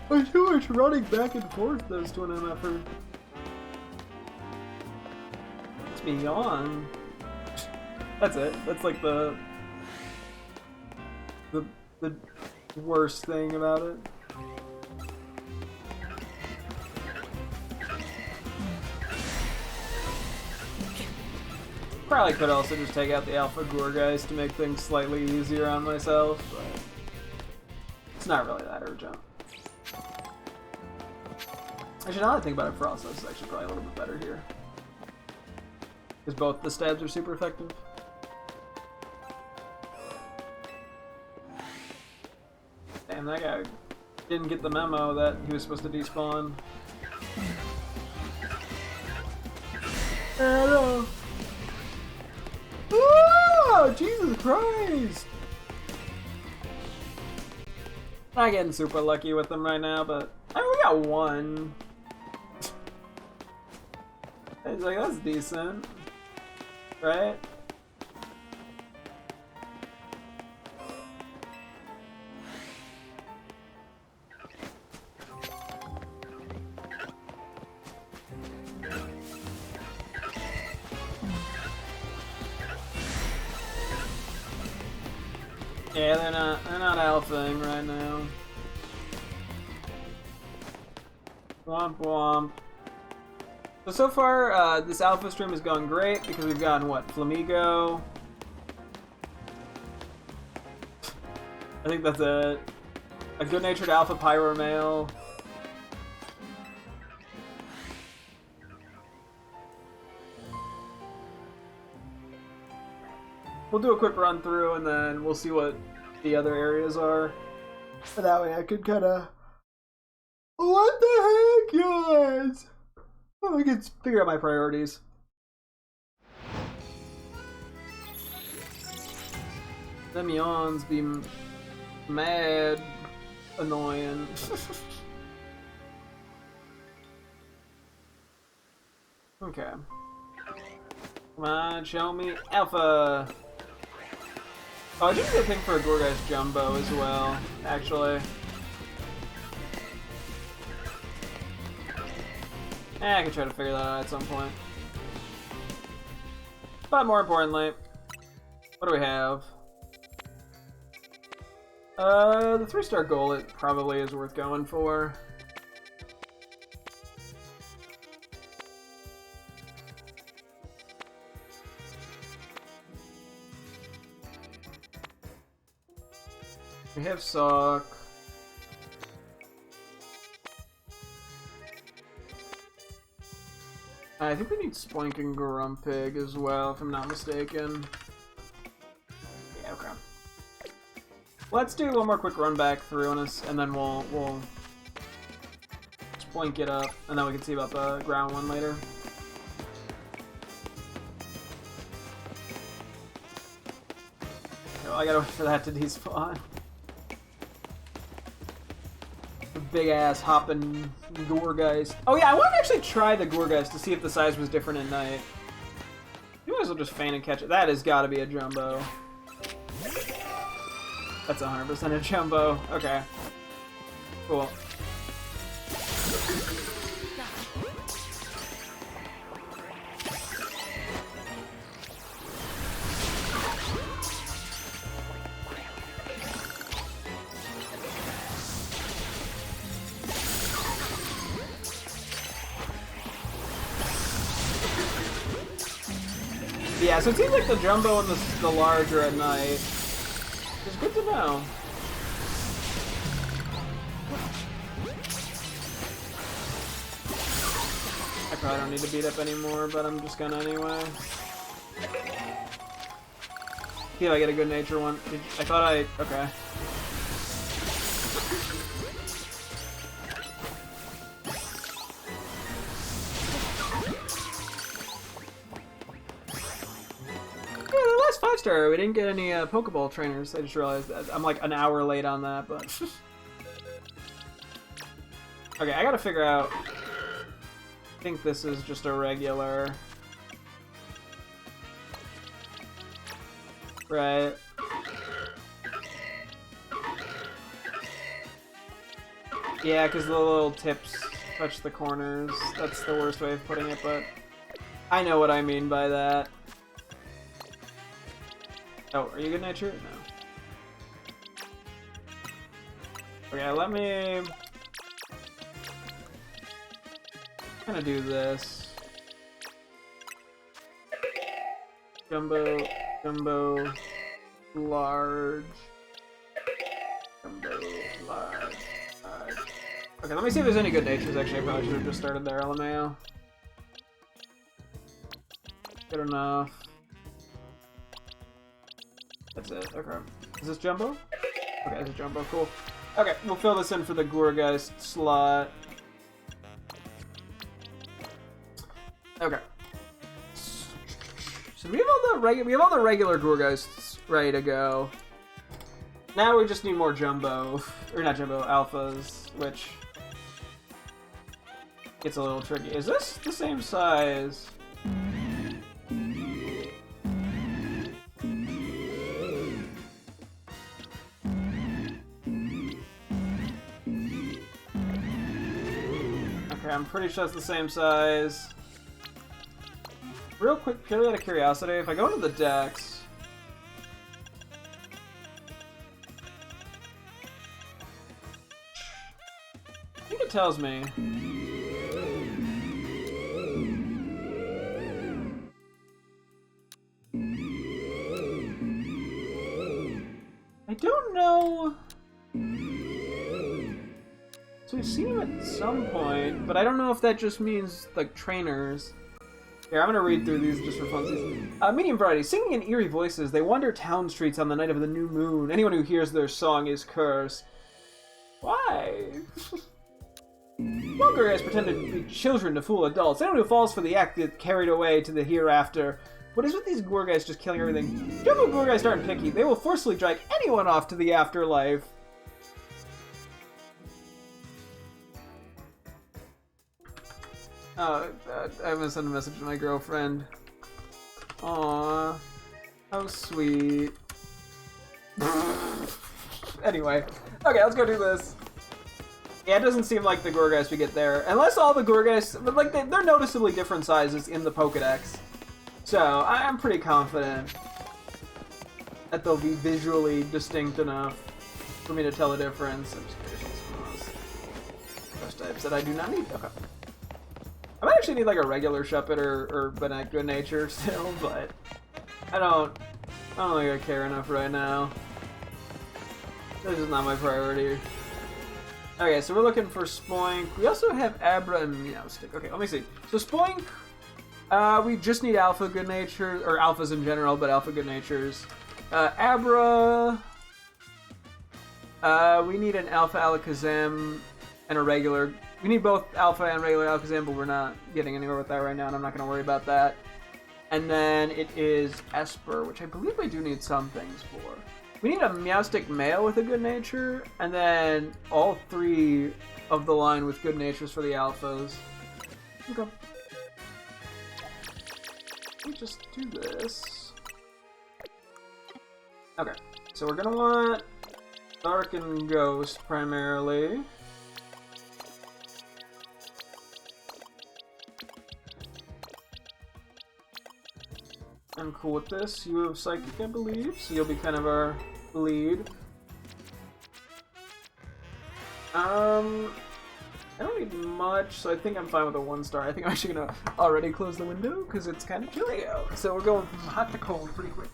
I'm too much running back and forth those two in an effort. It's me yawn. That's it. That's like the worst thing about it. Probably could also just take out the Alpha Gourgeist to make things slightly easier on myself, but it's not really that urgent. Actually, now that I think about it, Frostless is actually probably a little bit better here. Because both the stabs are super effective. Damn, that guy didn't get the memo that he was supposed to despawn. I know. Oh, Jesus Christ! Not getting super lucky with them right now, but I mean, we got one. It's like, that's decent, right? Yeah, they're not alphaing right now. Womp womp. So far, this alpha stream is going great because we've gotten, what, Flamigo? I think that's it. A good-natured alpha pyro male. We'll do a quick run through and then we'll see what the other areas are. And that way I could kind of... What the heck, guys? Oh, I can figure out my priorities. Them yawns be mad annoying. Okay. Come on, show me Alpha. Oh, I do need a thing for a Gourgeist Jumbo as well, actually. I could try to figure that out at some point. But more importantly, what do we have? The 3-star goal, it probably is worth going for. We have Sock. I think we need Spoink and Grumpig as well, if I'm not mistaken. Yeah, okay. Let's do one more quick run back through on us, and then we'll Spoink it up, and then we can see about the ground one later. Okay, well, I gotta wait for that to despawn. Big ass hopping Gourgeist. Oh yeah, I want to actually try the Gourgeist to see if the size was different at night. You might as well just feign and catch it. That has got to be a jumbo. That's 100% a jumbo. Okay. Cool. Yeah, so it seems like the jumbo and the large are at night. It's good to know. I probably don't need to beat up anymore, but I'm just gonna anyway. See if I get a good nature one. I thought I... okay. Star, we didn't get any Pokeball trainers. I just realized that. I'm like an hour late on that, but... okay, I gotta figure out... I think this is just a regular... right. Yeah, because the little tips touch the corners. That's the worst way of putting it, but... I know what I mean by that. Oh, are you good natured? No. Okay, let me kind of do this. Jumbo, jumbo, large, jumbo, large, large. Okay, let me see if there's any good natures. Actually, I probably should have just started there, LMAO. Good enough. That's it, okay. Is this jumbo? Okay, it's a jumbo, cool. Okay, we'll fill this in for the Gourgeist slot. Okay. So we have all the regular Gourgeists ready to go. Now we just need more jumbo, or not jumbo, alphas, which gets a little tricky. Is this the same size? I'm pretty sure it's the same size. Real quick, purely out of curiosity, if I go into the Dex... I think it tells me. I don't know... So we've seen him at some point, but I don't know if that just means, like, trainers. Here, I'm gonna read through these just for funsies. Medium variety. Singing in eerie voices, they wander town streets on the night of the new moon. Anyone who hears their song is cursed. Why? Well, guys pretend to be children to fool adults. Anyone who falls for the act gets carried away to the hereafter. What is with these Gourgeist just killing everything? Jumbo Gourgeist aren't picky. They will forcefully drag anyone off to the afterlife. Oh, I'm gonna send a message to my girlfriend. Aww. How sweet. Anyway. Okay, let's go do this. Yeah, it doesn't seem like the Gorgeist we get there. Unless all the Gorgeist, but like they're noticeably different sizes in the Pokedex. So I'm pretty confident that they'll be visually distinct enough for me to tell the difference. I'm just curious on some of those types that I do not need. Okay. I might actually need like a regular Shuppet or Banette Good Nature still, but I don't think I care enough right now. This is not my priority. Okay, so we're looking for Spoink. We also have Abra and Meowstic. Okay, let me see. So Spoink, we just need Alpha Good Nature, or Alphas in general, but Alpha Good Natures. Abra, we need an Alpha Alakazam and a regular. We need both Alpha and regular Alakazam, but we're not getting anywhere with that right now, and I'm not going to worry about that. And then it is Esper, which I believe I do need some things for. We need a Meowstic male with a Good Nature, and then all 3 of the line with Good Natures for the Alphas. Okay. Let me just do this. Okay, so we're gonna want Dark and Ghost primarily. I'm cool with this. You have Psychic, I believe, so you'll be kind of our lead. I don't need much, so I think I'm fine with a 1-star. I think I'm actually gonna already close the window because it's kind of chilly out. So we're going from hot to cold pretty quick.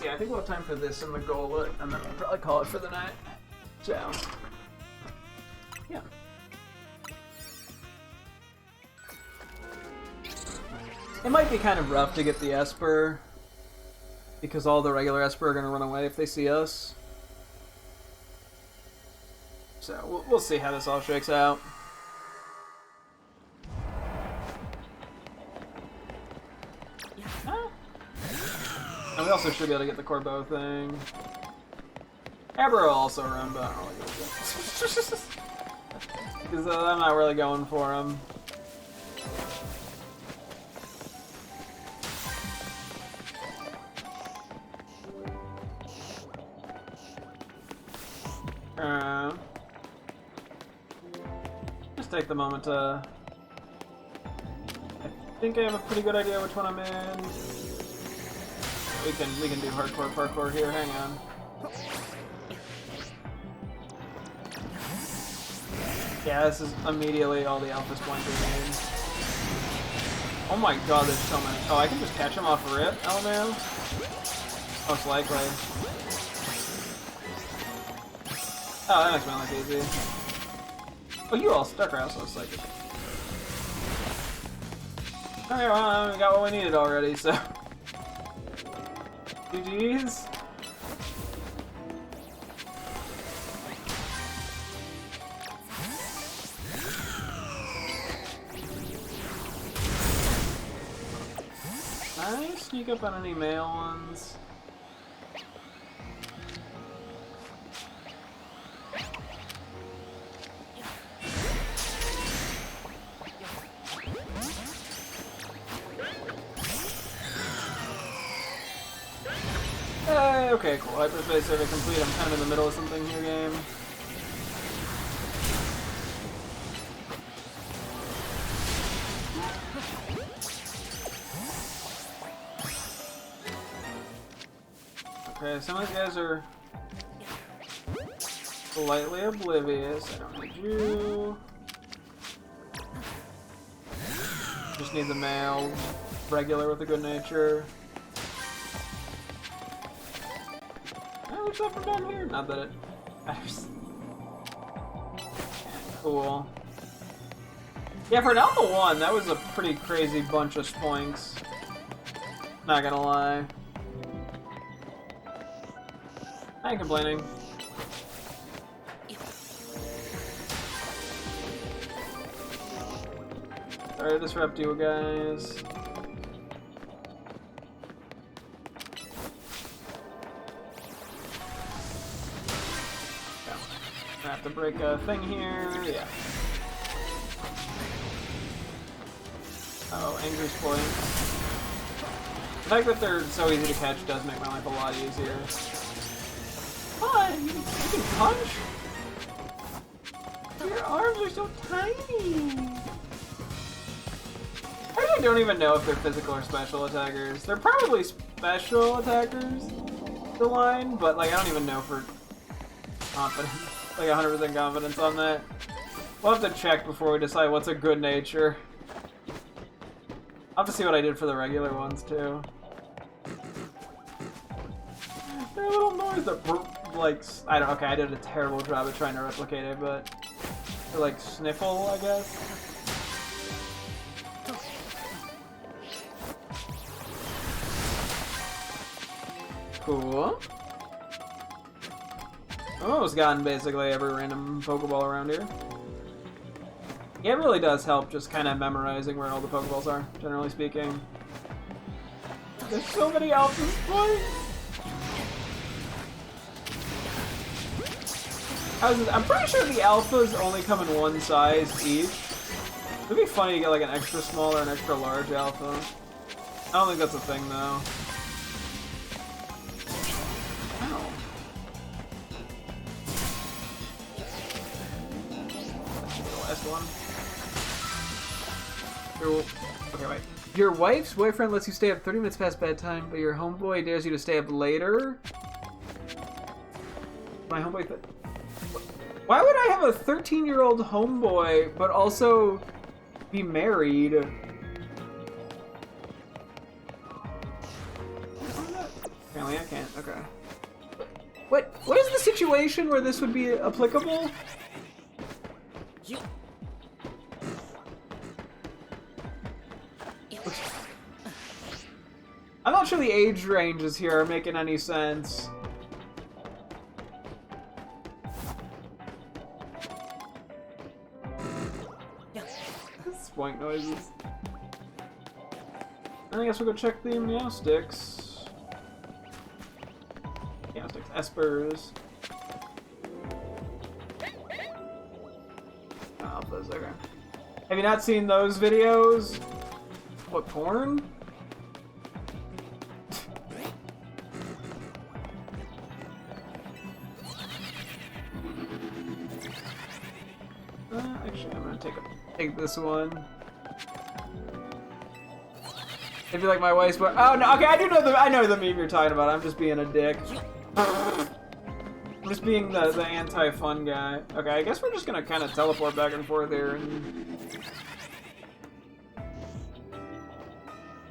Yeah, I think we'll have time for this and the Golett, and then we'll probably call it for the night. So, yeah. It might be kind of rough to get the Esper, because all the regular Esper are going to run away if they see us. So, we'll see how this all shakes out. And we also should be able to get the Corbeau thing. Abra will also run, but I don't really give a because I'm not really going for him. Just take the moment to... I think I have a pretty good idea which one I'm in. We can do hardcore parkour here, hang on. Yeah, this is immediately all the Alpha points we need. Oh my god, there's so many. Oh, I can just catch him off rip, LMAO? Most likely. Oh, that makes my life easy. Oh, you also, Darkrai also has Psychic. Okay, well, we got what we needed already, so... GG's. Can I sneak up on any male ones? Okay, cool. Hyperspace survey complete. I'm kind of in the middle of something here, game. Okay, some of these guys are slightly oblivious. I don't need you. Just need the male, regular with a good nature. Up from down here? Not that it matters. Cool. Yeah, for an Alpha 1, that was a pretty crazy bunch of spoinks. Not gonna lie. I ain't complaining. Sorry to disrupt you guys. I have to break a thing here. Yeah. Oh, Angry's point. The fact that they're so easy to catch does make my life a lot easier. Fun! You can punch? Your arms are so tiny! I actually don't even know if they're physical or special attackers. They're probably special attackers, the line, but like I don't even know for confidence. Like 100% confidence on that. We'll have to check before we decide what's a good nature. I'll have to see what I did for the regular ones too. Their little noise that like okay, I did a terrible job at trying to replicate it, but they like sniffle, I guess. Cool. I've almost gotten basically every random Pokeball around here. Yeah, it really does help just kind of memorizing where all the Pokeballs are, generally speaking. There's so many Alphas playing! I'm pretty sure the Alphas only come in one size each. It'd be funny to get like an extra small or an extra large Alpha. I don't think that's a thing though. One. Okay, wait. Your wife's boyfriend lets you stay up 30 minutes past bedtime, but your homeboy dares you to stay up later? My homeboy... Why would I have a 13-year-old homeboy, but also be married? Apparently I can't. Okay. What is the situation where this would be applicable? I'm not sure the age ranges here are making any sense. Spoink noises. I guess we'll go check the Meowsticks. Meowsticks, Espers. Alphas, okay. Have you not seen those videos? What, porn? Actually, I'm gonna take this one. If you like my wife's, but oh no, okay, I know the meme you're talking about. I'm just being a dick. I'm just being the anti-fun guy. Okay, I guess we're just gonna kind of teleport back and forth here and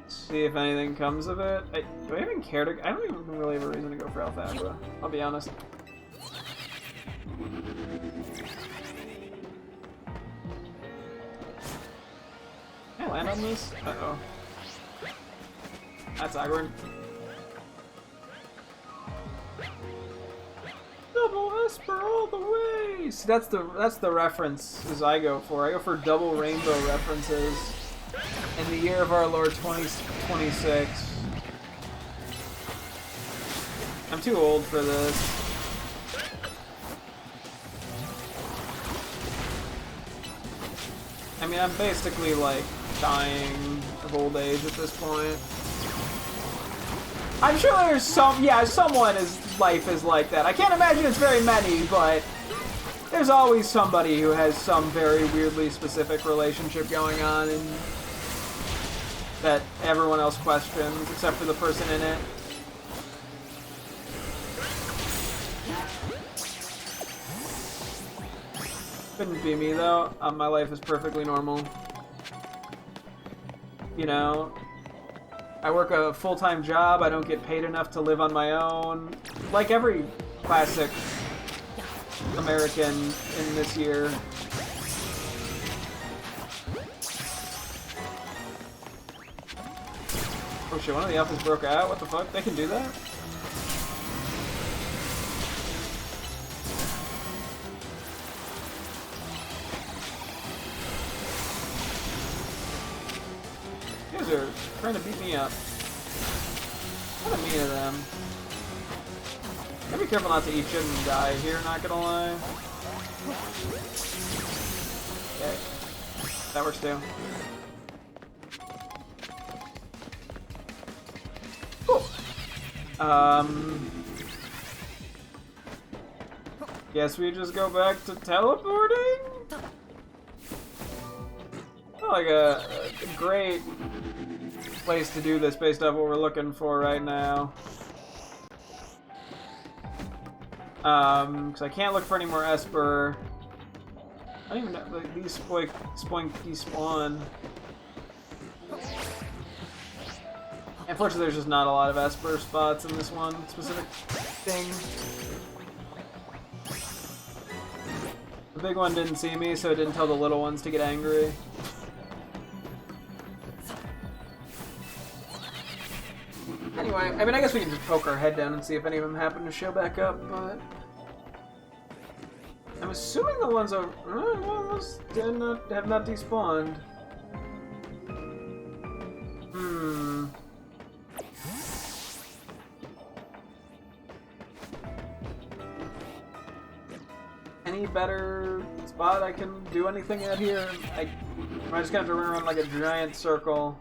see if anything comes of it. Do I even care to? I don't even really have a reason to go for Alfabra. I'll be honest. Can I land on this? Uh-oh. That's awkward. Double Esper all the way! See, that's the references I go for. I go for double rainbow references in the year of our Lord 2026. I'm too old for this. I mean, I'm basically like dying of old age at this point. I'm sure there's someone's life is like that. I can't imagine it's very many, but there's always somebody who has some very weirdly specific relationship going on and that everyone else questions, except for the person in it. Couldn't be me though. My life is perfectly normal. You know, I work a full-time job. I don't get paid enough to live on my own. Like every classic American in this year. Oh shit, one of the alphas broke out? What the fuck? They can do that? You guys are trying to beat me up. Kind of mean of them. Gotta be careful not to eat shit and die here, not gonna lie. Okay. That works too. Cool. Guess we just go back to teleporting? Not like a great place to do this based off what we're looking for right now. Because I can't look for any more Esper. I don't even know, like, these spoink despawn. Unfortunately, there's just not a lot of Esper spots in this one specific thing. The big one didn't see me, so it didn't tell the little ones to get angry. Anyway, I mean, I guess we can just poke our head down and see if any of them happen to show back up, but... I'm assuming the ones over... almost have not despawned. Any better spot I can do anything at here? I just gonna have to run around like a giant circle.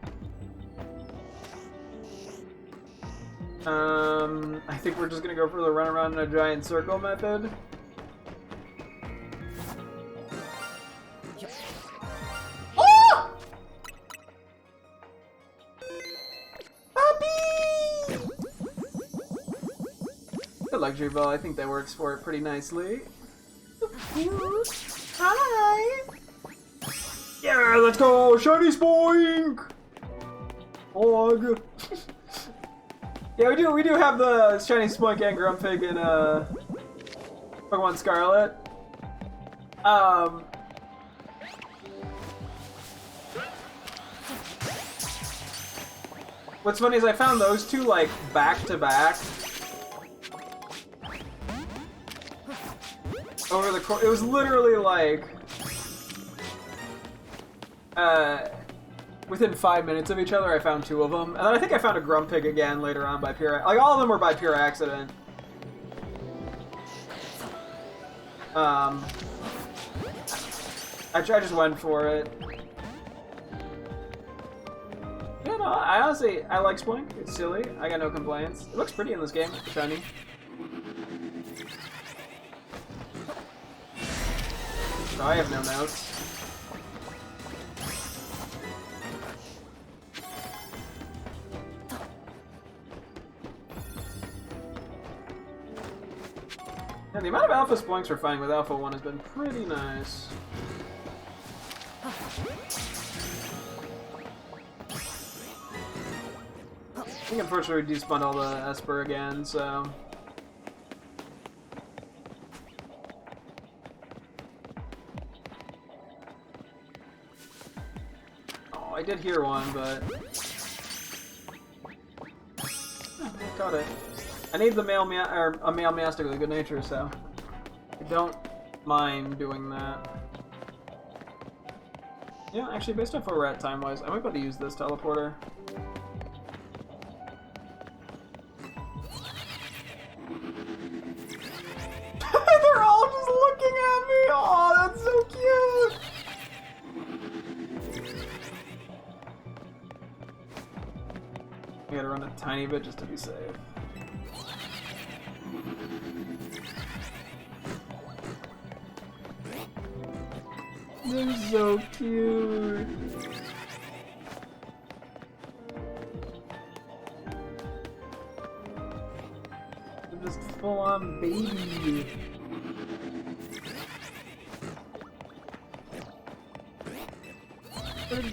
I think we're just gonna go for the run around in a giant circle method. Oh! Puppy! Good luxury ball. I think that works for it pretty nicely. Hi! Yeah, let's go! Shiny Spoink! Hog! Yeah, we do have the Shiny Spoink and Grumpig in Pokemon Scarlet. What's funny is I found those two like back to back. Over the course, it was literally like within 5 minutes of each other, I found two of them, and then I think I found a Grumpig again later on by pure, like all of them were by pure accident. I just went for it. Yeah, no, I honestly like Spoink. It's silly. I got no complaints. It looks pretty in this game, shiny. So I have no notes. Yeah, the amount of Alpha Spoinks we're finding with Alpha 1 has been pretty nice. I think unfortunately we despawned all the Esper again, so... Oh, I did hear one, but... Oh, I got it. I need the male a male Meowstic with a good nature, so I don't mind doing that. Yeah, actually, based off where we're at time-wise, I might be able to use this teleporter. They're all just looking at me! Oh, that's so cute! I gotta run a tiny bit just to be safe. They're so cute. They're just full-on baby.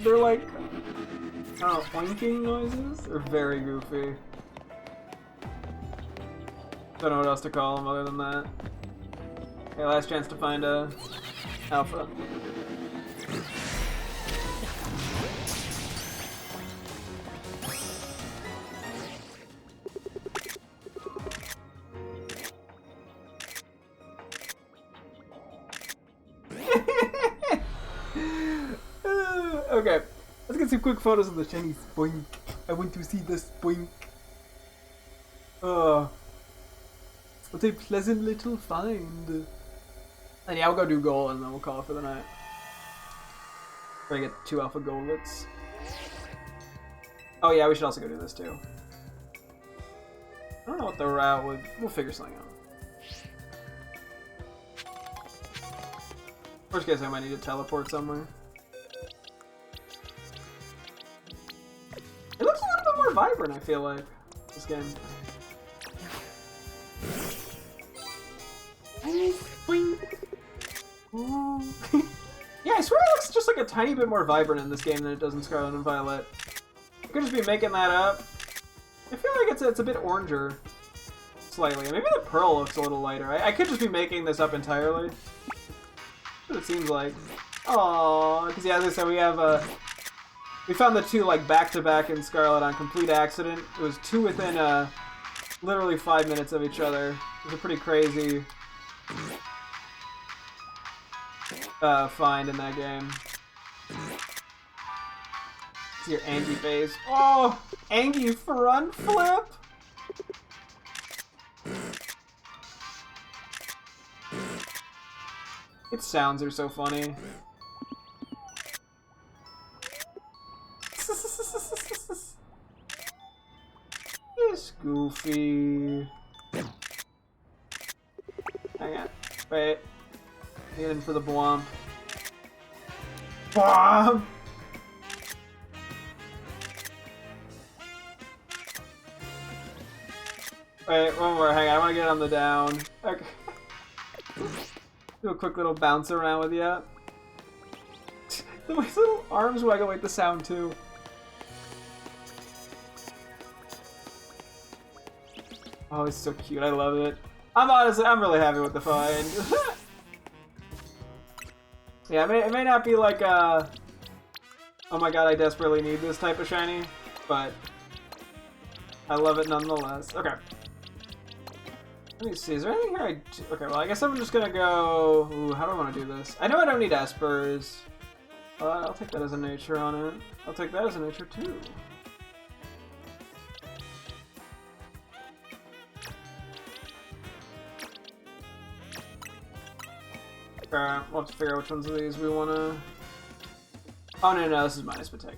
They're like oinking noises. They're very goofy. Don't know what else to call them other than that. Okay, last chance to find a Alpha. Okay. Let's get some quick photos of the shiny Spoink. I want to see the Spoink. What a pleasant little find. And yeah, I'll go do goal and then we'll call it for the night. Try to get 2 alpha goallets. Oh yeah, we should also go do this too. I don't know what the route would. We'll figure something out. Worst case, I might need to teleport somewhere. It looks a little bit more vibrant, I feel like, this game. Yeah, I swear it looks just like a tiny bit more vibrant in this game than it does in Scarlet and Violet. I could just be making that up. I feel like it's a bit oranger. Slightly. Maybe the pearl looks a little lighter. I could just be making this up entirely. That's what it seems like. Aww, because yeah, as I said, we found the 2 like back-to-back in Scarlet on complete accident. It was 2 within literally 5 minutes of each other. It was a pretty crazy find in that game. It's your Angie phase. Oh! Angie front flip! Its sounds are so funny. It's goofy. Hang on. Wait. Get in for the bomb. Bomb! Wait, one more. Hang on. I want to get on the down. Okay. Do a quick little bounce around with you. My little arms waggle like the sound too. Oh, it's so cute. I love it. I'm really happy with the find. Yeah, it may not be like oh my god, I desperately need this type of shiny, but I love it nonetheless. Okay. Let me see, is there anything here okay, well I guess I'm just gonna go... Ooh, how do I want to do this? I know I don't need espers. I'll take that as a nature on it. I'll take that as a nature too. Alright, we'll have to figure out which ones of these we wanna... Oh no, this is minus Patek.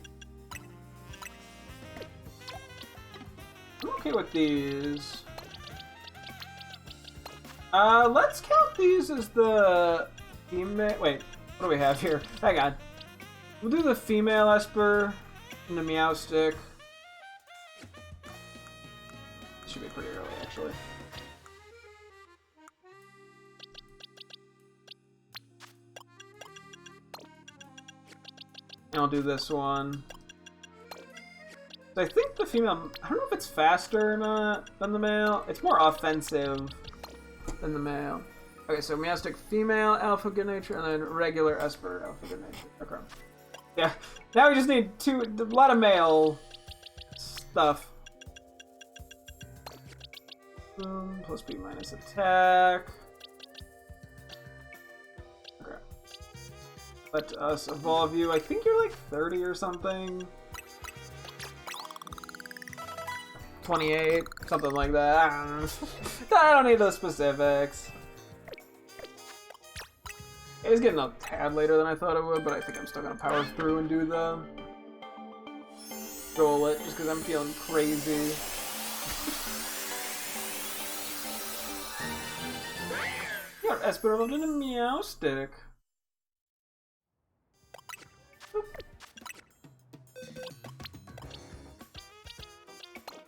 I'm okay with these. Let's count these as the female. Wait, what do we have here? Hang on. We'll do the female Esper and the Meow Stick. Should be pretty early, actually. And I'll do this one. I think the female, I don't know if it's faster or not than the male. It's more offensive than the male. Okay, so Meowstic female, alpha good nature, and then regular Esper, alpha good nature. Okay. Yeah, now we just need a lot of male stuff. Boom, plus B minus attack. Okay. Let us evolve you. I think you're like 30 or something. 28, something like that. I don't need those specifics. It was getting a tad later than I thought it would, but I think I'm still gonna power through and do the roll it just because I'm feeling crazy. You got Esper evolved in a Meow Stick.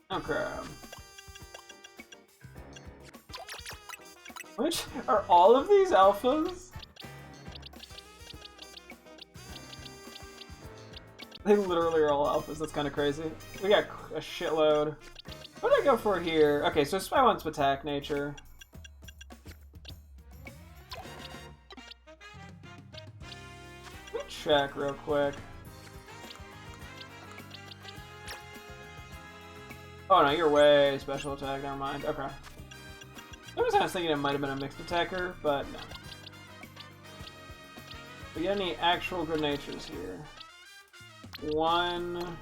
Okay. Which are all of these alphas? They literally are all alphas. That's kind of crazy. We got a shitload. What did I go for here? Okay, so I want some attack nature. Let me check real quick. Oh no, you're way special attack, never mind. Okay. I was thinking it might have been a mixed attacker, but no. We get any actual good natures here? 1,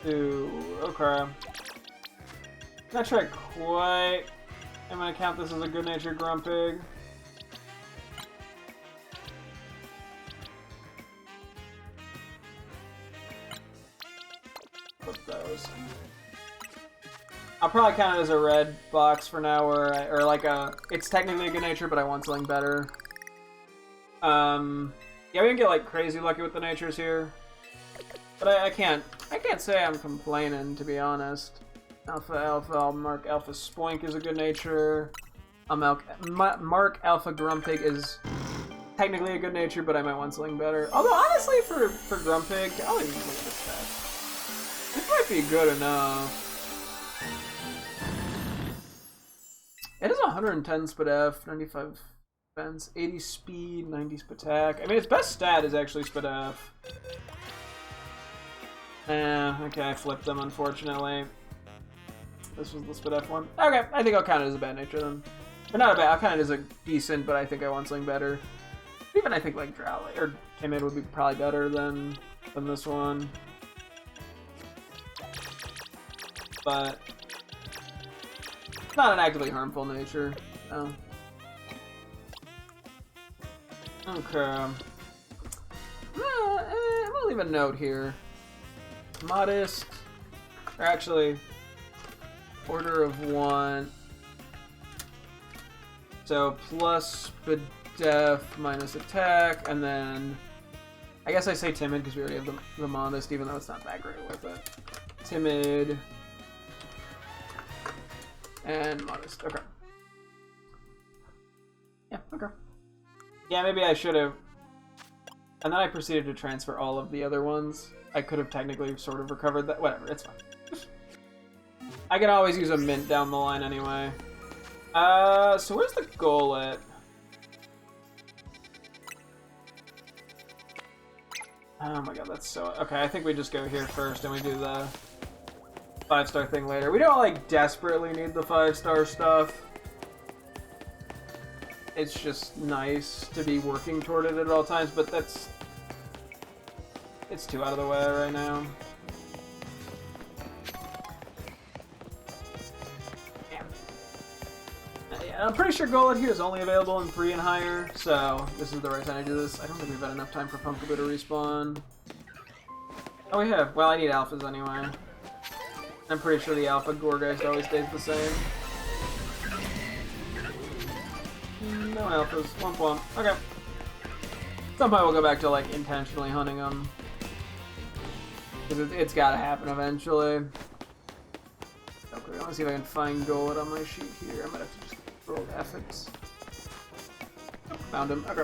2. Okay. Not sure I quite am gonna count this as a good-natured Grumpig. Flip those. I'll probably count it as a red box for now, or like a. It's technically a good nature, but I want something better. Yeah, we can get like crazy lucky with the natures here, but I can't say I'm complaining, to be honest. Alpha, I'll mark Alpha Spoink is a good nature. Mark Alpha Grumpig is technically a good nature, but I might want something better. Although honestly, for Grumpig, I'll even look at this stat. This might be good enough. It is 110 Spit F, 95 defense, 80 speed, 90 attack. I mean, its best stat is actually Spit F. Okay, I flipped them, unfortunately. This was the Spit F one. Okay, I think I'll count it as a bad nature then. Or not a bad, I'll count it as a decent, but I think I want something better. Even I think like Drowley or Timid would be probably better than this one. But not an actively harmful nature. No. Okay. We'll leave a note here. Modest. Or actually, order of 1. So plus Spidef minus attack, and then I guess I say timid because we already have the modest, even though it's not that great with it. Timid. And modest. Okay. Yeah, okay. Yeah, maybe I should have. And then I proceeded to transfer all of the other ones. I could have technically sort of recovered that. Whatever, it's fine. I can always use a mint down the line anyway. So where's the Golett? Oh my god, that's so... Okay, I think we just go here first and we do the 5-star thing later. We don't, like, desperately need the 5-star stuff. It's just nice to be working toward it at all times, but that's... It's too out of the way right now. Yeah, I'm pretty sure Golett here is only available in 3 and higher, so this is the right time to do this. I don't think we've had enough time for Pumpkaboo to respawn. Oh, we have. Well, I need alphas anyway. I'm pretty sure the alpha Gourgeist always stays the same. No alphas. Womp womp. Okay. Some point we'll go back to, like, intentionally hunting them. Because it's gotta happen eventually. Okay, I wanna see if I can find Golett on my sheet here. I might have to just roll ethics. Oh, found him. Okay.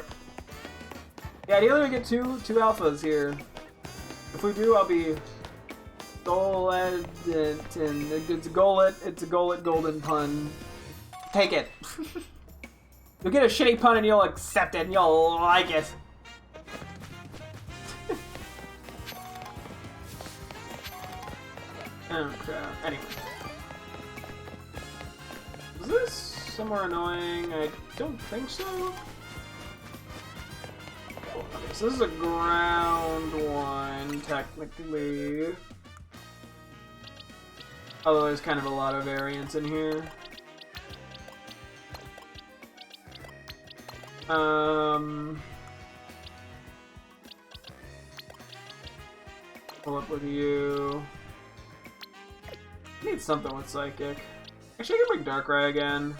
Yeah, ideally we get two alphas here. If we do, I'll be Golett. It's a Golett golden pun. Take it. You'll get a shitty pun and you'll accept it and you'll like it. Okay, anyway. Is this somewhere annoying? I don't think so. Okay, so this is a ground one, technically. Although there's kind of a lot of variance in here. Pull up with you. I need something with Psychic. Actually, I can bring Darkrai again.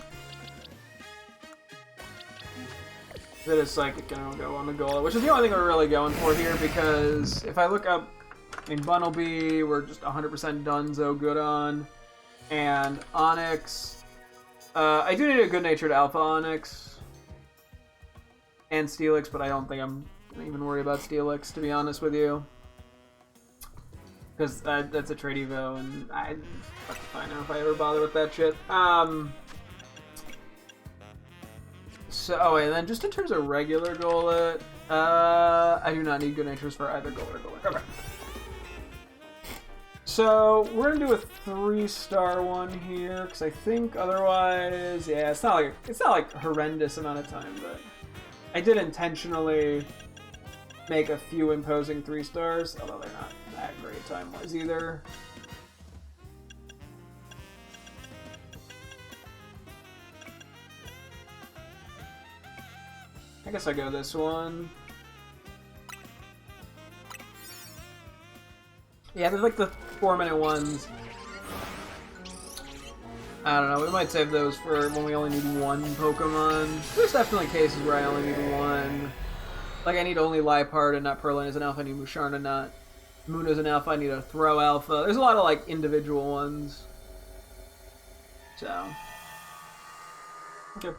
That is Psychic and I'll go on the Golett, which is the only thing we're really going for here, because if I look up, I mean, Bunnelby, we're just 100% Dunzo good on. And Onix. I do need a good-natured Alpha Onix. And Steelix, but I don't think I'm gonna even worry about Steelix, to be honest with you. Because that's a trade evo, and I know if I ever bother with that shit. So, oh wait, then just in terms of regular Golett, I do not need good natures for either Golett or Golett. Okay. So we're gonna do a 3-star one here, because I think otherwise, yeah, it's not like a horrendous amount of time, but I did intentionally make a few imposing 3 stars, although they're not that great time-wise either. I guess I go this one. Yeah, they're like the 4-minute ones. I don't know, we might save those for when we only need 1 Pokemon. There's definitely cases where I only need 1. Like, I need only Liepard and not Perlin as an alpha, I need Musharna not Moon as an alpha, I need a Throw alpha. There's a lot of, like, individual ones. So. Okay.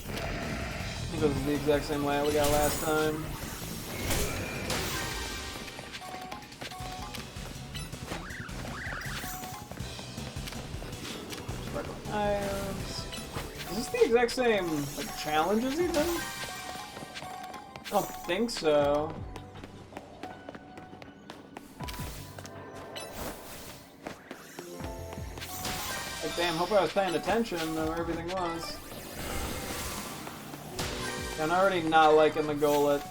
I think this is the exact same layout we got last time. Items. Is this the exact same like challenges even? I don't think so. Like, damn, hope I was paying attention to where everything was. I'm already not liking the Golett.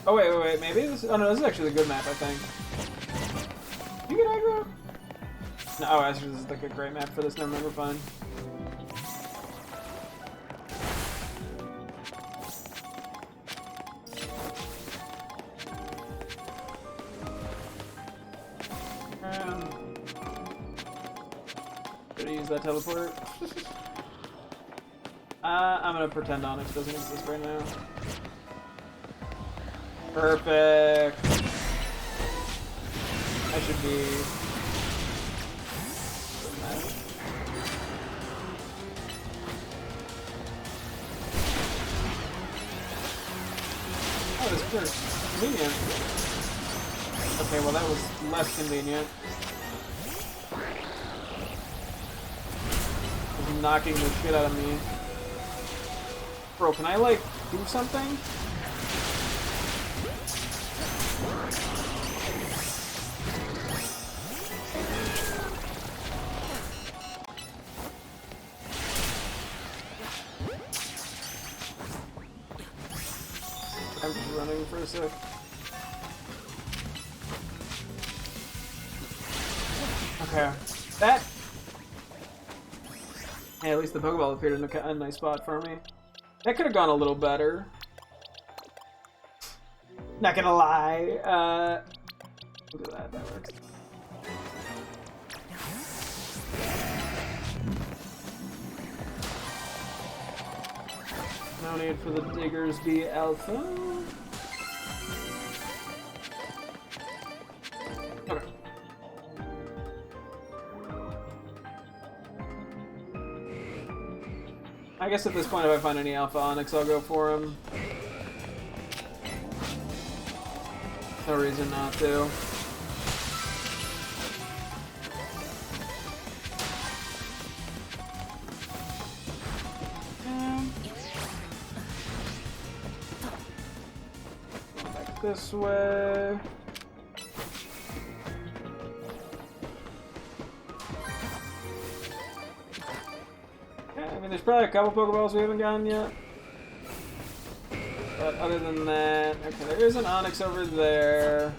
Oh wait, maybe this. Oh no, this is actually a good map, I think. You get aggro? No, oh, actually, this is like a great map for this. Never mind, we're fine. Should I use that teleport? I'm gonna pretend Onyx doesn't exist right now. Perfect. I should be. Oh, this is convenient. Okay, well that was less convenient. Just knocking the shit out of me. Bro, can I like do something? I'm just running for a sec. Okay. That... Hey, at least the Pokeball appeared in a nice spot for me. That could have gone a little better. Not gonna lie. Look at that, that works. No need for the Diggers be alpha. Okay. I guess at this point, if I find any Alpha Onyx, I'll go for him. No reason not to. Back this way. I mean, there's probably a couple Pokeballs we haven't gotten yet. But other than that, okay, there is an Onyx over there.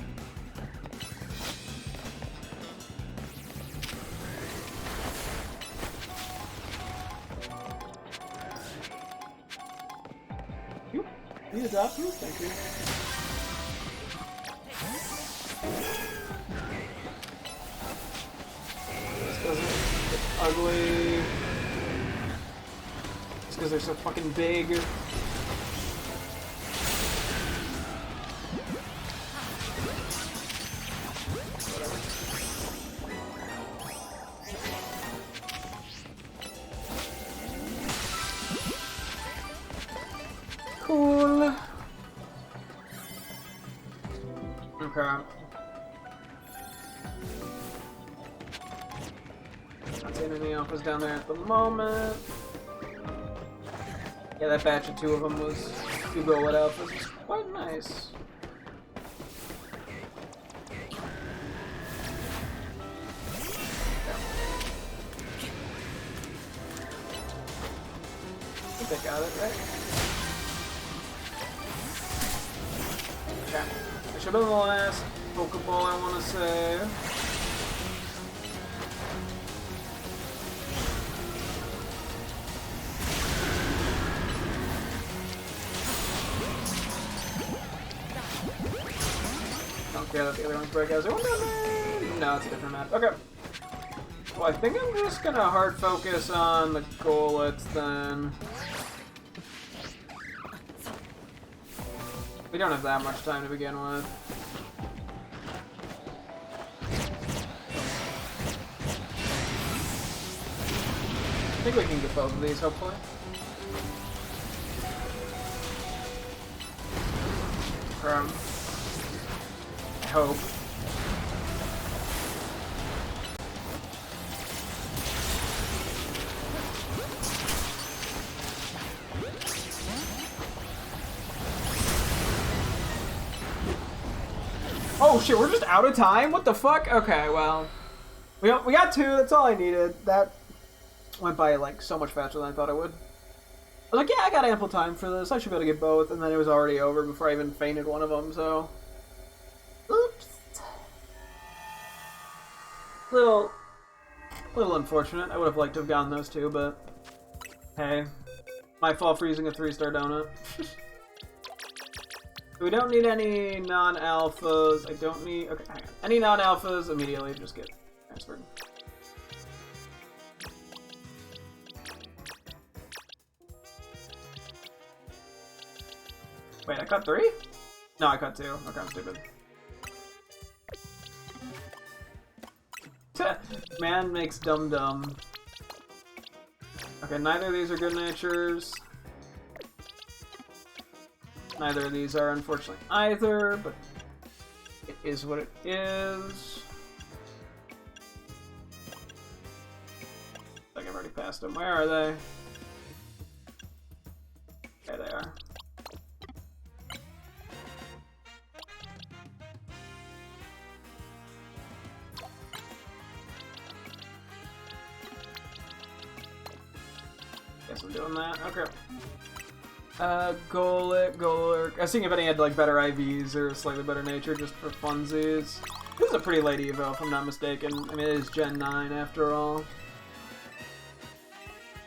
You need to drop you? Thank you. This doesn't get ugly. Because they're so fucking big. Cool. Okay. Not seeing any alphas down there at the moment. Yeah, that batch of 2 of them was 2 Golett alphas. It's quite nice. I think they got it, right? Okay. That should have been the last Pokeball, I want to say. Don't care that the other one's break as no, it's a different map. Okay. Well, I think I'm just gonna hard focus on the Golets then. We don't have that much time to begin with. I think we can get both of these, hopefully. I hope. Oh shit, we're just out of time? What the fuck? Okay, well. We got 2, that's all I needed. That went by like so much faster than I thought it would. I was like, yeah, I got ample time for this. I should be able to get both, and then it was already over before I even fainted one of them, so... Oops. Little unfortunate. I would have liked to have gotten those 2, but... Hey. My fault for using a 3-star donut. We don't need any non-alphas. I don't need... Okay, hang on. Any non-alphas, immediately just get transferred. Wait, I cut 3? No, I cut 2. Okay, I'm stupid. Man makes dumb. Okay, neither of these are good natures. Neither of these are, unfortunately, either, but it is what it is. I think I've already passed them. Where are they? There they are. Guess I'm doing that. Okay. Golurk. I was thinking if any had like better IVs or slightly better nature just for funsies. This is a pretty late Evo, if I'm not mistaken. I mean, it is Gen 9 after all.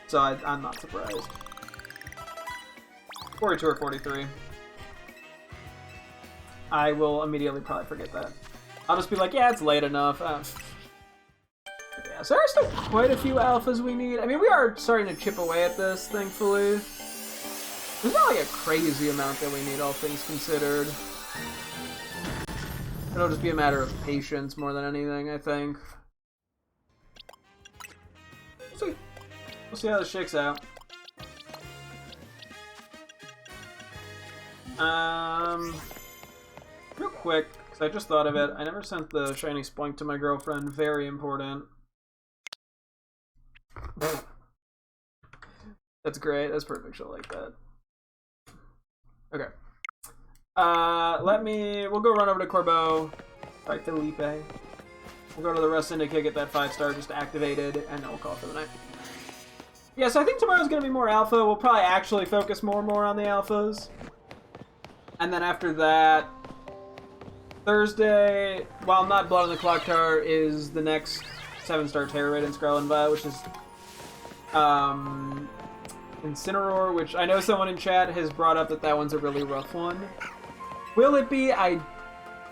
So I'm not surprised. 42 or 43. I will immediately probably forget that. I'll just be like, yeah, it's late enough. Yeah, so there are still quite a few alphas we need. I mean, we are starting to chip away at this, thankfully. There's not like a crazy amount that we need, all things considered. It'll just be a matter of patience more than anything, I think. We'll see how this shakes out. Real quick, because I just thought of it, I never sent the shiny spoink to my girlfriend. Very important. That's great. That's perfect. She'll like that. Okay. We'll go run over to Corbeau. Right, Felipe. We'll go to the Rust Syndicate, get that 5-star just activated, and then we'll call it for the night. Yeah, so I think tomorrow's going to be more alpha. We'll probably actually focus more and more on the alphas. And then after that, Thursday, while not Blood on the Clock Tower, is the next 7-star Terror Raid in Scarlet, which is Incineroar, which I know someone in chat has brought up that one's a really rough one. Will it be? I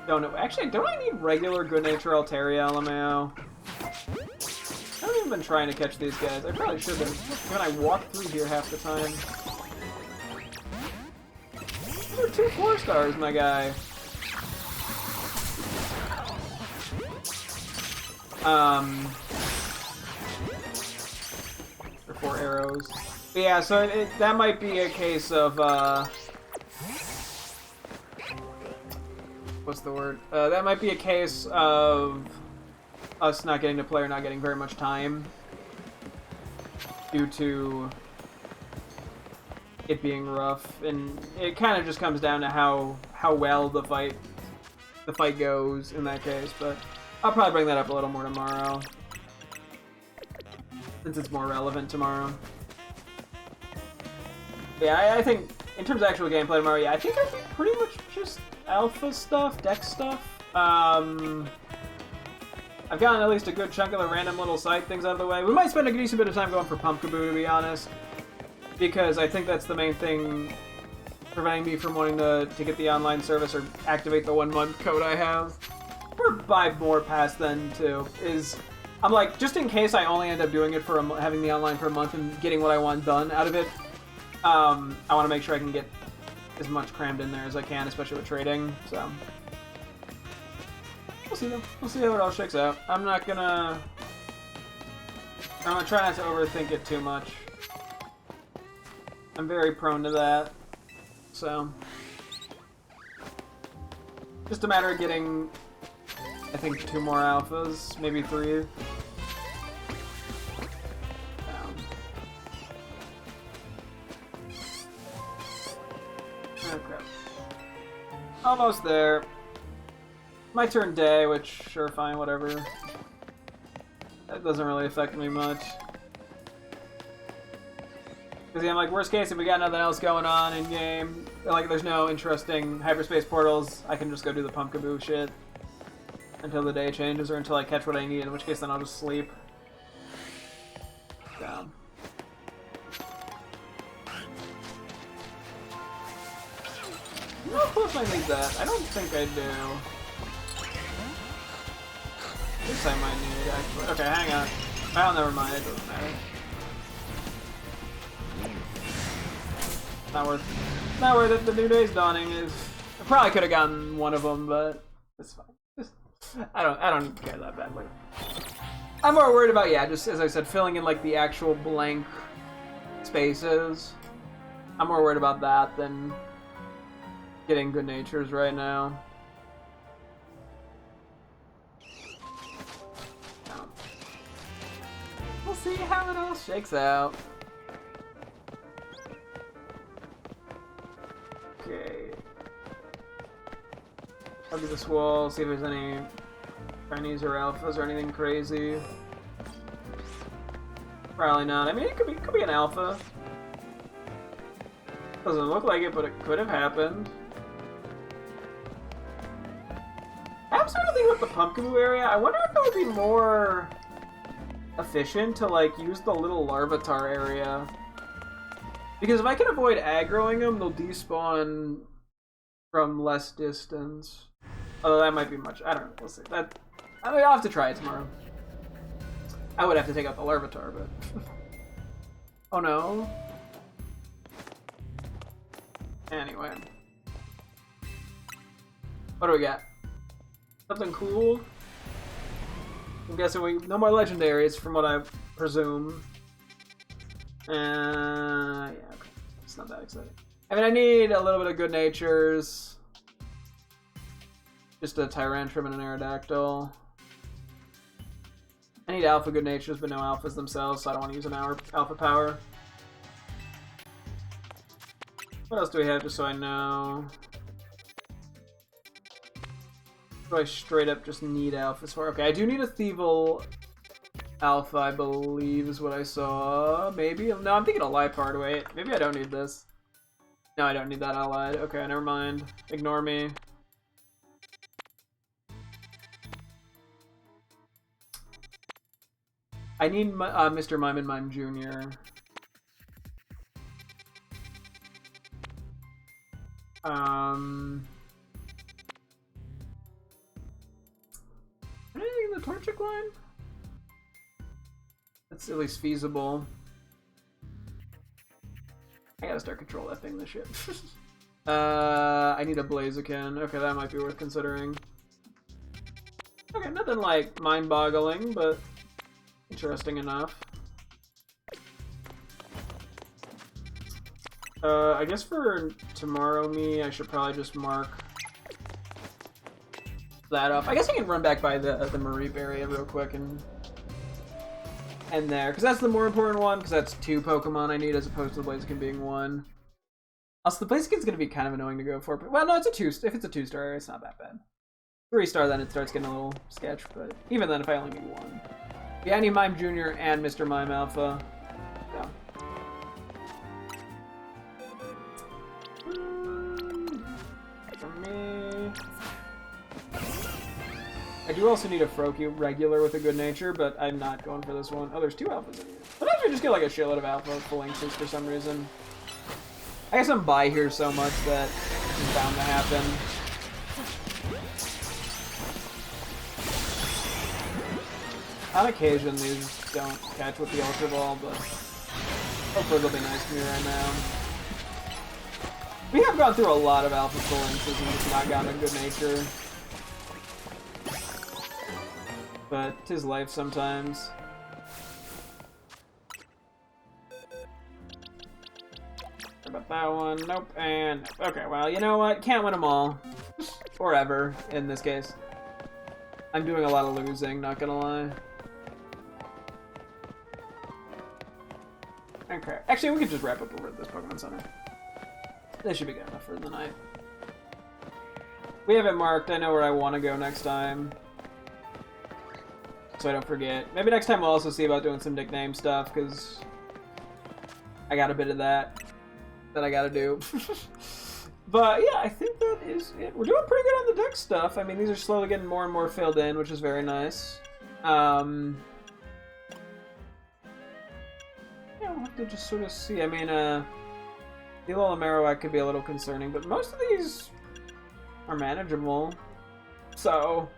don't know. Actually, don't I need regular Good Nature Altaria LMAO? I haven't even been trying to catch these guys. I probably should have. When I walk through here half the time. These are 2 4-stars, my guy. Or 4 arrows. But yeah, so that might be a case of, what's the word? That might be a case of us not getting to play or not getting very much time due to it being rough, and it kind of just comes down to how well the fight goes in that case. But I'll probably bring that up a little more tomorrow, since it's more relevant tomorrow. Yeah, I think in terms of actual gameplay tomorrow, yeah, I think pretty much just alpha stuff, deck stuff. I've gotten at least a good chunk of the random little side things out of the way. We might spend a decent bit of time going for Pumpkaboo, to be honest, because I think that's the main thing preventing me from wanting to get the online service or activate the 1-month code I have. Or buy more past then, too, is... I'm like, just in case I only end up doing it for having the online for a month and getting what I want done out of it, I want to make sure I can get as much crammed in there as I can, especially with trading, so... We'll see, though. We'll see how it all shakes out. I'm gonna try not to overthink it too much. I'm very prone to that, so... Just a matter of getting, I think, 2 more alphas, maybe 3. Okay. Almost there. My turn day, which, sure, fine, whatever. That doesn't really affect me much. Because, yeah, I'm like, worst case, if we got nothing else going on in-game, like, there's no interesting hyperspace portals, I can just go do the Pumpkaboo shit until the day changes, or until I catch what I need, in which case then I'll just sleep. Down. No clue if I need that. I don't think I do. This I might need, actually. Okay, hang on. Oh, never mind. It doesn't matter. Not worth it. The new day's dawning is... I probably could have gotten one of them, but it's fine. I don't care that badly. I'm more worried about, yeah, just as I said, filling in like the actual blank spaces. I'm more worried about that than getting good natures right now. We'll see how it all shakes out. Okay. I'll do this wall, see if there's any Chinese or alphas or anything crazy. Probably not. I mean, it could be an alpha. Doesn't look like it, but it could have happened. I'm starting to think about the Pumpkaboo area. I wonder if it would be more efficient to like use the little Larvitar area. Because if I can avoid aggroing them, they'll despawn from less distance. Although that might be much. I don't know. We'll see. That I mean, I'll have to try it tomorrow. I would have to take out the Larvitar, but oh no. Anyway, what do we got? Something cool. I'm guessing no more legendaries, from what I presume. Yeah, okay. It's not that exciting. I mean, I need a little bit of good natures. Just a Tyrantrum and an Aerodactyl. I need alpha good natures, but no alphas themselves, so I don't want to use an alpha power. What else do we have, just so I know? Do I straight up just need alphas for? Okay, I do need a Thievel alpha, I believe, is what I saw. Maybe? No, I'm thinking a Lipard. Wait, maybe I don't need this. No, I don't need that allied. Okay, never mind. Ignore me. I need Mr. Mime and Mime Jr. Anything in the Torchic line? That's at least feasible. I gotta start control that thing this shit. I need a Blaziken. Okay, that might be worth considering. Okay, nothing like mind-boggling, but interesting enough. I guess for tomorrow me, I should probably just mark that up. I guess I can run back by the Mareep area real quick and there, because that's the more important one, because that's 2 Pokemon I need as opposed to the Blaziken being 1. Also, the Blaziken's gonna be kind of annoying to go for, but well, no, it's a 2. If it's a 2-star area, it's not that bad. 3-star, then it starts getting a little sketch, but even then, if I only need 1. Yeah, I need Mime Jr. and Mr. Mime Alpha. Yeah. For me. I do also need a Froakie regular with a good nature, but I'm not going for this one. Oh, there's 2 alphas in here. Sometimes we just get like a shitload of alpha phalanxes for some reason. I guess I'm by here so much that it's bound to happen. On occasion, these don't catch with the Ultra Ball, but hopefully they'll be nice to me right now. We have gone through a lot of alpha phalanxes and just not gotten a good nature. But 'tis life sometimes. What about that one? Nope, and nope. Okay, well, you know what? Can't win them all. Or ever, in this case. I'm doing a lot of losing, not gonna lie. Okay. Actually, we could just wrap up over at this Pokemon Center. This should be good enough for the night. We have it marked. I know where I want to go next time. So I don't forget. Maybe next time we'll also see about doing some nickname stuff, because I got a bit of that I gotta do. But yeah, I think that is it. We're doing pretty good on the deck stuff. I mean, these are slowly getting more and more filled in, which is very nice. Yeah, we'll have to just sort of see. I mean, the little Marowak could be a little concerning, but most of these are manageable. So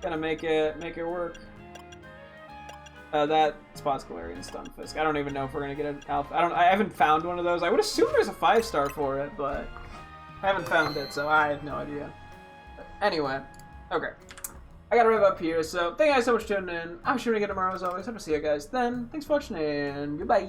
gonna make it work. That Spot's Galarian Stunfisk. I don't even know if we're gonna get an alpha. I haven't found one of those. I would assume there's a 5-star for it, but I haven't found it, so I have no idea. But anyway, okay. I gotta wrap up here, so thank you guys so much for tuning in. I'm sure to get tomorrow as always. Hope to see you guys then. Thanks for watching, and goodbye.